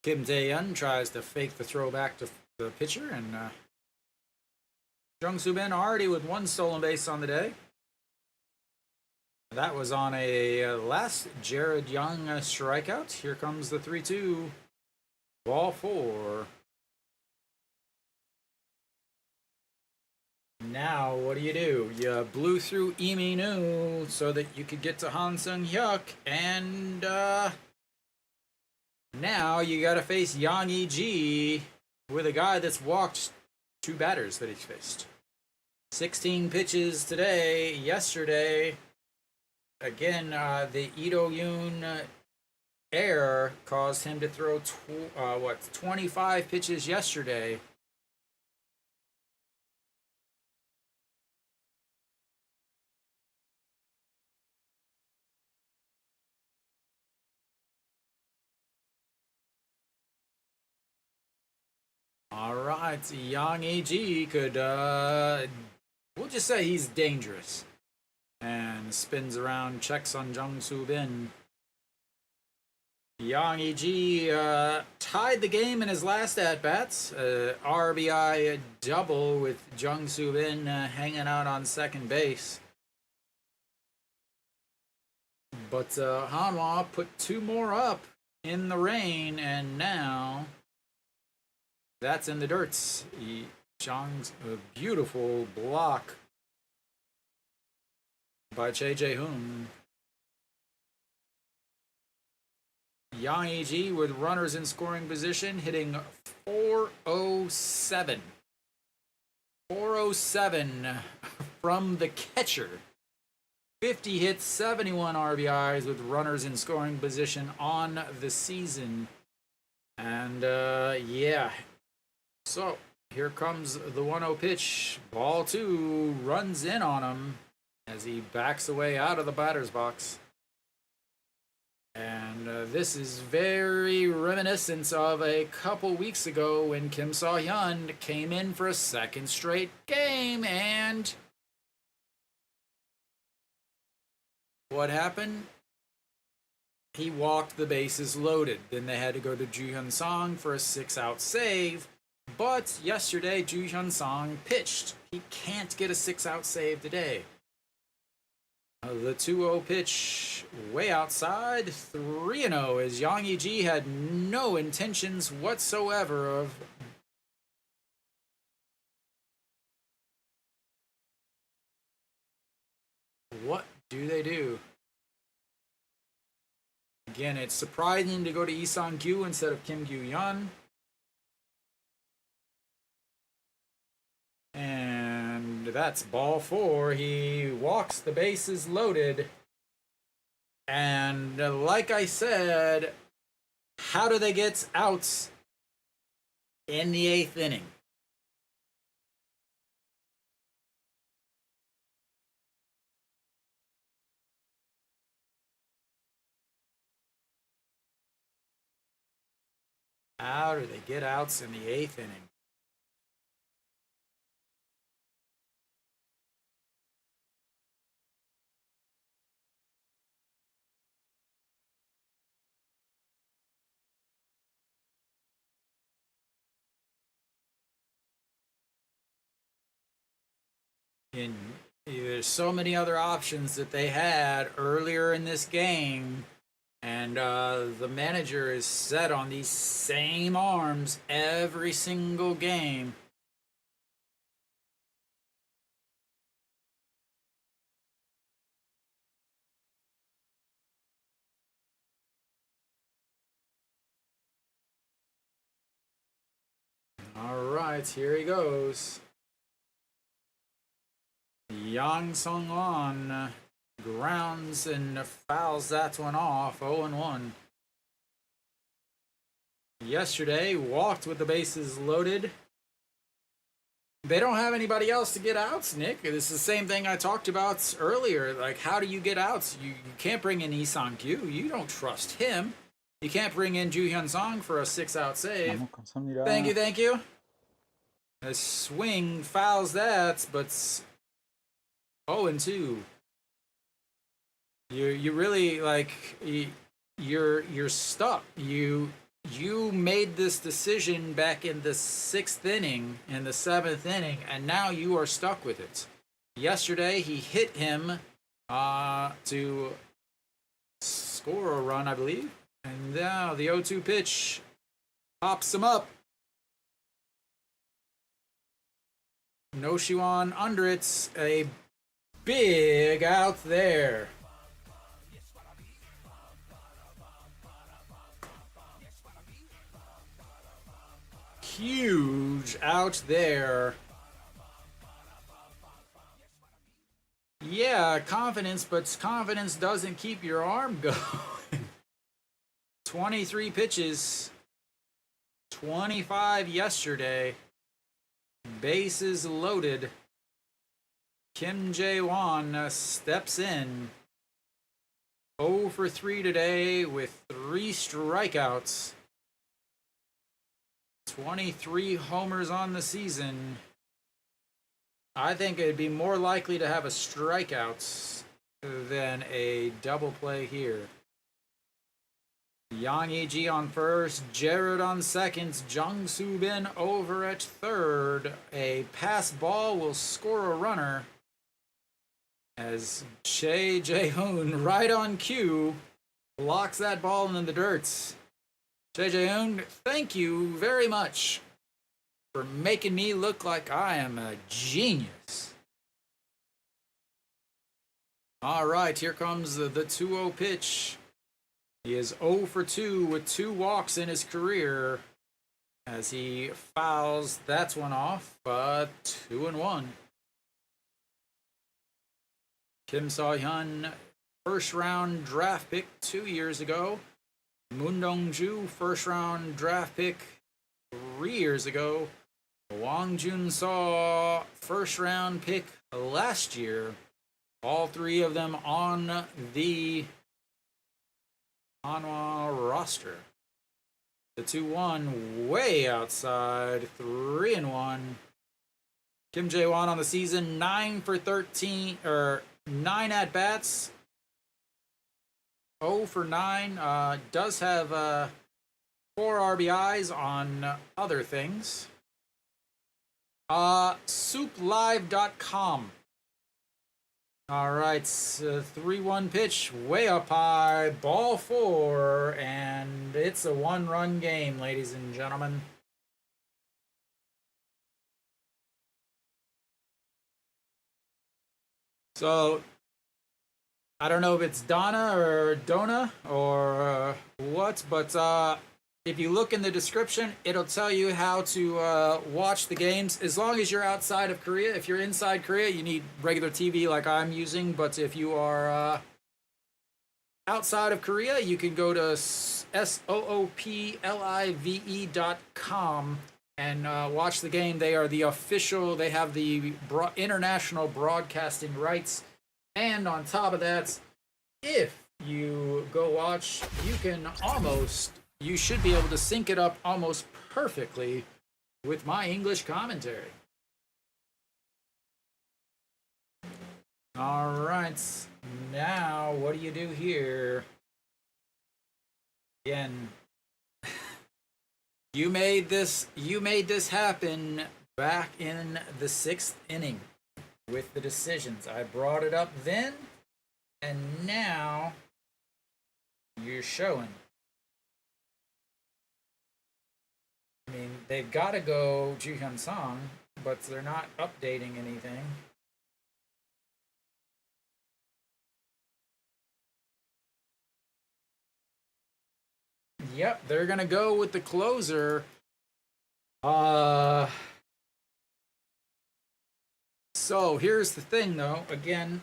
Speaker 2: Kim Tae-yeon tries to fake the throw back to the pitcher, and Jung-Soo Bin already with 1 stolen base on the day. That was on a last Jared Young strikeout. Here comes the 3-2. Ball 4. Now, what do? You blew through Lee Min-woo so that you could get to Han Sung-hyuk, and now you got to face Yang E-ji with a guy that's walked 2 batters that he's faced. 16 pitches today. Yesterday, again, the Lee Do-yoon error caused him to throw 25 pitches yesterday. right, Yang E.G. could, we'll just say he's dangerous. And spins around, checks on Jung Soo Bin. Yang E.G. Tied the game in his last at-bats. RBI double with Jung Soo Bin hanging out on second base. But Hanwha put 2 more up in the rain, and now that's in the dirts. Jung's a beautiful block by Che Jae-hoon. Yang E.G. with runners in scoring position, hitting 407. 407 from the catcher. 50 hits, 71 RBIs with runners in scoring position on the season. And, yeah. So, here comes the 1-0 pitch. Ball 2 runs in on him as he backs away out of the batter's box. And this is very reminiscent of a couple weeks ago when Kim So-hyun came in for a second straight game, and what happened? He walked the bases loaded. Then they had to go to Joo Hyun-song for a 6-out save. But yesterday, Joo Hyun-song pitched. He can't get a 6-out save today. The 2-0 pitch way outside, 3-0, as Yang E.G. had no intentions whatsoever of what do they do? Again, it's surprising to go to Lee Sang-kyu instead of Kim Gyu-yeon. And that's ball 4. He walks the bases loaded. And like I said, how do they get outs in the 8th inning? How do they get outs in the 8th inning? And there's so many other options that they had earlier in this game, and the manager is set on these same arms every single game. All right, here he goes. Yang Sung-won grounds and fouls that one off, 0-1. Yesterday, walked with the bases loaded. They don't have anybody else to get outs, Nick. This is the same thing I talked about earlier. Like, how do you get outs? You can't bring in Lee Sang-kyu. You don't trust him. You can't bring in Joo Hyun-song for a 6-out save. Thank you, thank you. A swing fouls that, but 0-2. You really, like, you're stuck. You made this decision back in the 6th inning and the 7th inning, and now you are stuck with it. Yesterday he hit him to score a run, I believe, and now the 0-2 pitch pops him up. No Shiwan under it, a big out there. Huge out there. Yeah, confidence, but confidence doesn't keep your arm going. 23 pitches, 25 yesterday. Bases loaded. Kim Jae-won steps in. 0 for 3 today with 3 strikeouts. 23 homers on the season. I think it'd be more likely to have a strikeout than a double play here. Yang Yi-ji on first, Jared on second, Jung Soo-bin over at third. A pass ball will score a runner as Che Jae-hoon, right on cue, blocks that ball into the dirt. Che Jae-hoon, thank you very much for making me look like I am a genius. All right, here comes the 2-0 pitch. He is 0 for 2 with 2 walks in his career as he fouls that one off, but 2-1. Kim So-hyun, first round draft pick 2 years ago. Moon Dong-ju, first round draft pick 3 years ago. Wang Jun-so, first round pick last year. All 3 of them on the Hanwha roster. The 2-1 way outside, 3-1. Kim Jae-won on the season, 9 for 13, or 9 at bats, 0 for 9. Does have 4 RBIs on other things. SOOPlive.com. All right, 3-1 pitch, way up high, ball 4, and it's a 1-run game, ladies and gentlemen. So, I don't know if it's Donna or Donna or what, but if you look in the description, it'll tell you how to watch the games. As long as you're outside of Korea. If you're inside Korea, you need regular TV like I'm using. But if you are outside of Korea, you can go to SOOPlive.com and watch the game. They are the official. They have the international broadcasting rights. And on top of that, if you go watch, you should be able to sync it up almost perfectly with my English commentary. All right, now what do you do here? Again, you made this happen back in the 6th inning with the decisions. I brought it up then, and now you're showing. I mean, they've got to go Ju Hyun Song, but they're not updating anything. Yep, they're going to go with the closer. So here's the thing, though. Again,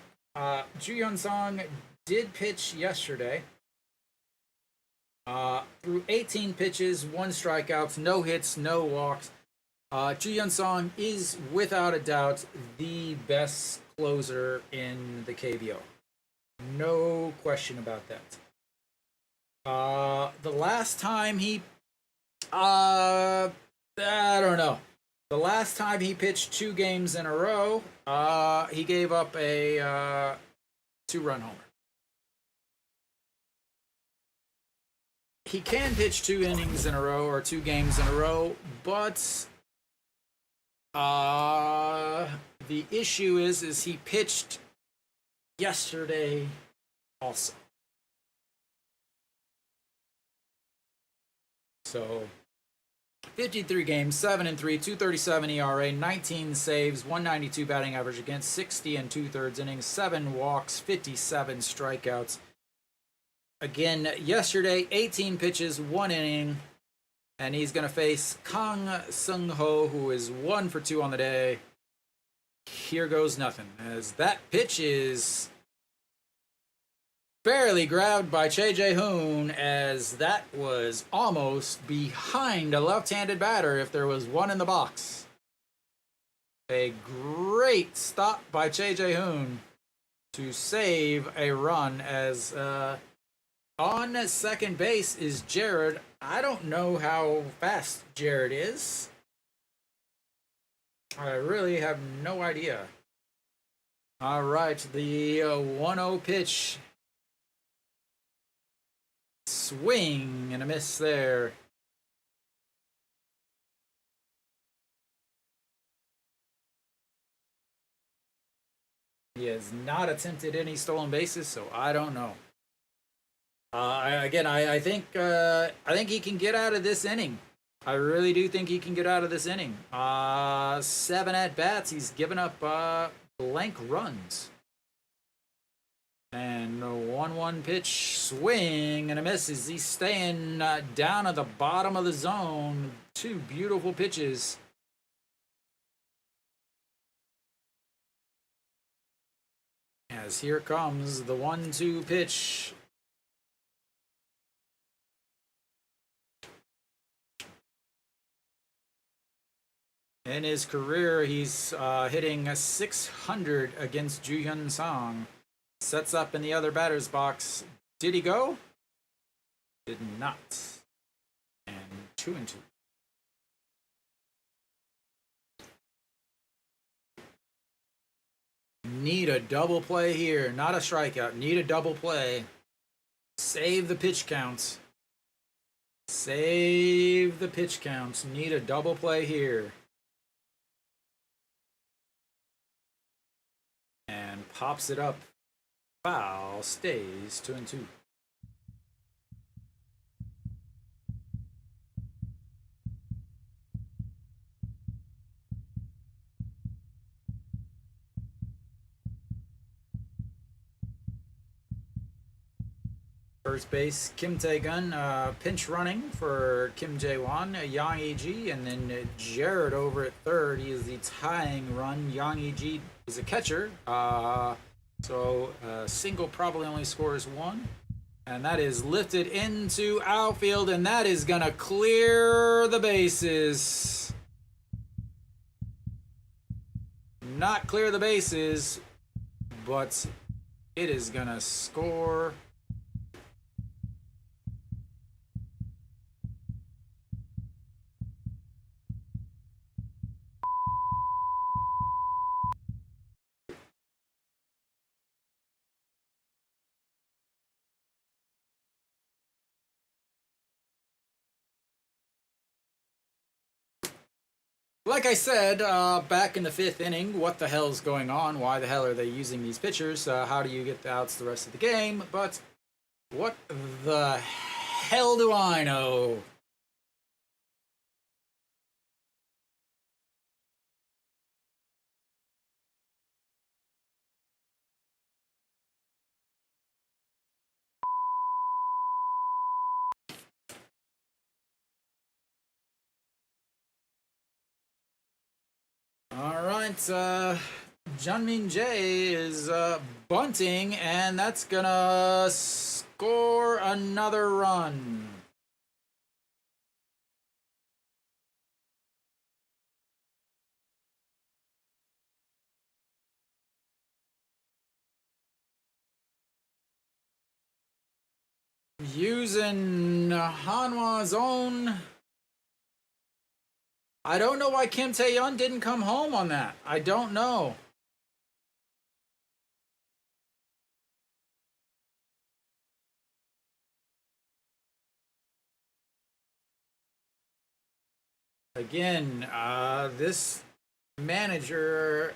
Speaker 2: Ju Hyun Song did pitch yesterday. Through 18 pitches, 1 strikeout, no hits, no walks. Ju Hyun Song is, without a doubt, the best closer in the KBO. No question about that. The last time he... I don't know. The last time he pitched 2 games in a row, he gave up a 2-run homer. He can pitch 2 innings in a row or 2 games in a row, but the issue is he pitched yesterday also. So 53 games, 7-3, 237 ERA, 19 saves, 192 batting average against, 60 2/3 innings, 7 walks, 57 strikeouts. Again, yesterday, 18 pitches, 1 inning, and he's going to face Kang Seung-ho, who is 1 for 2 on the day. Here goes nothing, as that pitch is barely grabbed by Che Jae-hoon, as that was almost behind a left-handed batter if there was one in the box. A great stop by Che Jae-hoon to save a run, as On second base is Jared. I don't know how fast Jared is. I really have no idea. All right, the 1-0 pitch. Swing and a miss there. He has not attempted any stolen bases, so I don't know. I think he can get out of this inning. I really do think he can get out of this inning. 7 at bats. He's given up blank runs. And a 1-1 pitch, swing and a miss. Is he staying down at the bottom of the zone? 2 beautiful pitches. As here comes the 1-2 pitch. In his career, he's hitting a 600 against Ju-Hyun Song. Sets up in the other batter's box. Did he go? Did not. And 2-2. Need a double play here. Not a strikeout. Need a double play. Save the pitch counts. Save the pitch counts. Need a double play here. And pops it up. Foul. Stays 2-2. First base, Kim Tae-gun, pinch running for Kim Jae-won, Yang E-ji, and then Jared over at third. He is the tying run. Yang E-ji is a catcher, so single probably only scores 1. And that is lifted into outfield, and that is going to clear the bases. Not clear the bases, but it is going to score. Like I said, back in the 5th inning, what the hell is going on? Why the hell are they using these pitchers? How do you get the outs the rest of the game? But what the hell do I know? All right, Jeonmin Jae is bunting, and that's gonna score another run. Using Hanwha's own. I don't know why Kim Tae-yeon didn't come home on that. I don't know. Again, this manager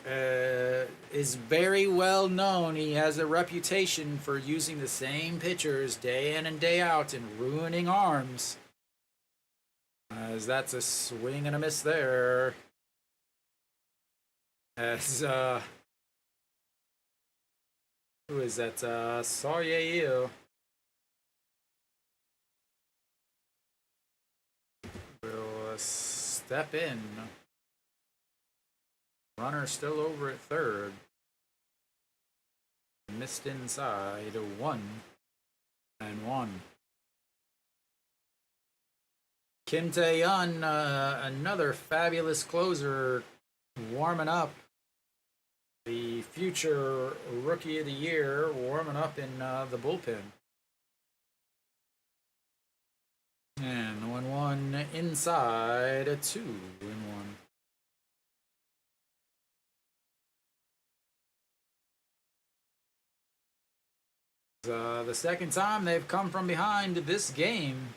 Speaker 2: is very well known. He has a reputation for using the same pitchers day in and day out and ruining arms. As that's a swing and a miss there. As who is that? Sawyer will step in. Runner still over at third. Missed inside. 1-1. Kim Tae-yeon, another fabulous closer, warming up. The future Rookie of the Year, warming up in the bullpen. 1-1 inside a 2-1. The second time they've come from behind this game.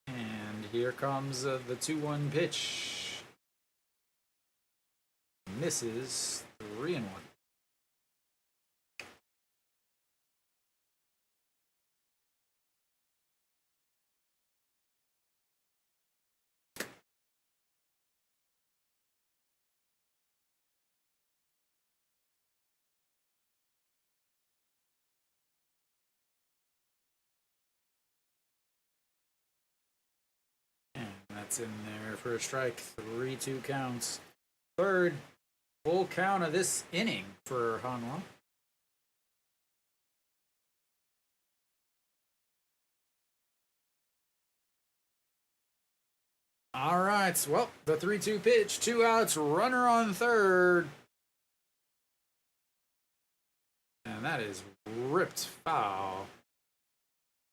Speaker 2: And here comes the 2-1 pitch. Misses 3-1. That's in there for a strike. 3-2 counts. Third full count of this inning for Hanwha. All right. Well, the 3-2 pitch. 2 outs. Runner on third. And that is ripped foul.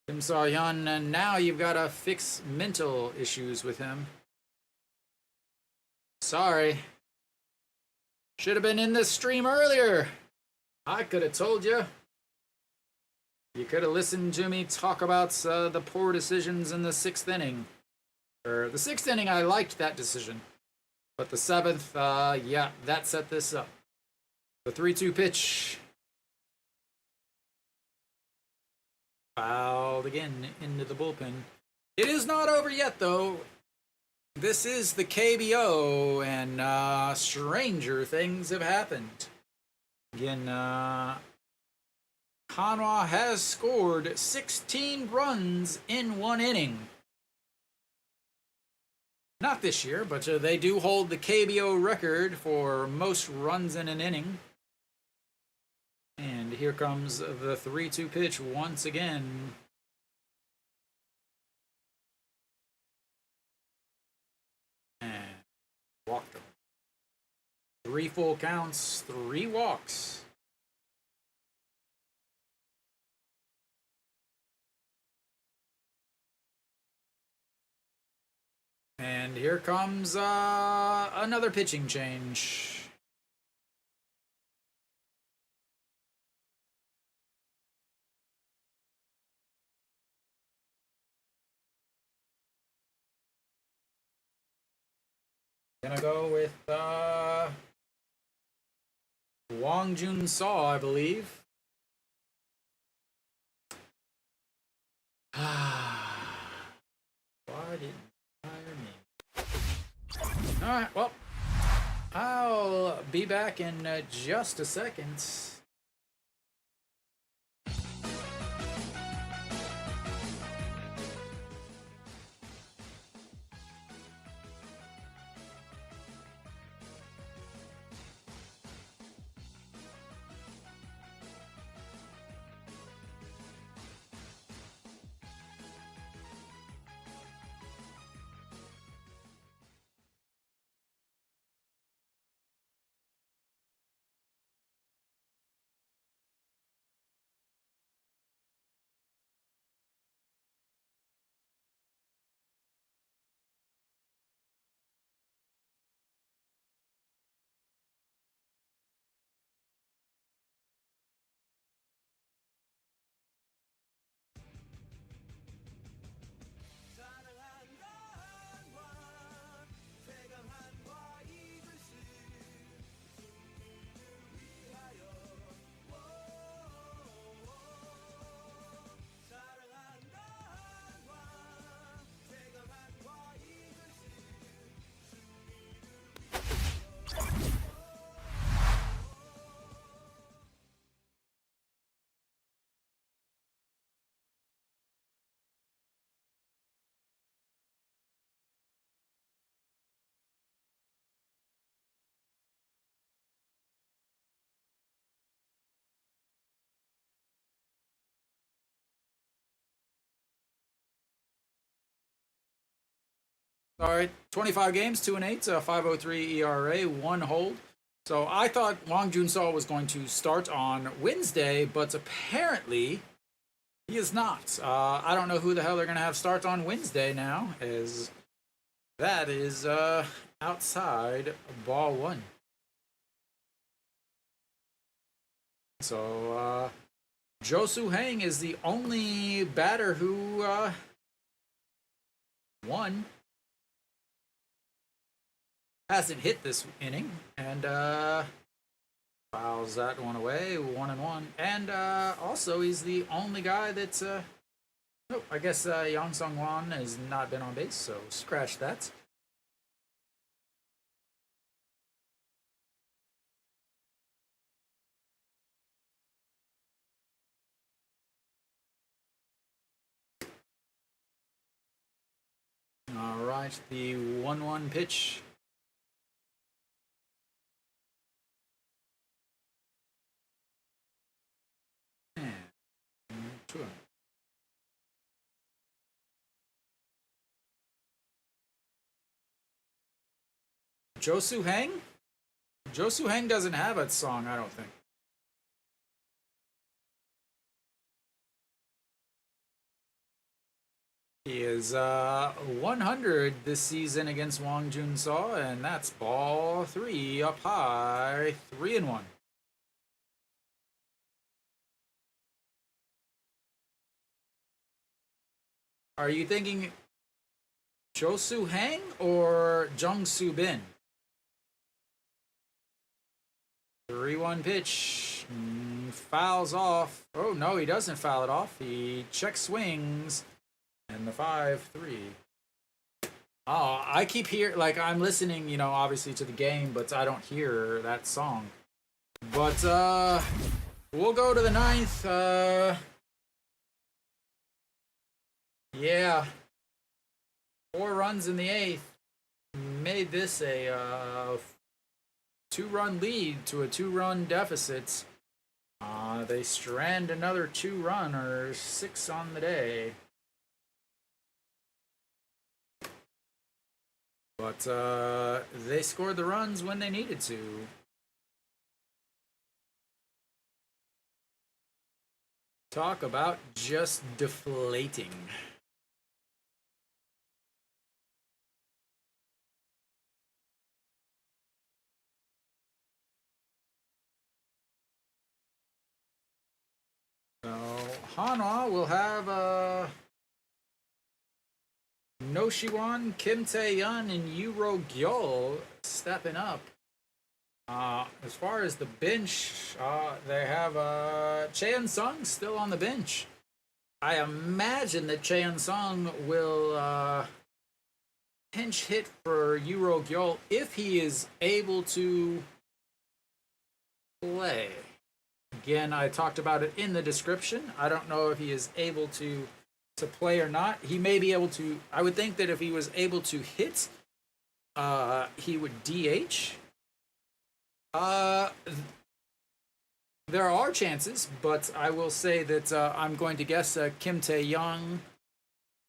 Speaker 2: Kim Saw-hyun, and now you've got to fix mental issues with him. Sorry. Should have been in this stream earlier. I could have told you. You could have listened to me talk about the poor decisions in the 6th inning. Or the 6th inning, I liked that decision. But the 7th, yeah, that set this up. The 3-2 pitch. Fouled again into the bullpen. It is not over yet, though. This is the KBO, and stranger things have happened. Again, Hanwha has scored 16 runs in 1 inning. Not this year, but they do hold the KBO record for most runs in an inning. And here comes the 3-2 pitch once again. And walked him. 3 full counts, 3 walks. And here comes another pitching change. Gonna go with Wong Jun Saw, I believe. Why didn't you hire me? Alright, well, I'll be back in just a second. All right, 25 games, 2 and 8, 5.03 ERA, 1 hold, So I thought Wang Junso was going to start on Wednesday, but apparently he is not. I don't know who the hell they're going to have start on Wednesday now, as that is outside ball one. So Josu Hang is the only batter who won. Hasn't hit this inning, and fouls that one away, 1-1. And also, he's the only guy that's nope, I guess Yang Sung Wan has not been on base, so scratch that. All right, the 1-1 pitch. Josu Hang? Josu Hang doesn't have a song, I don't think. He is 100 this season against Wang Junso, and that's ball 3 up high, 3-1. Are you thinking Josu Hang or Jung Soo Bin? 3-1 pitch. Fouls off. Oh, no, he doesn't foul it off. He check swings. And the 5-3. Oh, I keep hearing, like, I'm listening, you know, obviously to the game, but I don't hear that song. But, we'll go to the 9th. Yeah. 4 runs in the 8th. Made this a 2-run lead to a 2-run deficit. They strand another 2 runners, 6 on the day. But they scored the runs when they needed to. Talk about just deflating. So Hanwha will have No Shiwan, Kim Tae-yeon, and Yuro Gyul stepping up. As far as the bench, they have Cheon Sung still on the bench. I imagine that Cheon Sung will pinch hit for Yuro Gyul if he is able to play. Again, I talked about it in the description. I don't know if he is able to play or not. He may be able to. I would think that if he was able to hit, he would DH. There are chances, but I will say that I'm going to guess Kim Tae-yeon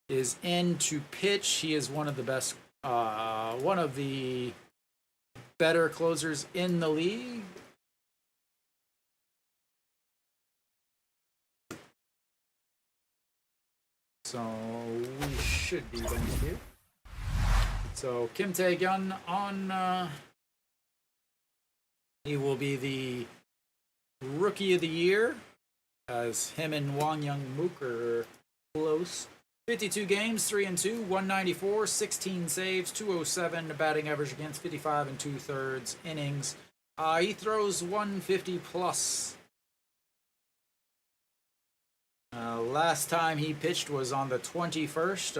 Speaker 2: is in to pitch. He is one of the best, one of the better closers in the league. So we should be done here. So Kim Tae-yeon on. He will be the Rookie of the Year, as him and Wang Young-mook are close. 52 games, 3-2, 194, 16 saves, 207 batting average against 55 2/3 innings. He throws 150 plus. Last time he pitched was on the 21st.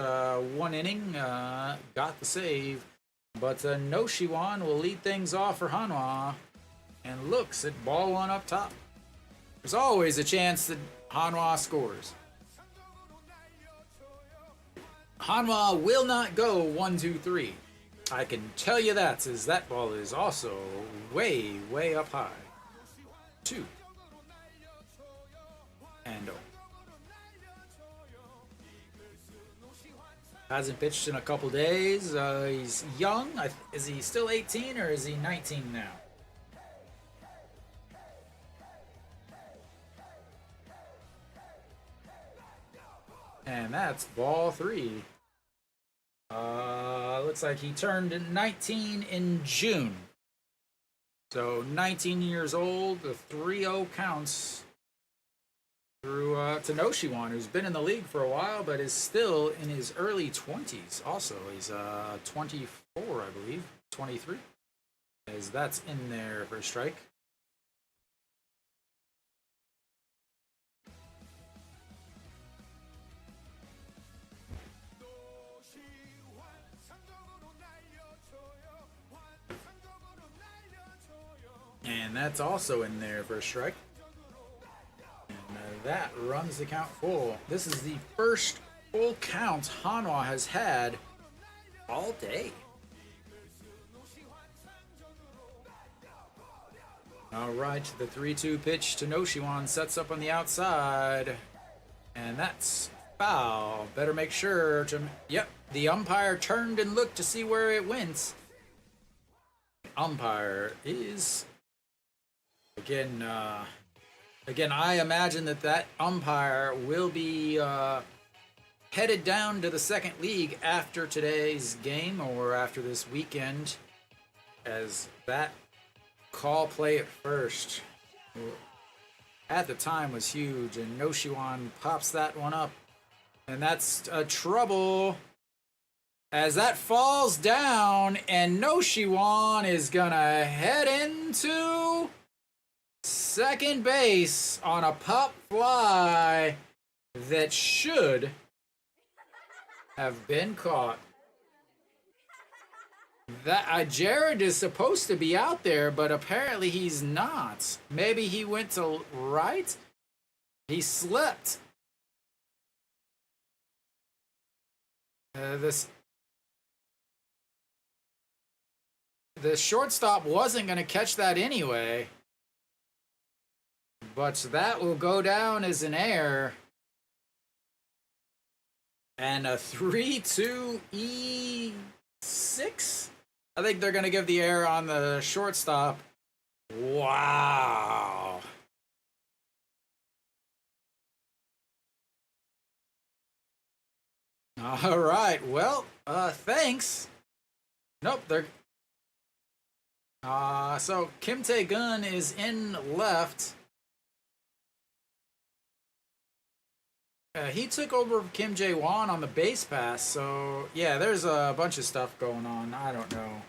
Speaker 2: 1 inning, got the save. But No Shiwan will lead things off for Hanwha and looks at ball 1 up top. There's always a chance that Hanwha scores. Hanwha will not go 1-2-3. I can tell you that, as that ball is also way, way up high. 2 and 0. Hasn't pitched in a couple days. He's young. Is he still 18 or is he 19 now? And that's ball 3. Looks like he turned 19 in June. So 19 years old, the 3-0 counts through to Noshiwan, who's been in the league for a while, but is still in his early 20s. Also, he's 24, I believe, 23. As that's in there for a strike. And that's also in there for a strike. And that runs the count full. This is the first full count Hanwha has had all day. All right, the 3-2 pitch to Noshiwan sets up on the outside. And that's foul. Better make sure to... Yep, the umpire turned and looked to see where it went. Umpire is... Again, I imagine that umpire will be headed down to the second league after today's game or after this weekend, as that call play at first at the time was huge, and Noshiwan pops that one up, and that's a trouble as that falls down, and Noshiwan is gonna head into second base on a pop fly that should have been caught. That Jared is supposed to be out there, but apparently he's not. Maybe he went to right? He slipped. The shortstop wasn't going to catch that anyway. But that will go down as an error. And a 3-2 E6? I think they're going to give the error on the shortstop. Wow. All right. Well, thanks. Nope, they're... so Kim Tae-gun is in left. He took over Kim Jae-won on the base pass, so yeah, there's a bunch of stuff going on. I don't know.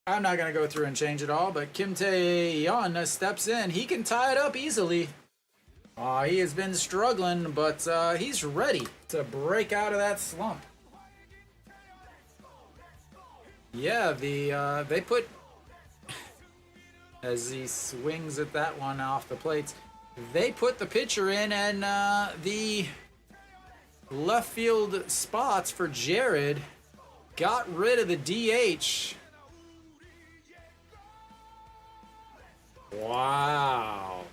Speaker 2: I'm not going to go through and change it all, but Kim Tae-yeon steps in. He can tie it up easily. He has been struggling, but he's ready to break out of that slump. Yeah, they put... as he swings at that one off the plates, they put the pitcher in, and the left field spots for Jared got rid of the DH. Wow.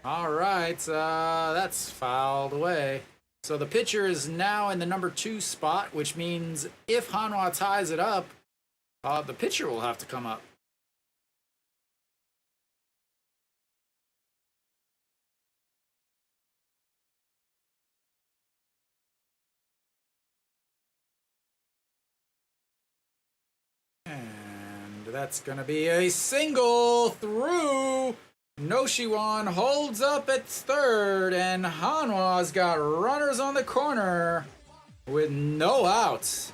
Speaker 2: All right, that's fouled away. So the pitcher is now in the number 2 spot, which means if Hanwha ties it up, the pitcher will have to come up. That's going to be a single through. Noshiwan holds up at third, and Hanwha's got runners on the corner with no outs.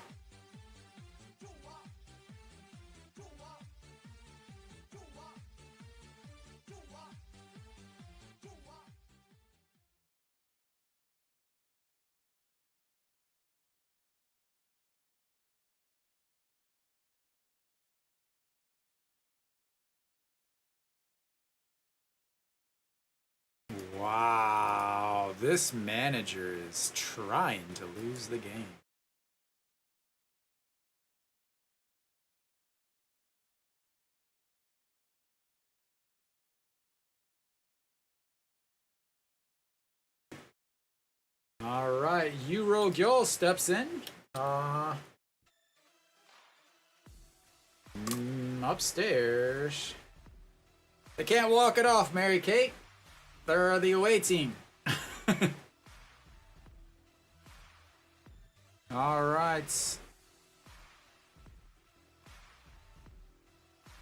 Speaker 2: Wow, this manager is trying to lose the game. All right, Euro Gyol steps in. Upstairs. They can't walk it off, Mary Kate. They're the away team. All right.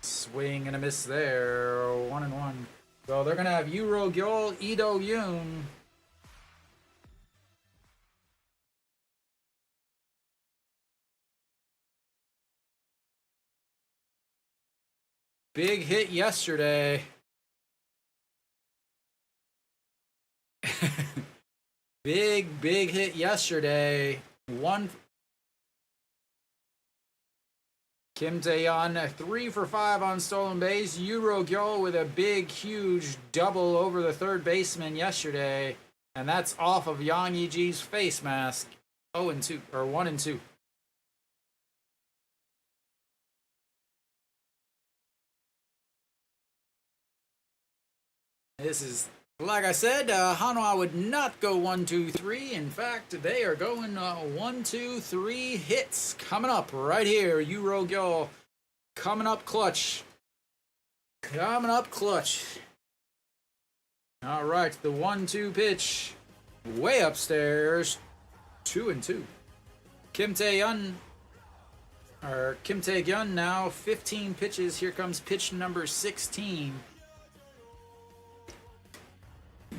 Speaker 2: Swing and a miss there. 1-1. So they're going to have Yuro Gyol, Ido Yoon. Big hit yesterday. big hit yesterday. Kim Tae-yeon 3 for 5 on stolen base. Yuro Gyol with a big, huge double over the third baseman yesterday, and that's off of Yang Yi-ji's face mask. 0-2 or 1-2. This is, like I said, Hanwha would not go 1-2-3. In fact, they are going 1-2-3 hits coming up right here. Yuro Gyol coming up clutch. Coming up clutch. All right, the 1-2 pitch way upstairs. 2-2. Kim Tae-yeon now 15 pitches. Here comes pitch number 16.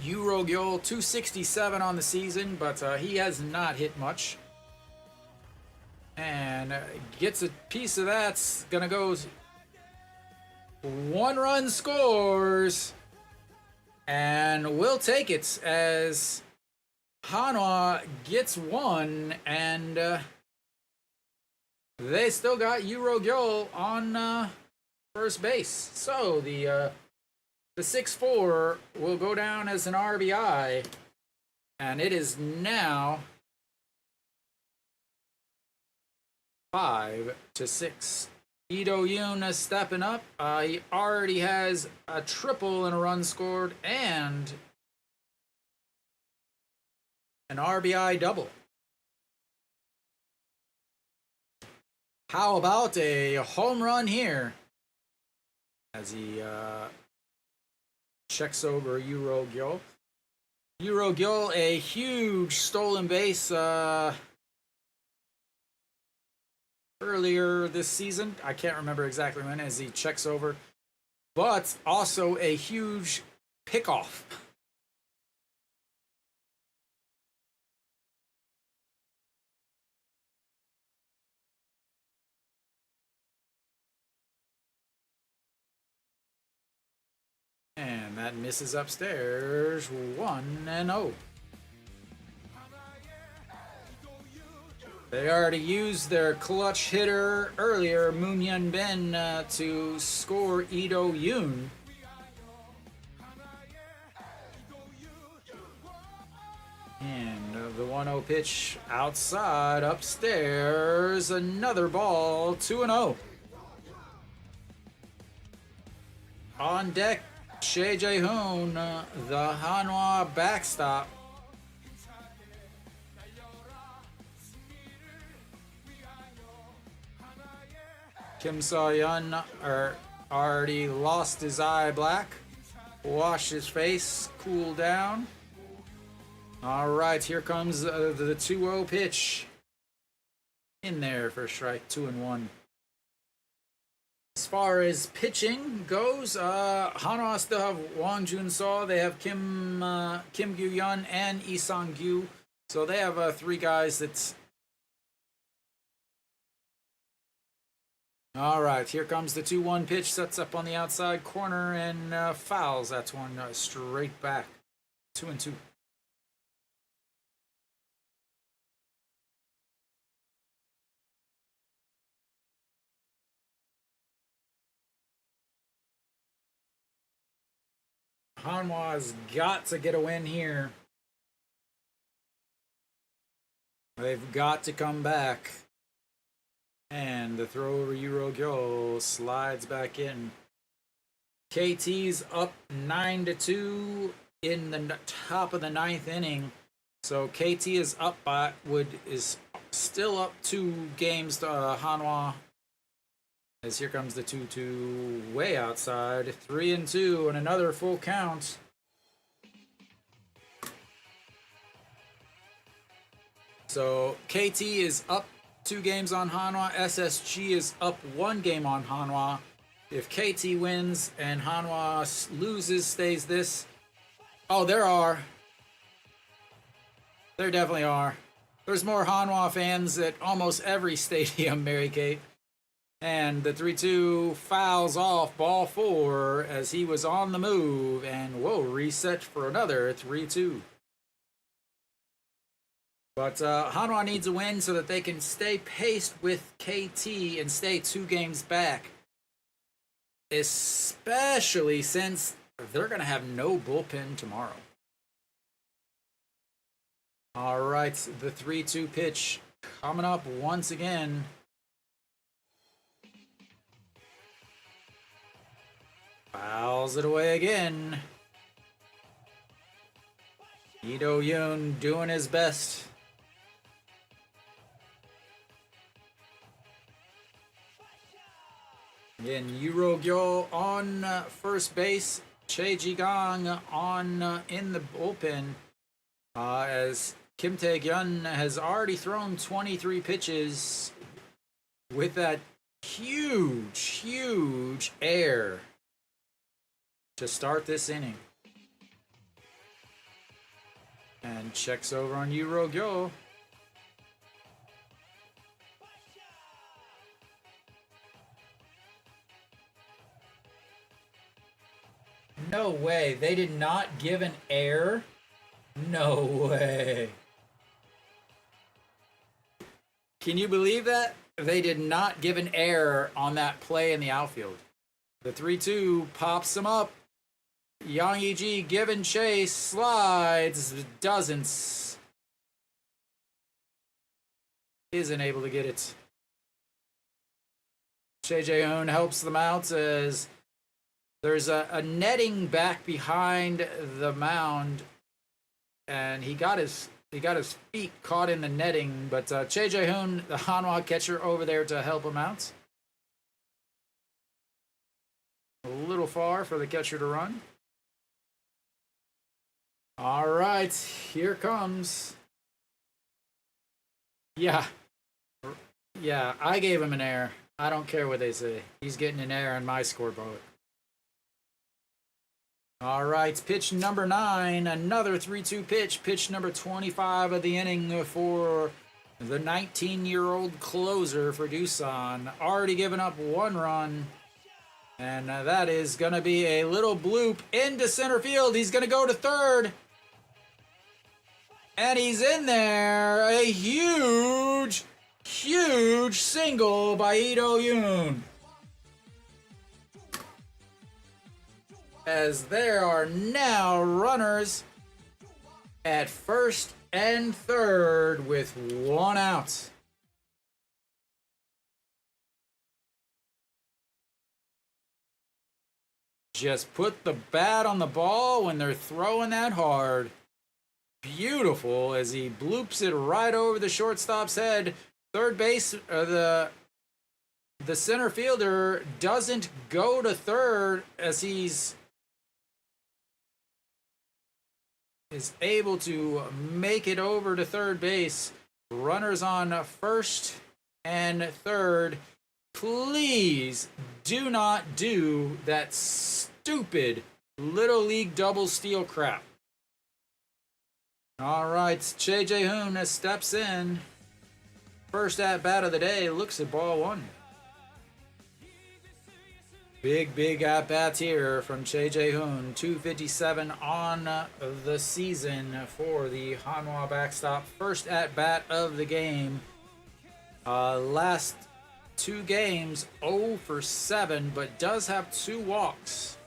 Speaker 2: Yuro Gyol 267 on the season, but he has not hit much. And gets a piece of that. Gonna go 1-run scores. And we'll take it as Hanwha gets 1, and they still got Yuro Gyol on first base. So the 6-4 will go down as an RBI, and it is now 5-6. Ido Yoon is stepping up. He already has a triple and a run scored and an RBI double. How about a home run here as he checks over Yuro Gyol. Yuro Gyol, a huge stolen base earlier this season. I can't remember exactly when as he checks over. But also a huge pickoff. And that misses upstairs. 1-0. They already used their clutch hitter earlier, Moon Hyun Ben, to score Ido Yoon. And the 1-0 pitch outside, upstairs, another ball, 2-0. On deck, Shea Jae-hoon, the Hanwha backstop. Kim So-yeon already lost his eye black, washed his face, cooled down. All right, here comes the 2-0 pitch. In there for strike 2-1. As far as pitching goes, Hanwha still have Wang Jun-so. They have Kim Gyu-yeon and Lee Sang-gyu. So they have 3 guys that's... All right, here comes the 2-1 pitch. Sets up on the outside corner and fouls. That's one straight back. 2-2. Hanwha's got to get a win here. They've got to come back. And the throw over Yuro Gyol slides back in. KT's up 9-2 in the top of the 9th inning. So KT is up by is still up 2 games to Hanwha. As here comes the 2-2 way outside. 3-2 and another full count. So KT is up 2 games on Hanwha. SSG is up 1 game on Hanwha. If KT wins and Hanwha loses, stays this. Oh, there definitely are. There's more Hanwha fans at almost every stadium, Mary Kate. And the 3-2 fouls off ball 4 as he was on the move. And whoa, reset for another 3-2. But Hanwha needs a win so that they can stay paced with KT and stay 2 games back. Especially since they're going to have no bullpen tomorrow. All right, the 3-2 pitch coming up once again. Fouls it away again. Ito Yoon doing his best. Again, Yuro Gyo on first base. Che Ji-gang on in the bullpen. As Kim Tae-gyun has already thrown 23 pitches with that huge air to start this inning. And checks over on Yuro Gyo. No way. They did not give an air? No way. Can you believe that? They did not give an air on that play in the outfield. The 3-2 pops him up. Yang Yi-ji giving chase, slides, doesn't. Isn't able to get it. Che Jae-hoon helps them out as there's a netting back behind the mound, and he got his feet caught in the netting, but Che Jae-hoon, the Hanwha catcher, over there to help him out. A little far for the catcher to run. All right, here comes. Yeah, I gave him an error. I don't care what they say. He's getting an error on my scoreboard. All right, pitch number 9, another 3-2 pitch. Pitch number 25 of the inning for the 19-year-old closer for Doosan. Already given up 1 run. And that is going to be a little bloop into center field. He's going to go to third. And he's in there. A huge single by Ito Yoon. As there are now runners at first and third with 1 out. Just put the bat on the ball when they're throwing that hard. Beautiful as he bloops it right over the shortstop's head. Third base, the center fielder doesn't go to third as is able to make it over to third base. Runners on first and third. Please do not do that stupid Little League double steal crap. All right, Che Jae-hoon steps in. First at bat of the day, looks at ball 1. Big at bats here from Che Jae-hoon. 257 on the season for the Hanwha backstop. First at bat of the game. Last 2 games, 0 for 7, but does have 2 walks.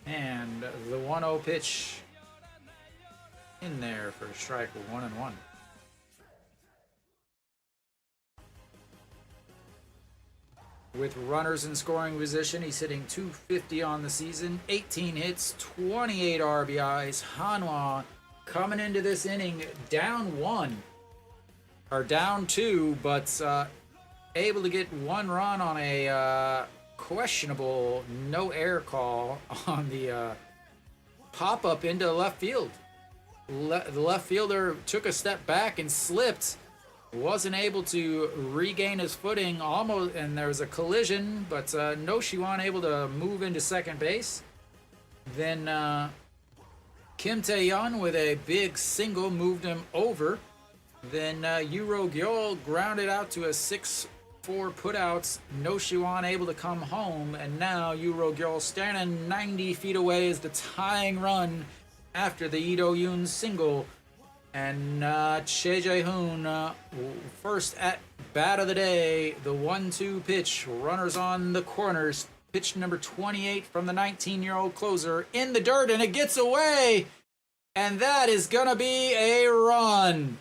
Speaker 2: And the 1-0 pitch in there for a strike, 1-1. With runners in scoring position, he's hitting .250 on the season, 18 hits, 28 RBIs. Hanwha coming into this inning down 1, or down 2, but able to get 1 run on a questionable no air call on the pop-up into left field. the left fielder took a step back and slipped. Wasn't able to regain his footing almost, and there was a collision, but no Shiwan able to move into second base. Then Kim Tae-yeon with a big single moved him over. Then Yuro Gyeol grounded out to a 6-4 putouts. No Shiwan able to come home, and now Yuro Gyeol standing 90 feet away is the tying run after the Lee Do-yoon single. And Choi Jae-hoon, first at bat of the day, the 1-2 pitch, runners on the corners. Pitch number 28 from the 19-year-old closer in the dirt, and it gets away. And that is going to be a run.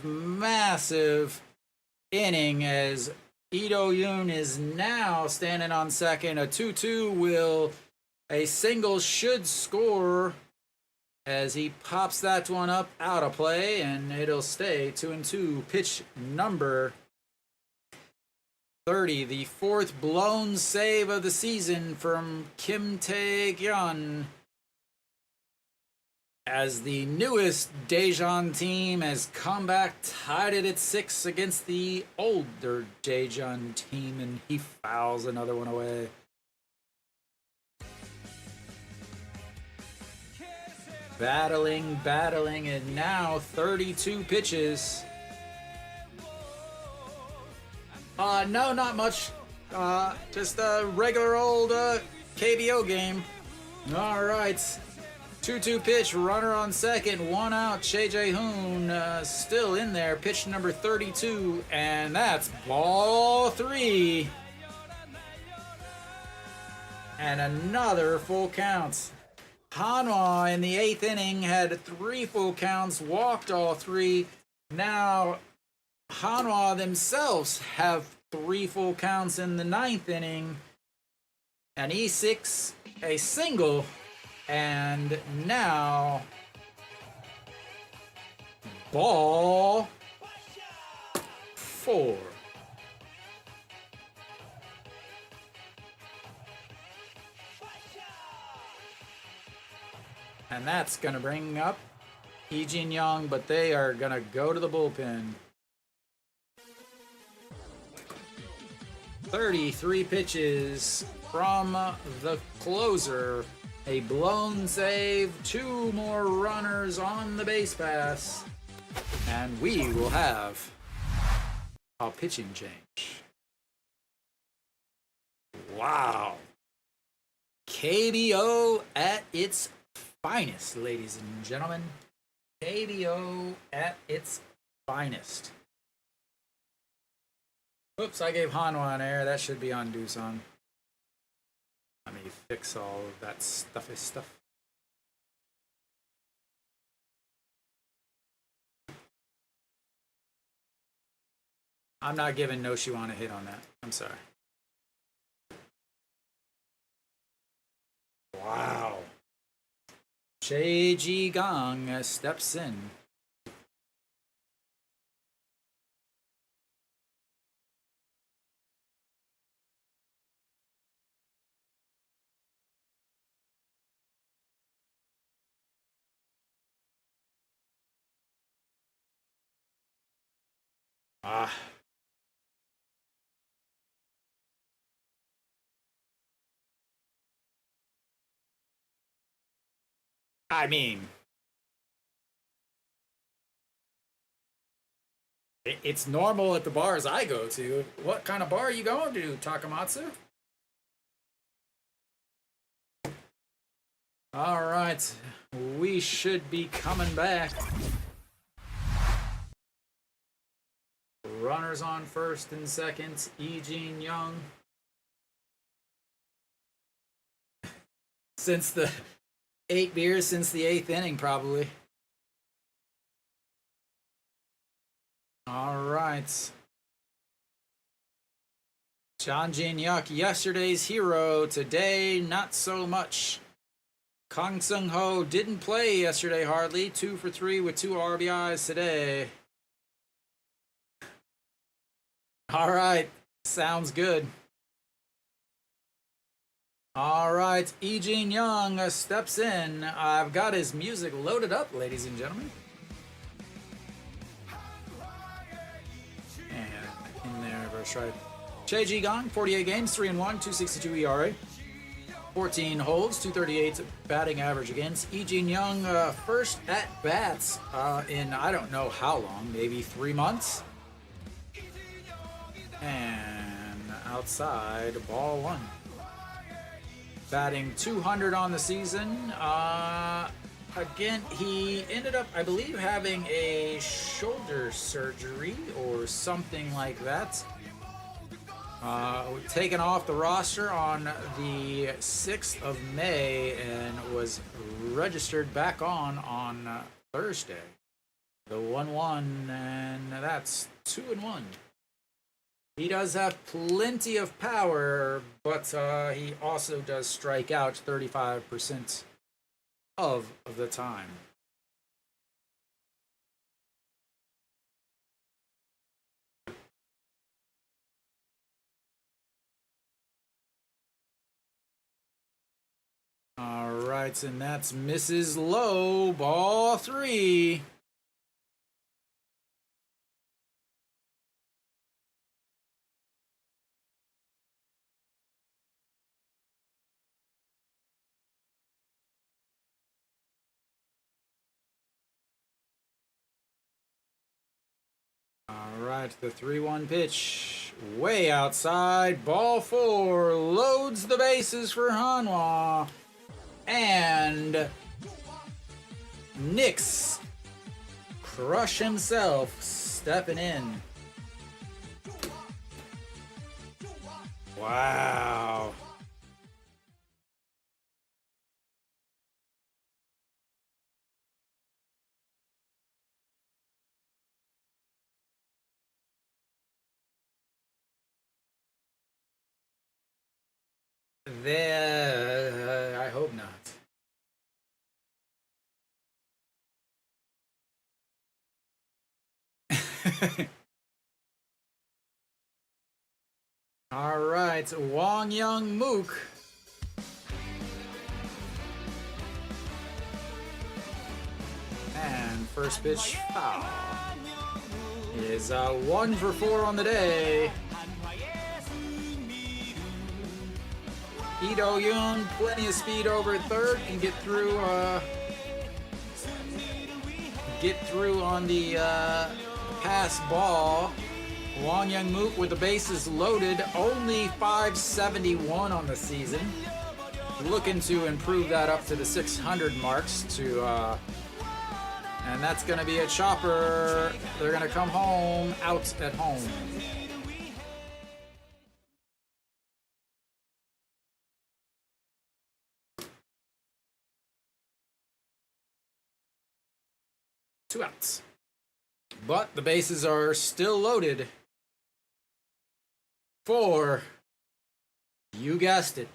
Speaker 2: Massive inning as Lee Do-yoon is now standing on second. A 2-2 a single should score as he pops that one up out of play, and it'll stay 2-2. Pitch number 30, the fourth blown save of the season from Kim Tae-yeon, as the newest Daejeon team has come back, tied it at 6 against the older Daejeon team, and he fouls another one away. Battling, and now 32 pitches. No, not much. Just a regular old KBO game. All right. 2-2 pitch, runner on second, one out. Choi Jae-hoon still in there. Pitch number 32, and that's ball 3. And another full count. Hanwha in the 8th inning had 3 full counts, walked all 3. Now Hanwha themselves have 3 full counts in the 9th inning. An E6, a single. And now, ball 4. And that's going to bring up Lee Jin-young, but they are going to go to the bullpen. 33 pitches from the closer. A blown save, 2 more runners on the base pass, and we will have a pitching change. Wow. KBO at its finest, ladies and gentlemen. KBO at its finest. Oops, I gave Hanwha an error. That should be on Doosan. Let me fix all of that stuffy stuff. I'm not giving No Shiwan a hit on that. I'm sorry. Wow. Choi Ji-gang steps in. I mean, it's normal at the bars I go to. What kind of bar are you going to, Takamatsu? All right, we should be coming back Runners on first and second. Eugene Young. Since the 8 beers since the 8th inning, probably. All right. John Jin Yuk, yesterday's hero. Today, not so much. Kang Sung Ho didn't play yesterday hardly. 2 for 3 with 2 RBIs today. All right. Sounds good. All right. Eugene Young steps in. I've got his music loaded up, ladies and gentlemen. And in there, first right. Che Ji Gong, 48 games, 3-1, 262 ERA. 14 holds, 238 batting average against. Eugene Young, first at bats in I don't know how long, maybe 3 months. And outside, ball 1. Batting 200 on the season. Again, he ended up, I believe, having a shoulder surgery or something like that. Taken off the roster on the 6th of May and was registered back on Thursday. The 1-1, and that's 2-1. He does have plenty of power, but he also does strike out 35% of the time. All right, and that's Mrs. Low, ball 3. All right, the 3-1 pitch, way outside, ball 4, loads the bases for Hanwha. And Nix Crush himself stepping in. Wow. I hope not. All right, Wong Young Mook. And first pitch foul. Is 1 for 4 on the day. Lee Do-yoon, plenty of speed over at third, can get through on the pass ball. Wong Young Mook with the bases loaded, only 571 on the season. Looking to improve that up to the 600 marks and that's going to be a chopper. They're going to come home, out at home. Two outs. But the bases are still loaded for, you guessed it,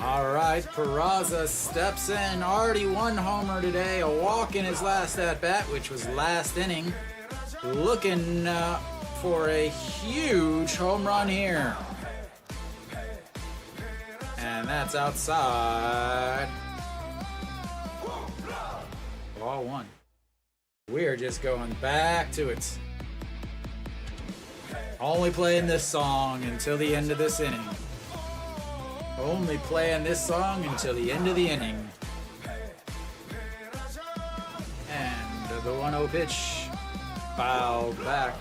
Speaker 2: all right, Perlaza steps in, already 1 homer today, a walk in his last at-bat, which was last inning. Looking for a huge home run here. And that's outside. Ball 1. We're just going back to it. Only playing this song until the end of this inning. Only playing this song until the end of the inning. And the 1-0 pitch. Fouled back.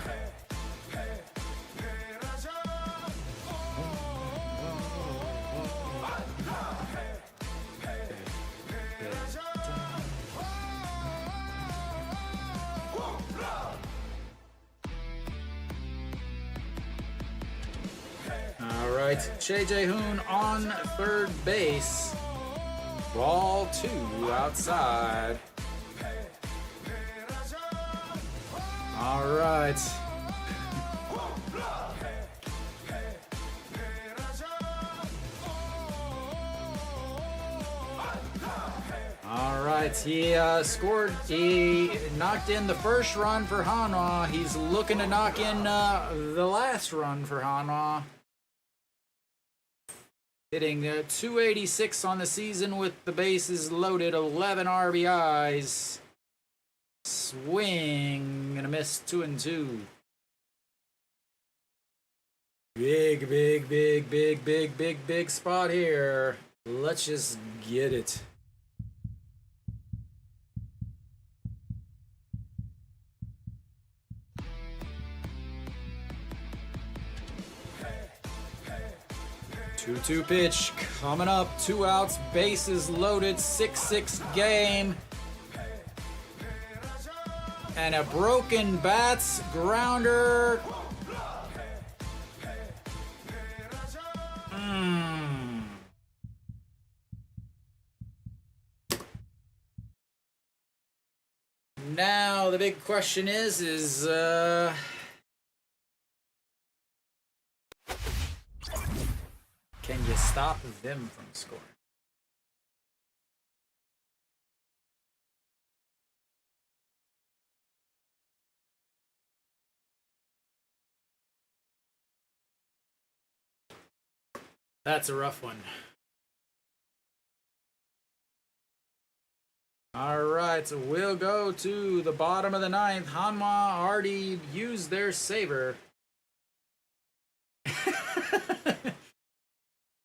Speaker 2: right. JJ Hoon on third base. Ball 2 outside. All right. All right, he scored. He knocked in the first run for Hanwha. He's looking to knock in the last run for Hanwha. Hitting 286 on the season with the bases loaded, 11 RBIs. Swing and a miss, 2-2. Big spot here. Let's just get it. Two pitch coming up, 2 outs, bases loaded, 6-6 game. And a broken bats grounder. Now the big question is can you stop them from scoring? That's a rough one. All right, so we'll go to the bottom of the 9th. Hanwha already used their saver.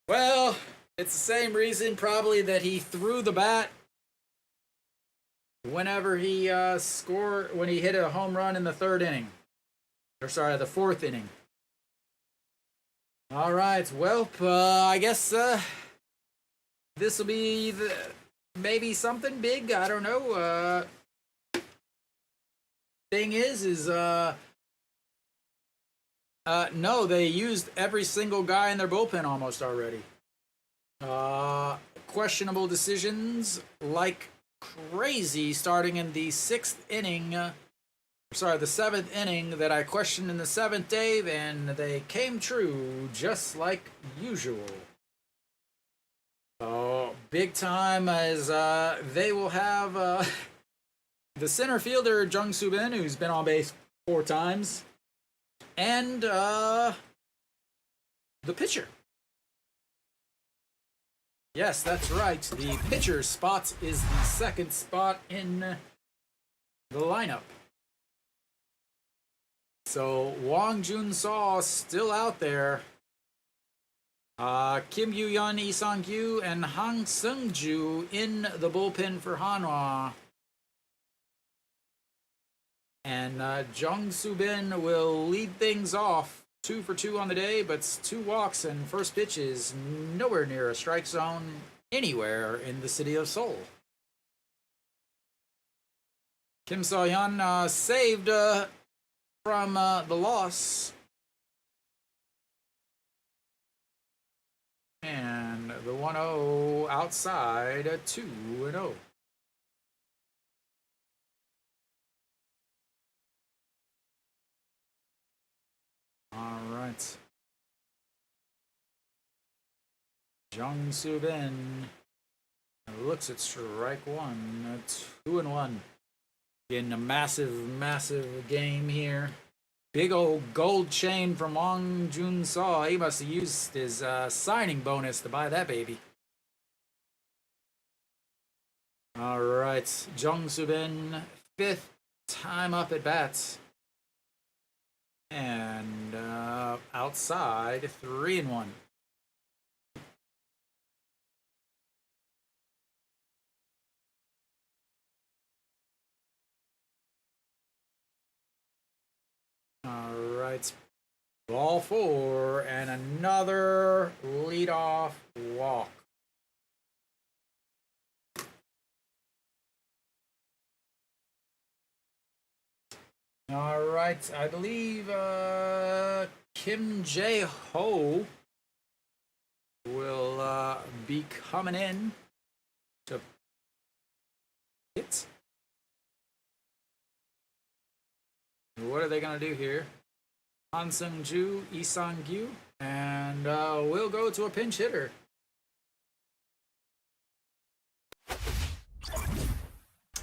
Speaker 2: Well, it's the same reason probably that he threw the bat whenever he when he hit a home run in the 3rd inning. Or sorry, the 4th inning. All right, well, I guess this will be maybe something big. I don't know. Thing is no, they used every single guy in their bullpen almost already. Questionable decisions like crazy starting in the 6th inning. Sorry, the 7th inning that I questioned in the 7th, Dave, and they came true just like usual. So, big time as they will have the center fielder, Jung-Soo Bin, who's been on base 4 times, and the pitcher. Yes, that's right. The pitcher spot is the 2nd spot in the lineup. So Wang Jun-Saw still out there. Kim Yu-Yeon, Lee Sang-kyu, and Han Seung-ju in the bullpen for Hanwha. And Jung-Soo Bin will lead things off. 2 for 2 on the day, but 2 walks, and first pitch is nowhere near a strike zone anywhere in the city of Seoul. Kim So-hyun saved from the loss. And the 1-0 outside, 2-0. All right. Jung-Soo Bin looks at strike 1, 2-1. Getting a massive game here. Big old gold chain from Wang Jun-Saw. He must have used his signing bonus to buy that baby. All right, Jung-Soo Bin, 5th time up at bats. And outside, 3-1. All right, ball 4 and another leadoff walk. All right, I believe Kim Jae-ho will be coming in to hit. What are they going to do here? Han Seung-ju, Lee Sang-gyu, and we'll go to a pinch hitter.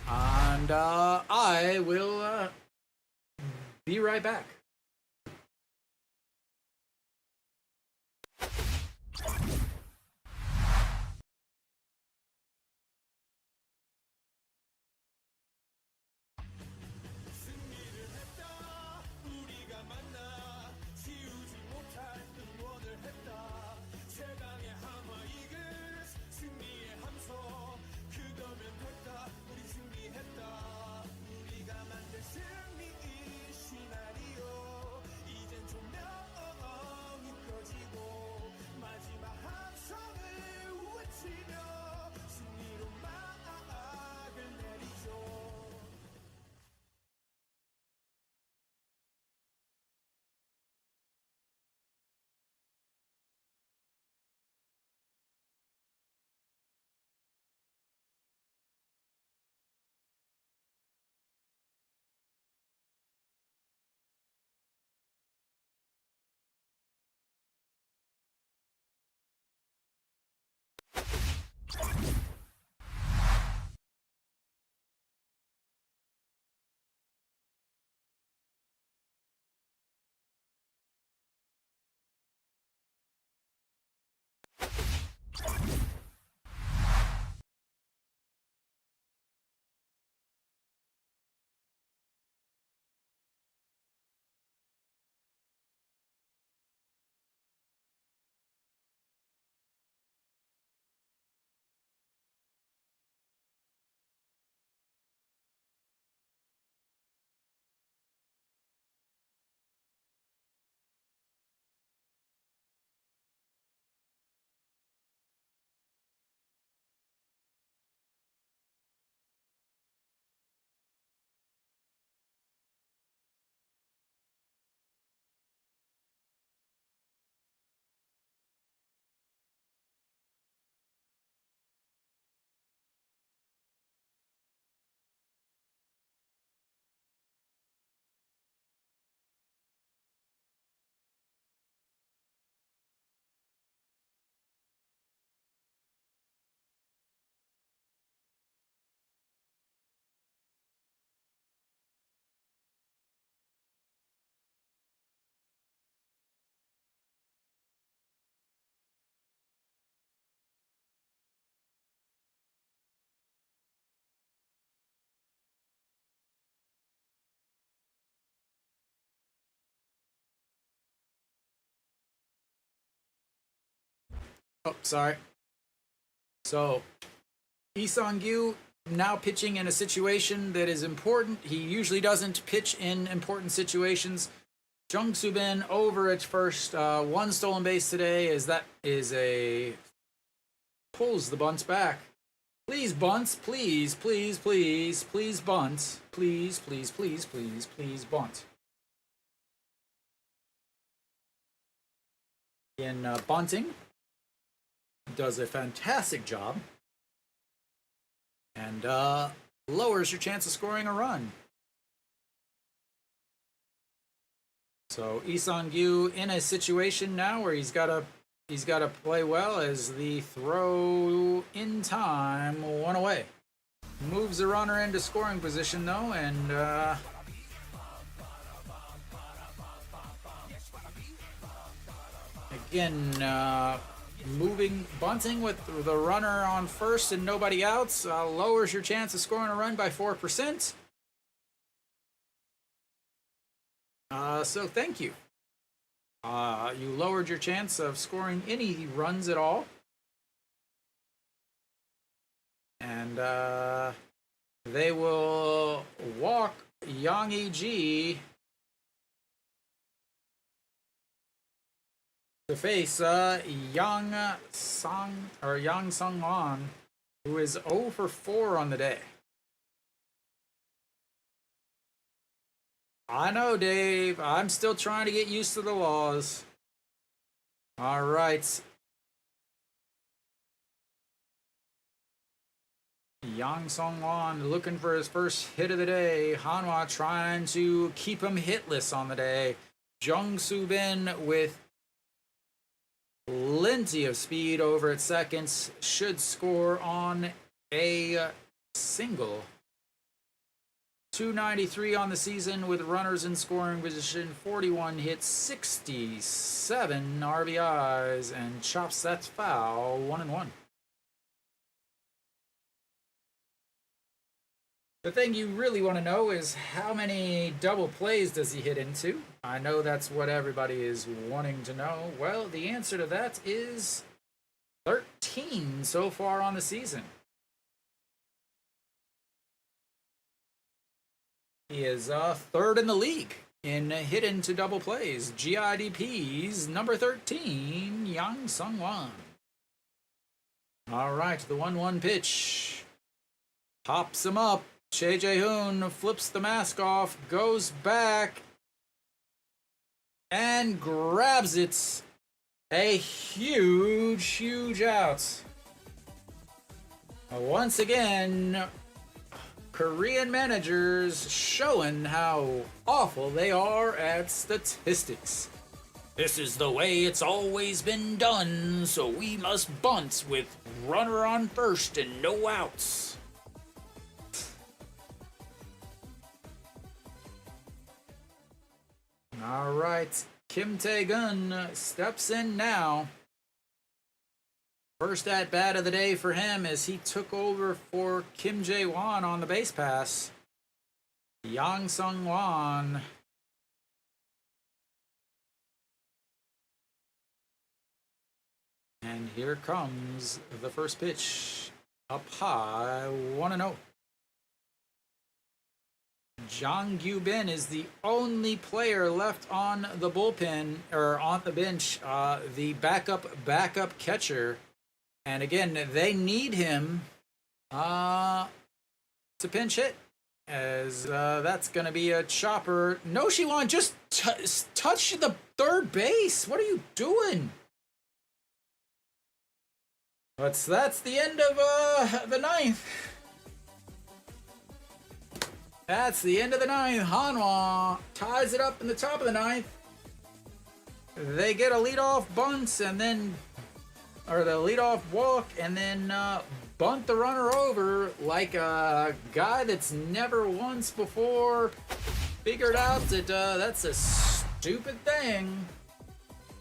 Speaker 2: And I will be right back. Oh, sorry. So, Lee Sang-gyu now pitching in a situation that is important. He usually doesn't pitch in important situations. Jung Soo-bin over at first. One stolen base today as that is a... pulls the bunts back. Please bunts, please, please, please, please bunts. Please, please, please, please, please bunt. In bunting, does a fantastic job and lowers your chance of scoring a run. So Lee Sang-gyu in a situation now where he's got to play well as the throw in time one away. Moves the runner into scoring position though, and again bunting with the runner on first and nobody outs lowers your chance of scoring a run by 4%. So thank you. You lowered your chance of scoring any runs at all. And they will walk Yang E.G. to face Yang Sung-hwan, who is 0 for 4 on the day. I know, Dave. I'm still trying to get used to the laws. All right. Yang Song-wan looking for his first hit of the day. Hanwha trying to keep him hitless on the day. Jung Soo-bin with plenty of speed over at seconds. Should score on a single. 293 on the season with runners in scoring position. 41 hits, 67 RBIs, and chops that foul. 1-1. The thing you really want to know is how many double plays does he hit into? I know that's what everybody is wanting to know. Well, the answer to that is 13 so far on the season. He is third in the league in hit into double plays. GIDP's number 13, Yang Sung-wan. All right, the 1-1 pitch. Pops him up. Che Jae-hoon flips the mask off, goes back, and grabs it. A huge out. Once again, Korean managers showing how awful they are at statistics. This is the way it's always been done, so we must bunt with runner on first and no outs. All right, Kim Tae-gun steps in now. First at bat of the day for him as he took over for Kim Jae-won on the base pass. Yang Sung-wan. And here comes the first pitch. Up high, 1-0. Jang Gyu-bin is the only player left on the bullpen, or on the bench, the backup catcher. And again, they need him to pinch hit, as that's going to be a chopper. No, Shiwan, just touch the third base. What are you doing? That's the end of the ninth. That's the end of the ninth. Hanwha ties it up in the top of the ninth. They get a leadoff bunt and then, or the leadoff walk, and then bunt the runner over like a guy that's never once before figured out that that's a stupid thing.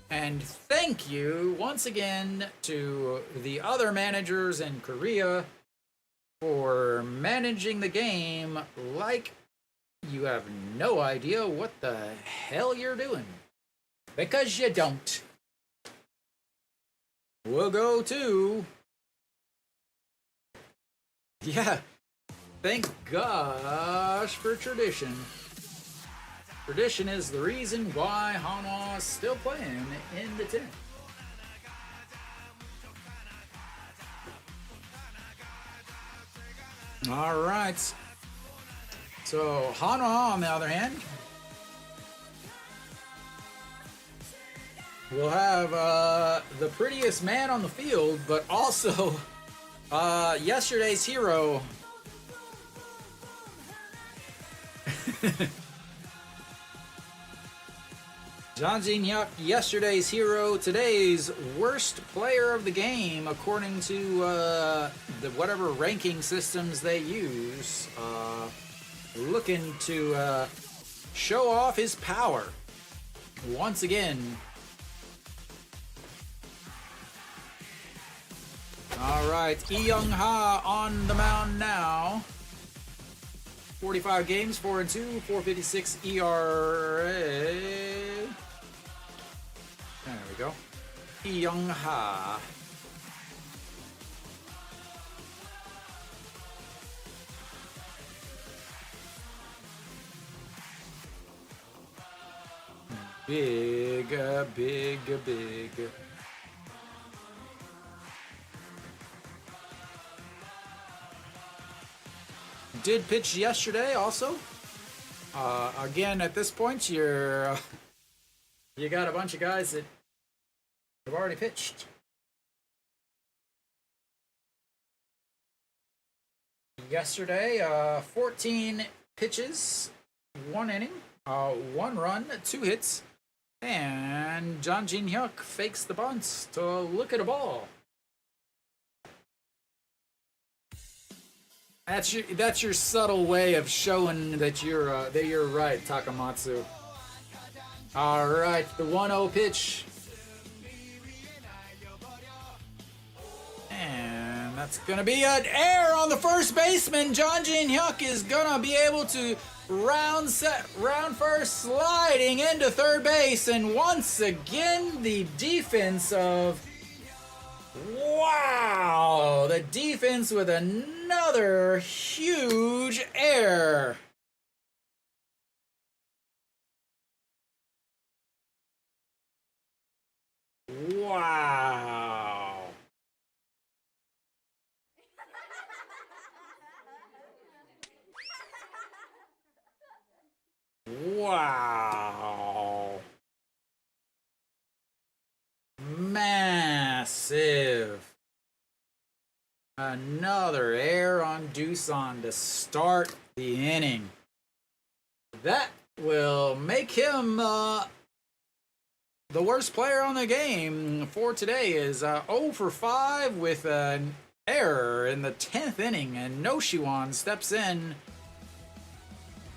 Speaker 2: And thank you once again to the other managers in Korea for managing the game like you have no idea what the hell you're doing. Because you don't. We'll go to... Yeah, thank gosh for tradition. Tradition is the reason why Hanwha is still playing in the 10th. All right. So Hanwha, on the other hand, will have the prettiest man on the field, but also yesterday's hero. Jang Jin-hyuk, yesterday's hero, today's worst player of the game, according to the whatever ranking systems they use, looking to show off his power once again. All right, Lee Young-ha on the mound now. 45 games, 4-2, 4.56 ERA. There we go. Lee Young-ha. Big. Did pitch yesterday also. Again, at this point, you got a bunch of guys that have already pitched. yesterday. 14 pitches, 1 inning, 1 run, 2 hits, and John Jin Hyuk fakes the bunt to look at a ball. That's your subtle way of showing that you're right, Takamatsu. All right, the 1-0 pitch. And that's going to be an error on the first baseman. John Jin Hyuk is going to be able to round first, sliding into third base. And once again, the defense of... Wow! The defense with another huge error. Wow. Wow. Massive. Another error on Doosan to start the inning. That will make him the worst player on the game for today. Is 0 for 5 with an error in the 10th inning, and Noshiwan steps in.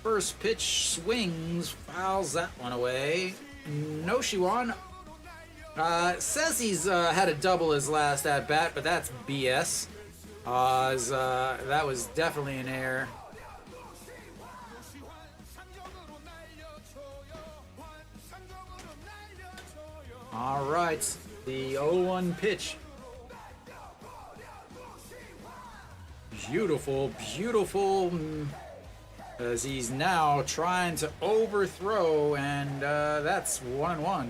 Speaker 2: First pitch swings, fouls that one away. Noshiwan says he's had a double his last at bat, but that's BS. That was definitely an error. All right, the 0-1 pitch. Beautiful, beautiful. As he's now trying to overthrow, and that's 1-1.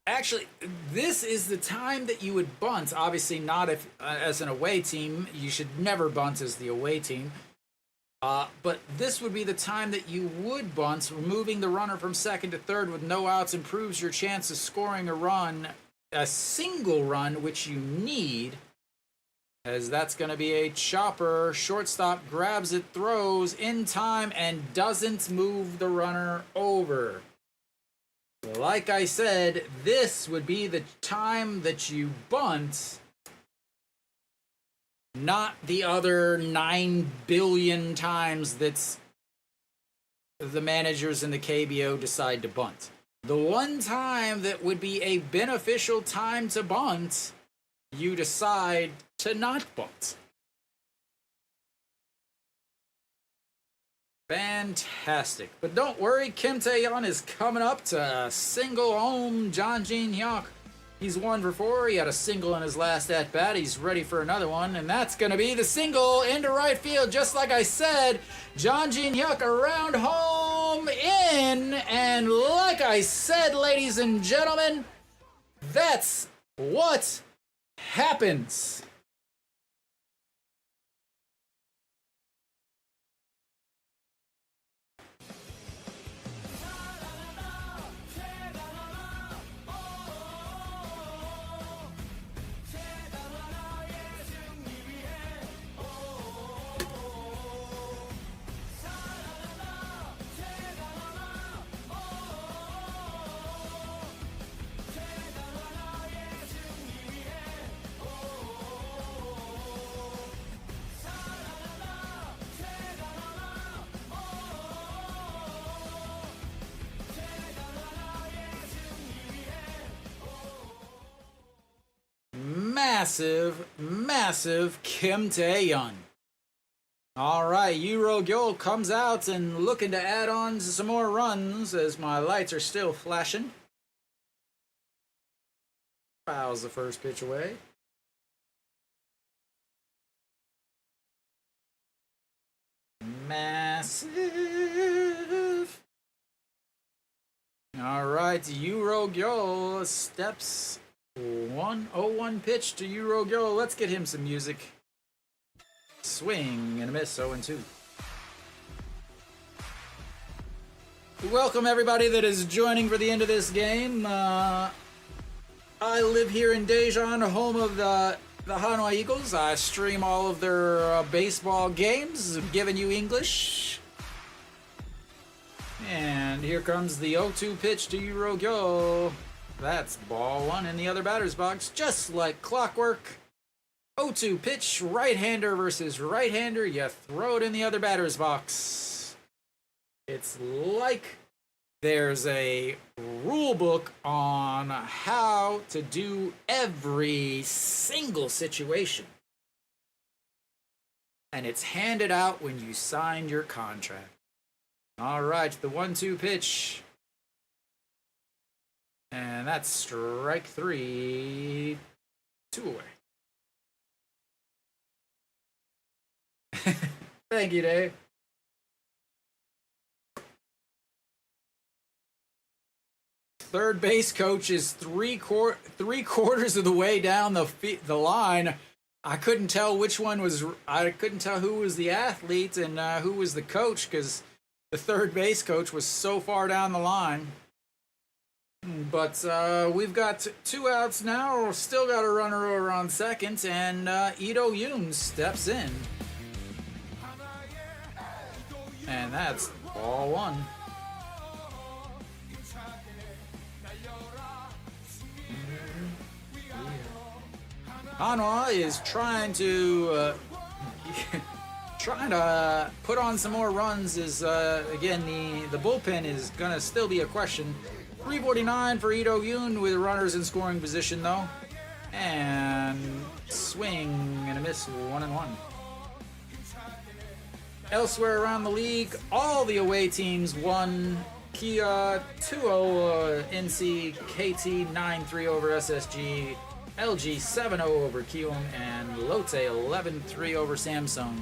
Speaker 2: Actually, this is the time that you would bunt. Obviously, not if as an away team. You should never bunt as the away team. But this would be the time that you would bunt. Removing the runner from second to third with no outs improves your chance of scoring a single run, which you need. As that's going to be a chopper. Shortstop grabs it, throws in time, and doesn't move the runner over. Like I said, this would be the time that you bunt, not the other 9 billion times that the managers in the KBO decide to bunt. The one time that would be a beneficial time to bunt, you decide to not bunt. Fantastic. But don't worry, Kim Tae-yeon is coming up to single home John Jin Hyuk. He's 1 for 4. He had a single in his last at-bat. He's ready for another one, and that's going to be the single into right field. Just like I said, John Jin Hyuk around home in, and like I said, ladies and gentlemen, that's what happens. Massive Kim Tae-yeon. All right, Euro Gyo comes out and looking to add on to some more runs as my lights are still flashing. Fouls the first pitch away. Massive. All right, Euro Gyo steps 1-0-1 pitch to Euro Gyo. Let's get him some music. Swing and a miss, 0-2. Welcome everybody that is joining for the end of this game. I live here in Daejeon, home of the the Hanwha Eagles. I stream all of their baseball games, giving you English. And here comes the 0-2 pitch to Yurogyo. That's ball one in the other batter's box, just like clockwork. 0-2 pitch, right-hander versus right-hander. You throw it in the other batter's box. It's like there's a rule book on how to do every single situation. And it's handed out when you sign your contract. All right, the 1-2 pitch. And that's strike three. 2 away. Thank you, Dave. Third base coach is three quarters of the way down the line. I couldn't tell which one was. I couldn't tell who was the athlete and who was the coach because the third base coach was so far down the line. But we've got 2 outs now. Still got a runner over on second, and Ito Yoon steps in, and that's ball one. Hanwha is trying to put on some more runs. Is again the bullpen is gonna still be a question. 349 for Ito Yoon with runners in scoring position though, and swing and a miss, 1-1. Elsewhere around the league, all the away teams won. Kia 2-0 NC, KT 9-3 over SSG. LG 7-0 over Kiwoom, and Lotte 11-3 over Samsung.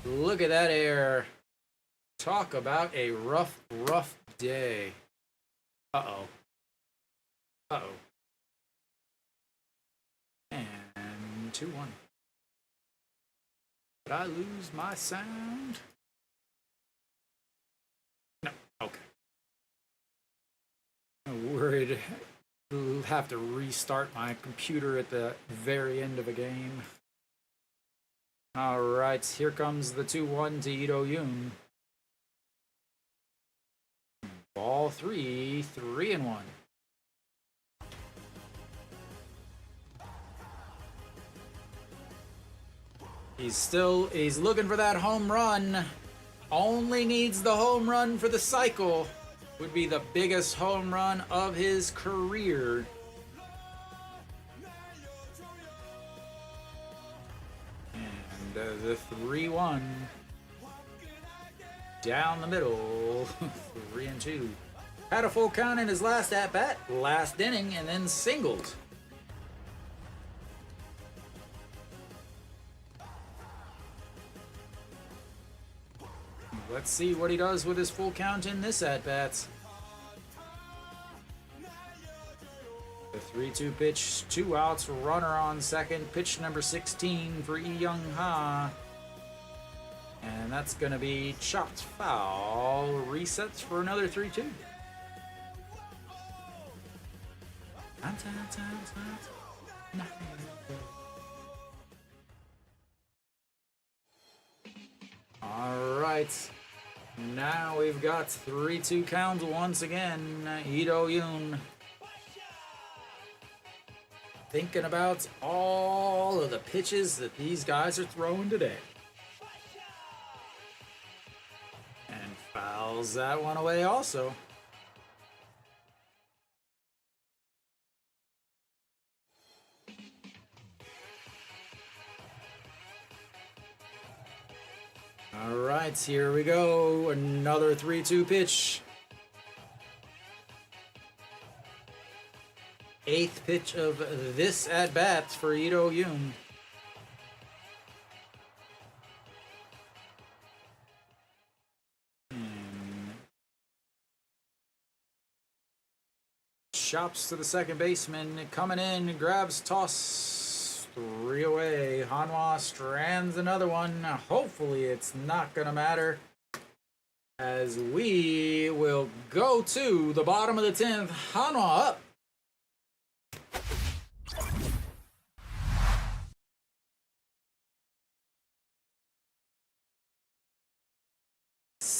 Speaker 2: Look at that air. Talk about a rough day. Uh-oh. And 2-1. Did I lose my sound? No, okay. I'm worried. I'll have to restart my computer at the very end of a game. All right, here comes the 2-1 to Ito Yoon. Ball 3, 3-1. He's looking for that home run. Only needs the home run for the cycle. Would be the biggest home run of his career. And the 3-1 down the middle. 3-2. Had a full count in his last at-bat, last inning, and then singled. Let's see what he does with his full count in this at-bat. The 3-2 pitch, 2 outs, runner on second, pitch number 16 for Lee Young-ha. And that's going to be chopped foul. Resets for another 3-2. All right. Now we've got 3-2 count once again. Ito Yoon thinking about all of the pitches that these guys are throwing today. And fouls that one away also. All right, here we go. Another 3-2 pitch. 8th pitch of this at-bat for Ito Yoon. Chops to the second baseman. Coming in, grabs, toss. 3 away. Hanwha strands another one. Hopefully it's not going to matter, as we will go to the bottom of the 10th. Hanwha up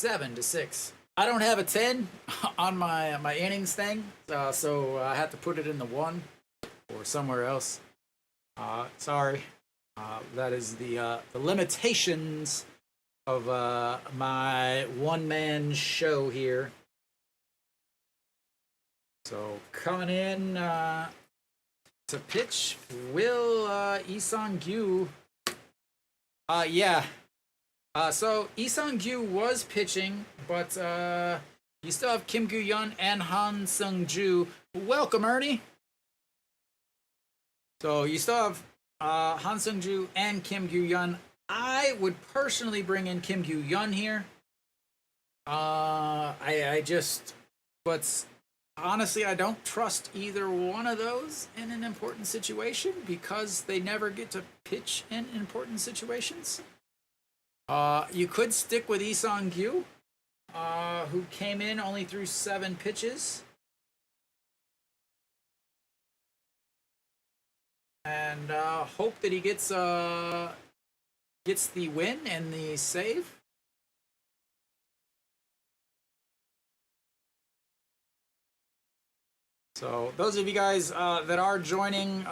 Speaker 2: 7-6. I don't have a 10 on my innings thing, so I have to put it in the 1 or somewhere else. Sorry. That is the limitations of my one-man show here. So coming in to pitch, will Lee-Sung-gyu. Yeah. So Lee-Sung-gyu was pitching, but you still have Kim Gyu-yeon and Han Seung-ju. Welcome, Ernie. So you still have Han Seung-ju and Kim Gyu-yeon. I would personally bring in Kim Gyu-yeon here. But honestly, I don't trust either one of those in an important situation because they never get to pitch in important situations. You could stick with Lee Sung-gyu, who came in only threw 7 pitches. And hope that he gets the win and the save. So those of you guys that are joining,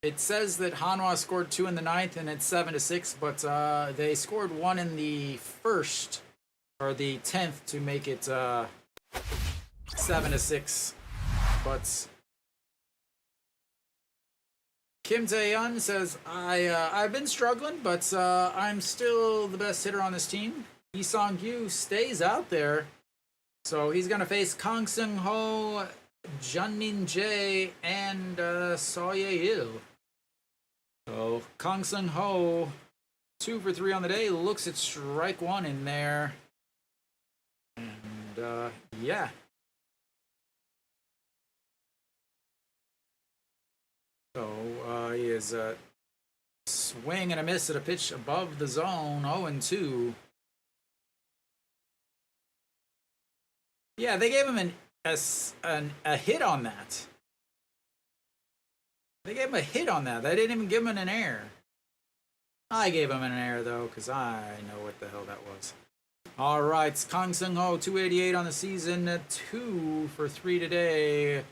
Speaker 2: it says that Hanwha scored 2 in the 9th and it's 7-6, but they scored 1 in the 1st or the 10th to make it 7-6. But Kim Tae-yeon says, I've been struggling, but I'm still the best hitter on this team. Lee Sung-gyu stays out there. So he's going to face Kang Seung-ho, Jeonmin Jae, and Seo Ye-il. So Kang Seung-ho, 2 for 3 on the day, looks at strike 1 in there. And yeah. So he is a swing and a miss at a pitch above the zone, 0-2. Yeah, they gave him a hit on that. They gave him a hit on that. They didn't even give him an error. I gave him an error, though, because I know what the hell that was. All right, Kang Seung-ho, 288 on the season, 2 for 3 today.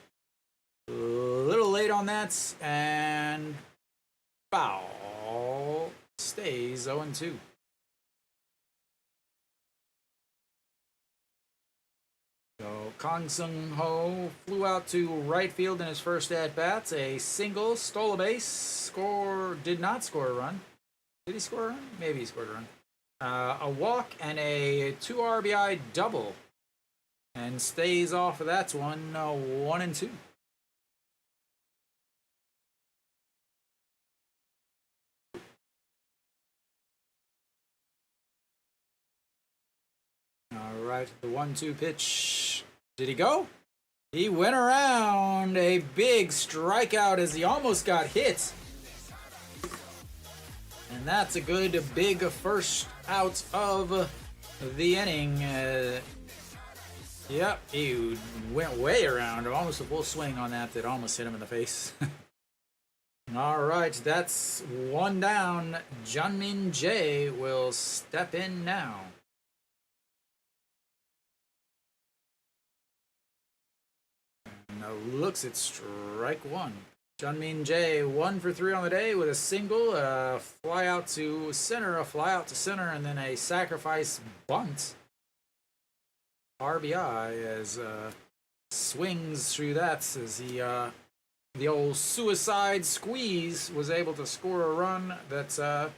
Speaker 2: A little late on that, and foul. Stays 0-2. So Kang Seung-ho flew out to right field in his first at-bat. A single, stole a base, did not score a run. Did he score a run? Maybe he scored a run. A walk and a 2 RBI double. And stays off of that one, 1-2. All right, the 1-2 pitch. Did he go? He went around. A big strikeout as he almost got hit. And that's a good big first out of the inning. Yep, he went way around. Almost a full swing on that almost hit him in the face. All right, that's 1 down. Jeonmin Jae will step in now. Now looks at strike 1. Jeonmin Jae, 1 for 3 on the day with a single, a fly out to center, and then a sacrifice bunt. RBI as swings through that as the old suicide squeeze was able to score a run that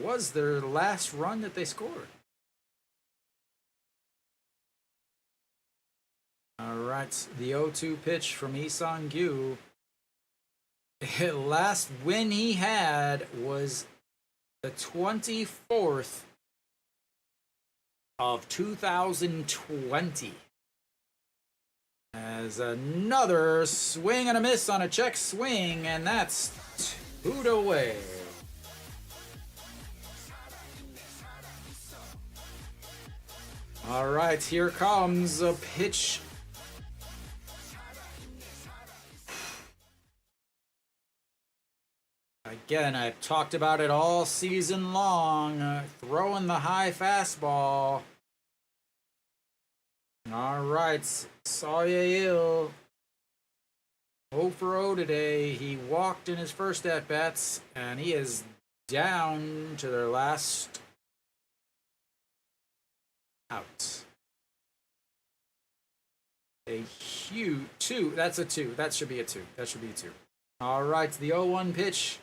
Speaker 2: was their last run that they scored. All right, the 0-2 pitch from Lee Sung-gyu. Last win he had was the 24th of 2020. As another swing and a miss on a check swing, and that's 2 away. All right, here comes a pitch. Again, I've talked about it all season long. Throwing the high fastball. All right, Sawyer 0 for 0 today. He walked in his first at-bats, and he is down to their last out. A huge 2. That's a 2. That should be a 2. That should be a 2. All right, the 0-1 pitch.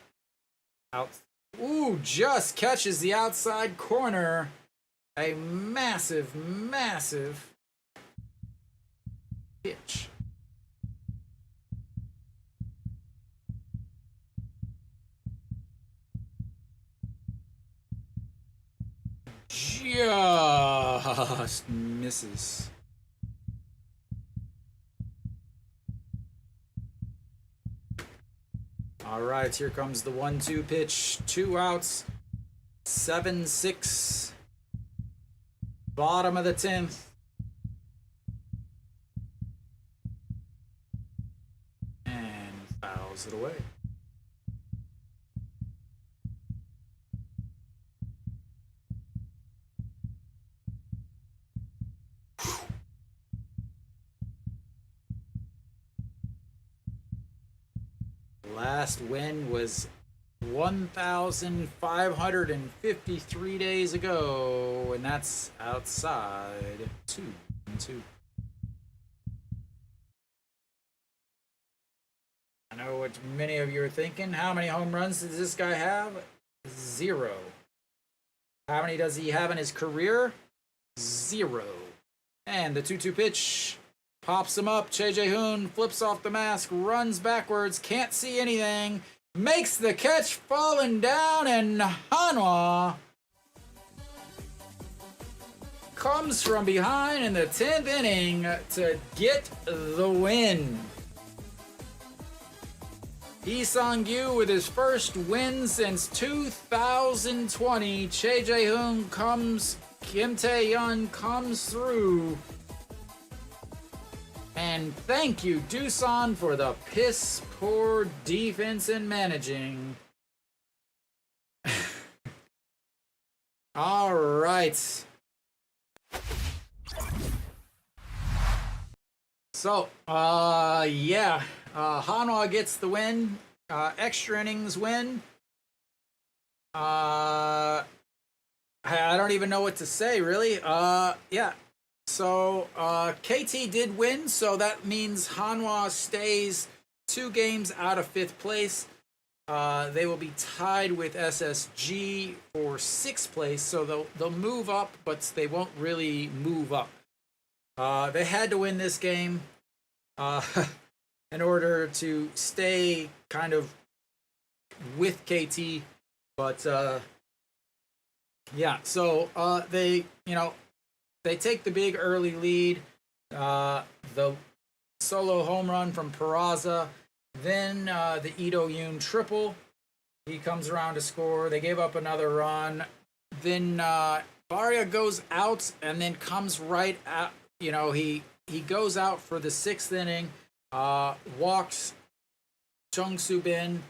Speaker 2: Out. Ooh, just catches the outside corner. A massive, massive pitch. Just misses. All right, here comes the 1-2 pitch. 2 outs. 7-6. Bottom of the 10th. And fouls it away. Last win was 1,553 days ago, and that's outside 2-2. I know what many of you are thinking. How many home runs does this guy have? 0. How many does he have in his career? 0. And the 2-2 pitch. Pops him up. Jae-Hoon flips off the mask, runs backwards, can't see anything, makes the catch, falling down, and Hanwha comes from behind in the 10th inning to get the win. Lee Sang-gyu with his first win since 2020. Jae-Hoon comes, Kim Tae-yeon comes through. And thank you, Doosan, for the piss poor defense and managing. All right. So, Hanwha gets the win. Extra innings win. I don't even know what to say, really. Yeah. So, KT did win, so that means Hanwha stays 2 games out of 5th place. They will be tied with SSG for 6th place, so they'll move up, but they won't really move up. They had to win this game in order to stay kind of with KT, but yeah, so they take the big early lead. The solo home run from Perlaza. Then the Ito Yoon triple. He comes around to score. They gave up another run. Then Barria goes out and then comes right out. He goes out for the 6th inning. Walks Chung Soo Bin.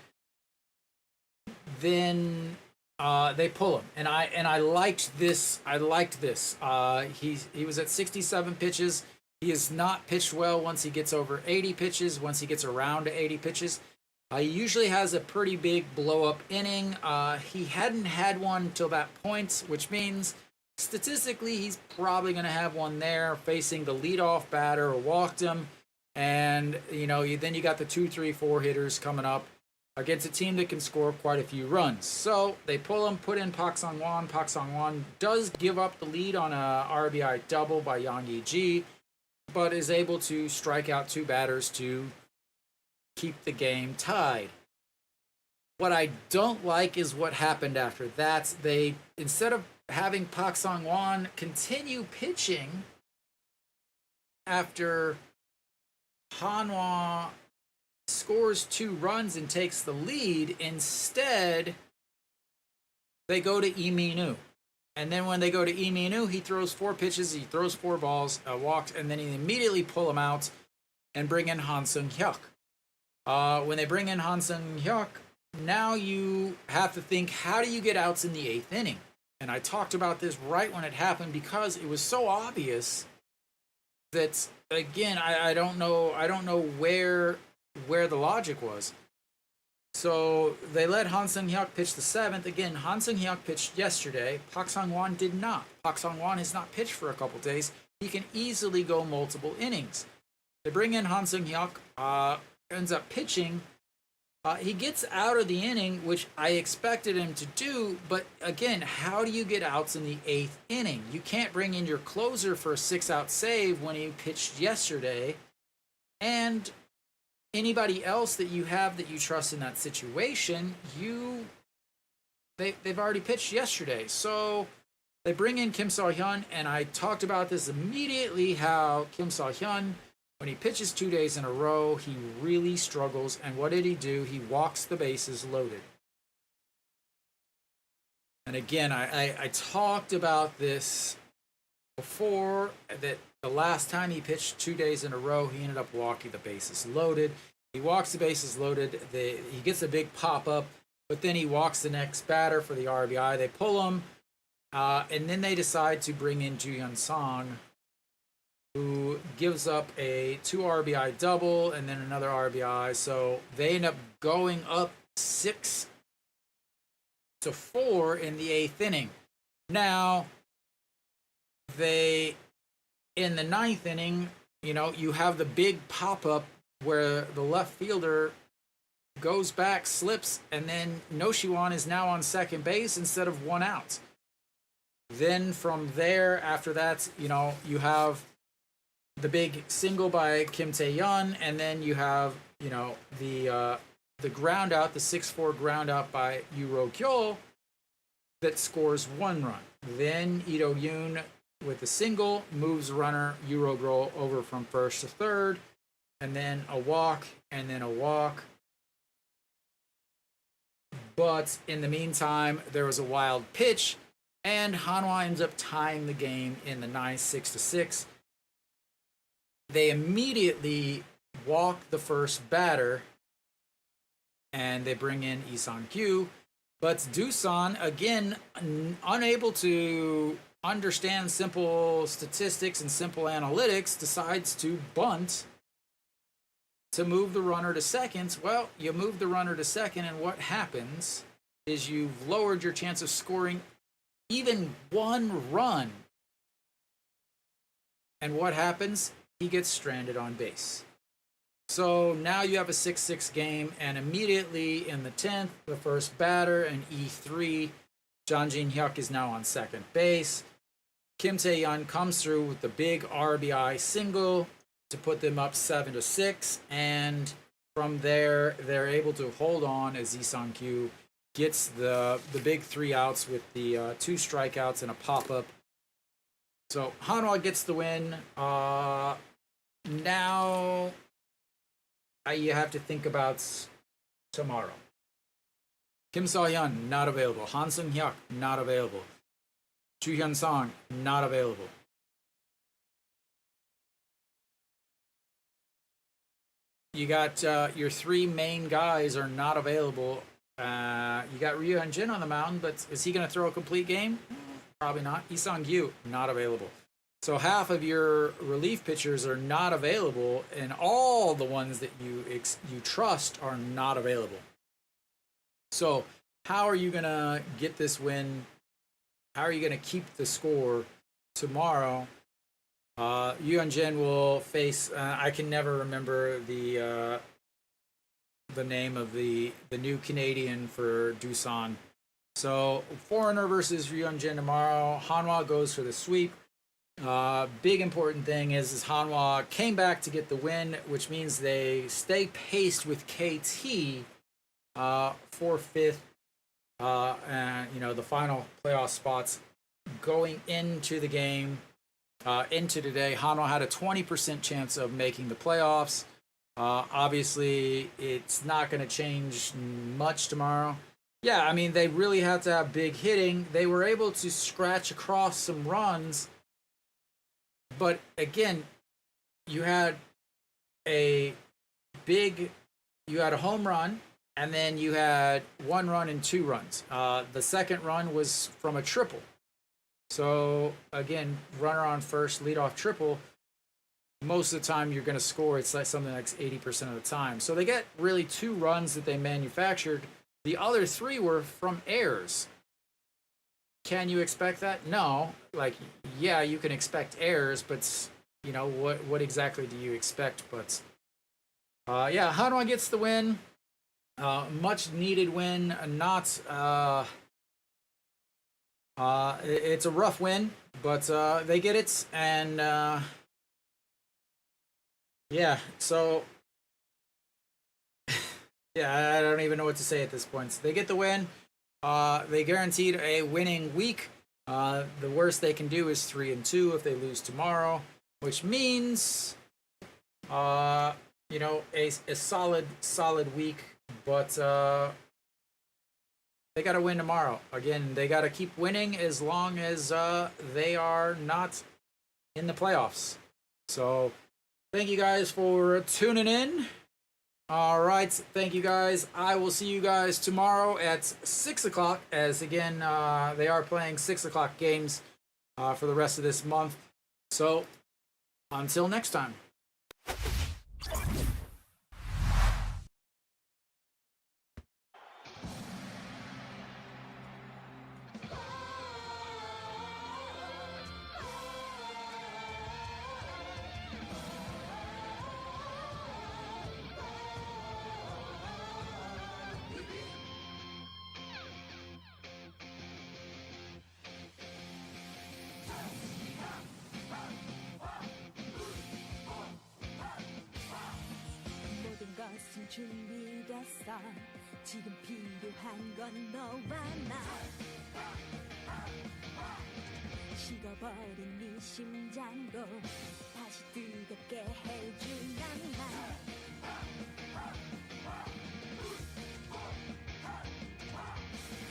Speaker 2: Then they pull him, and I liked this. He was at 67 pitches. He has not pitched well once he gets over 80 pitches. Once he gets around to 80 pitches, he usually has a pretty big blow up inning. He hadn't had one until that point, which means statistically he's probably going to have one there facing the leadoff batter who walked him, and then you got the 2, 3, 4 hitters coming up against a team that can score quite a few runs. So they pull him, put in Park Sang-won. Park Sang-won does give up the lead on a RBI double by Yang Yi-ji, but is able to strike out 2 batters to keep the game tied. What I don't like is what happened after that. They, instead of having Park Sang-won continue pitching after Hanwha scores 2 runs and takes the lead, instead they go to Lee Min-woo. And then when they go to Lee Min-woo, he throws 4 pitches, he throws 4 balls, walks, and then he immediately pull him out and bring in Han Sung-hyuk. When they bring in Han Sung-hyuk, now you have to think, how do you get outs in the 8th inning? And I talked about this right when it happened because it was so obvious that, again, I don't know where the logic was. So they let Han Seung-hyuk pitch the 7th. Again, Han Seung-hyuk pitched yesterday. Park Sang-won did not. Park Sang-won has not pitched for a couple days. He can easily go multiple innings. They bring in Han Seung-hyuk, ends up pitching. He gets out of the inning, which I expected him to do, but again, how do you get outs in the 8th inning? You can't bring in your closer for a 6-out save when he pitched yesterday, and anybody else that you have that you trust in that situation, they've already pitched yesterday. So they bring in Kim Seo-hyun, and I talked about this immediately, how Kim Seo-hyun, when he pitches 2 days in a row, he really struggles. And what did he do? He walks the bases loaded. And again, I talked about this before, that the last time he pitched 2 days in a row, he ended up walking the bases loaded. He walks the bases loaded. He gets a big pop-up, but then he walks the next batter for the RBI. They pull him, and then they decide to bring in Ju-hyun Song, who gives up a 2 RBI double and then another RBI. So they end up going up 6-4 in the 8th inning. Now, in the 9th inning, you have the big pop-up where the left fielder goes back, slips, and then Noshiwan is now on second base instead of 1 out. Then from there, after that, you have the big single by Kim Tae-yeon, and then you have, the ground out, the 6-4 ground out by Yoo Ro-kyo that scores 1 run. Then Lee Do-yoon with a single moves runner Yoo Ro-kyo over from first to third, and then a walk, and then a walk. But in the meantime, there was a wild pitch, and Hanwha ends up tying the game in the 9th, 6-6. They immediately walk the first batter, and they bring in Lee Sang-kyu. But Doosan, again, unable to understand simple statistics and simple analytics, decides to bunt to move the runner to second. Well, you move the runner to second, and what happens is you've lowered your chance of scoring even 1 run. And what happens? He gets stranded on base. So now you have a 6-6 game, and immediately in the 10th, the first batter, an E3, Jang Jin-hyuk is now on second base. Kim Tae-yeon comes through with the big RBI single to put them up 7-6, and from there, they're able to hold on as Lee Sang-kyu gets the big 3 outs with the 2 strikeouts and a pop-up. So Hanwha gets the win. Now you have to think about tomorrow. Kim Seo-hyun, not available. Han Seung-hyuk, not available. Ju-hyun Song, not available. You got your 3 main guys are not available. You got Ryu Hyun-jin on the mound, but is he going to throw a complete game? Probably not. Lee Sang-kyu, not available. So half of your relief pitchers are not available, and all the ones that you trust are not available. So how are you going to get this win? How are you going to keep the score tomorrow? Yoo Hyun-jin will face, I can never remember the name of the new Canadian for Doosan. So foreigner versus Yoo Hyun-jin tomorrow. Hanwha goes for the sweep. Big important thing is Hanwha came back to get the win, which means they stay paced with KT for 5th, and the final playoff spots going into the game. Into today, Hanwha had a 20% chance of making the playoffs. Obviously, it's not going to change much tomorrow. Yeah, I mean, they really had to have big hitting. They were able to scratch across some runs. But again, you had a home run and then you had 1 run and 2 runs. The second run was from a triple. So again, runner on first, leadoff triple. Most of the time you're going to score. It's like something like 80% of the time. So they get really 2 runs that they manufactured. The other 3 were from errors. Can you expect that? No. Like, yeah, you can expect errors, but you know what exactly do you expect? But yeah, Hanwha gets the win. Much needed win. Not. It's a rough win, but they get it, and yeah. So yeah, I don't even know what to say at this point. So they get the win. They guaranteed a winning week. The worst they can do is 3-2 if they lose tomorrow, which means you know, a solid week, but they got to win tomorrow. Again, they got to keep winning as long as they are not in the playoffs. So thank you guys for tuning in. All right, thank you guys. I will see you guys tomorrow at 6 o'clock, as again, they are playing 6 o'clock games for the rest of this month. So until next time.
Speaker 3: 준비됐어. 지금 필요한 건 너와 나. 식어버린 네 심장도 다시 뜨겁게 해준 난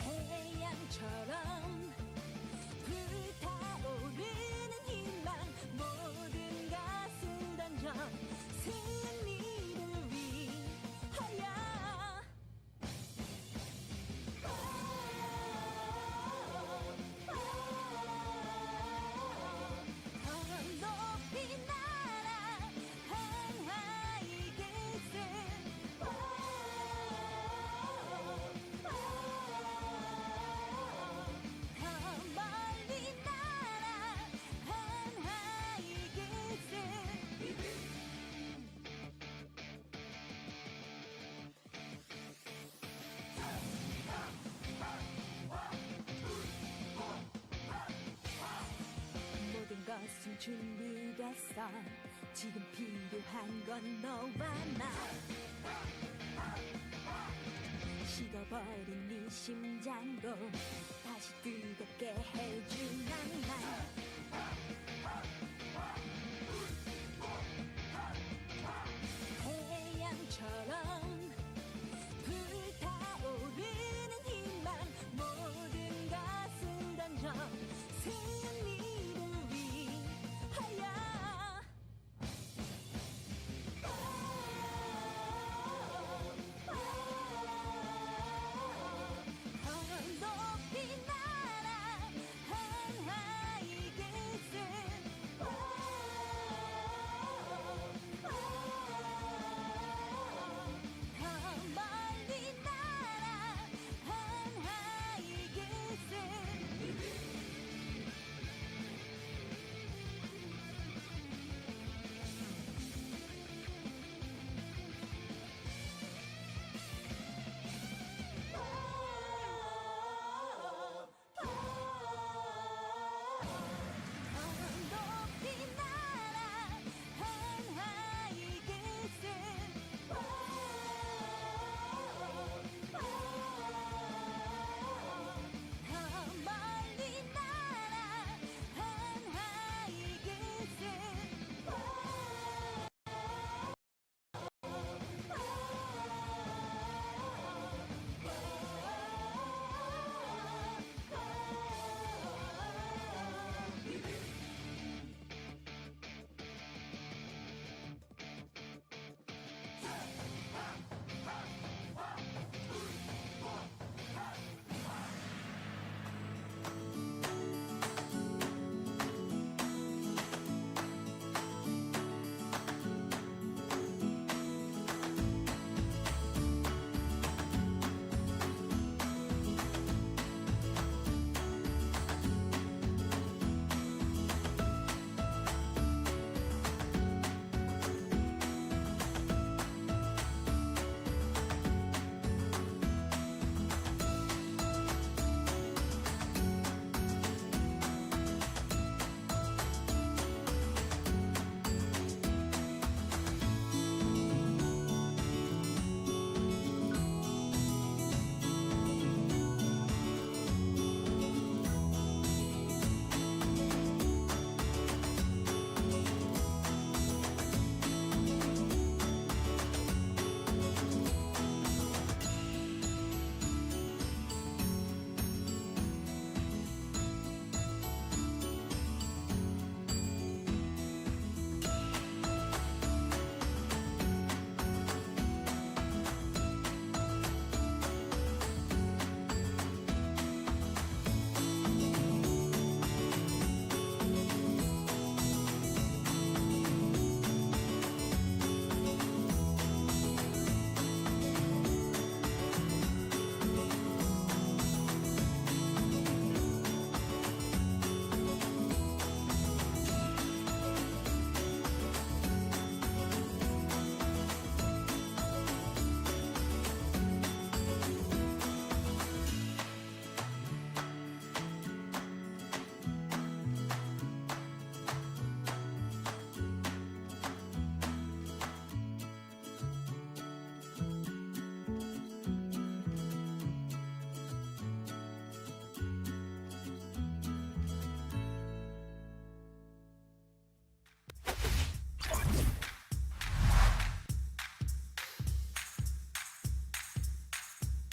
Speaker 3: 태양처럼 불타오르는 희망 모든 것을 던져 승리를 위하여 더 높이 날아 한화 이글스 더 멀리 날아 한화 이글스 모든 것은 준비됐어. 지금 필요한 건 너와 나. 식어버린 네 심장도 다시 뜨겁게 해준 난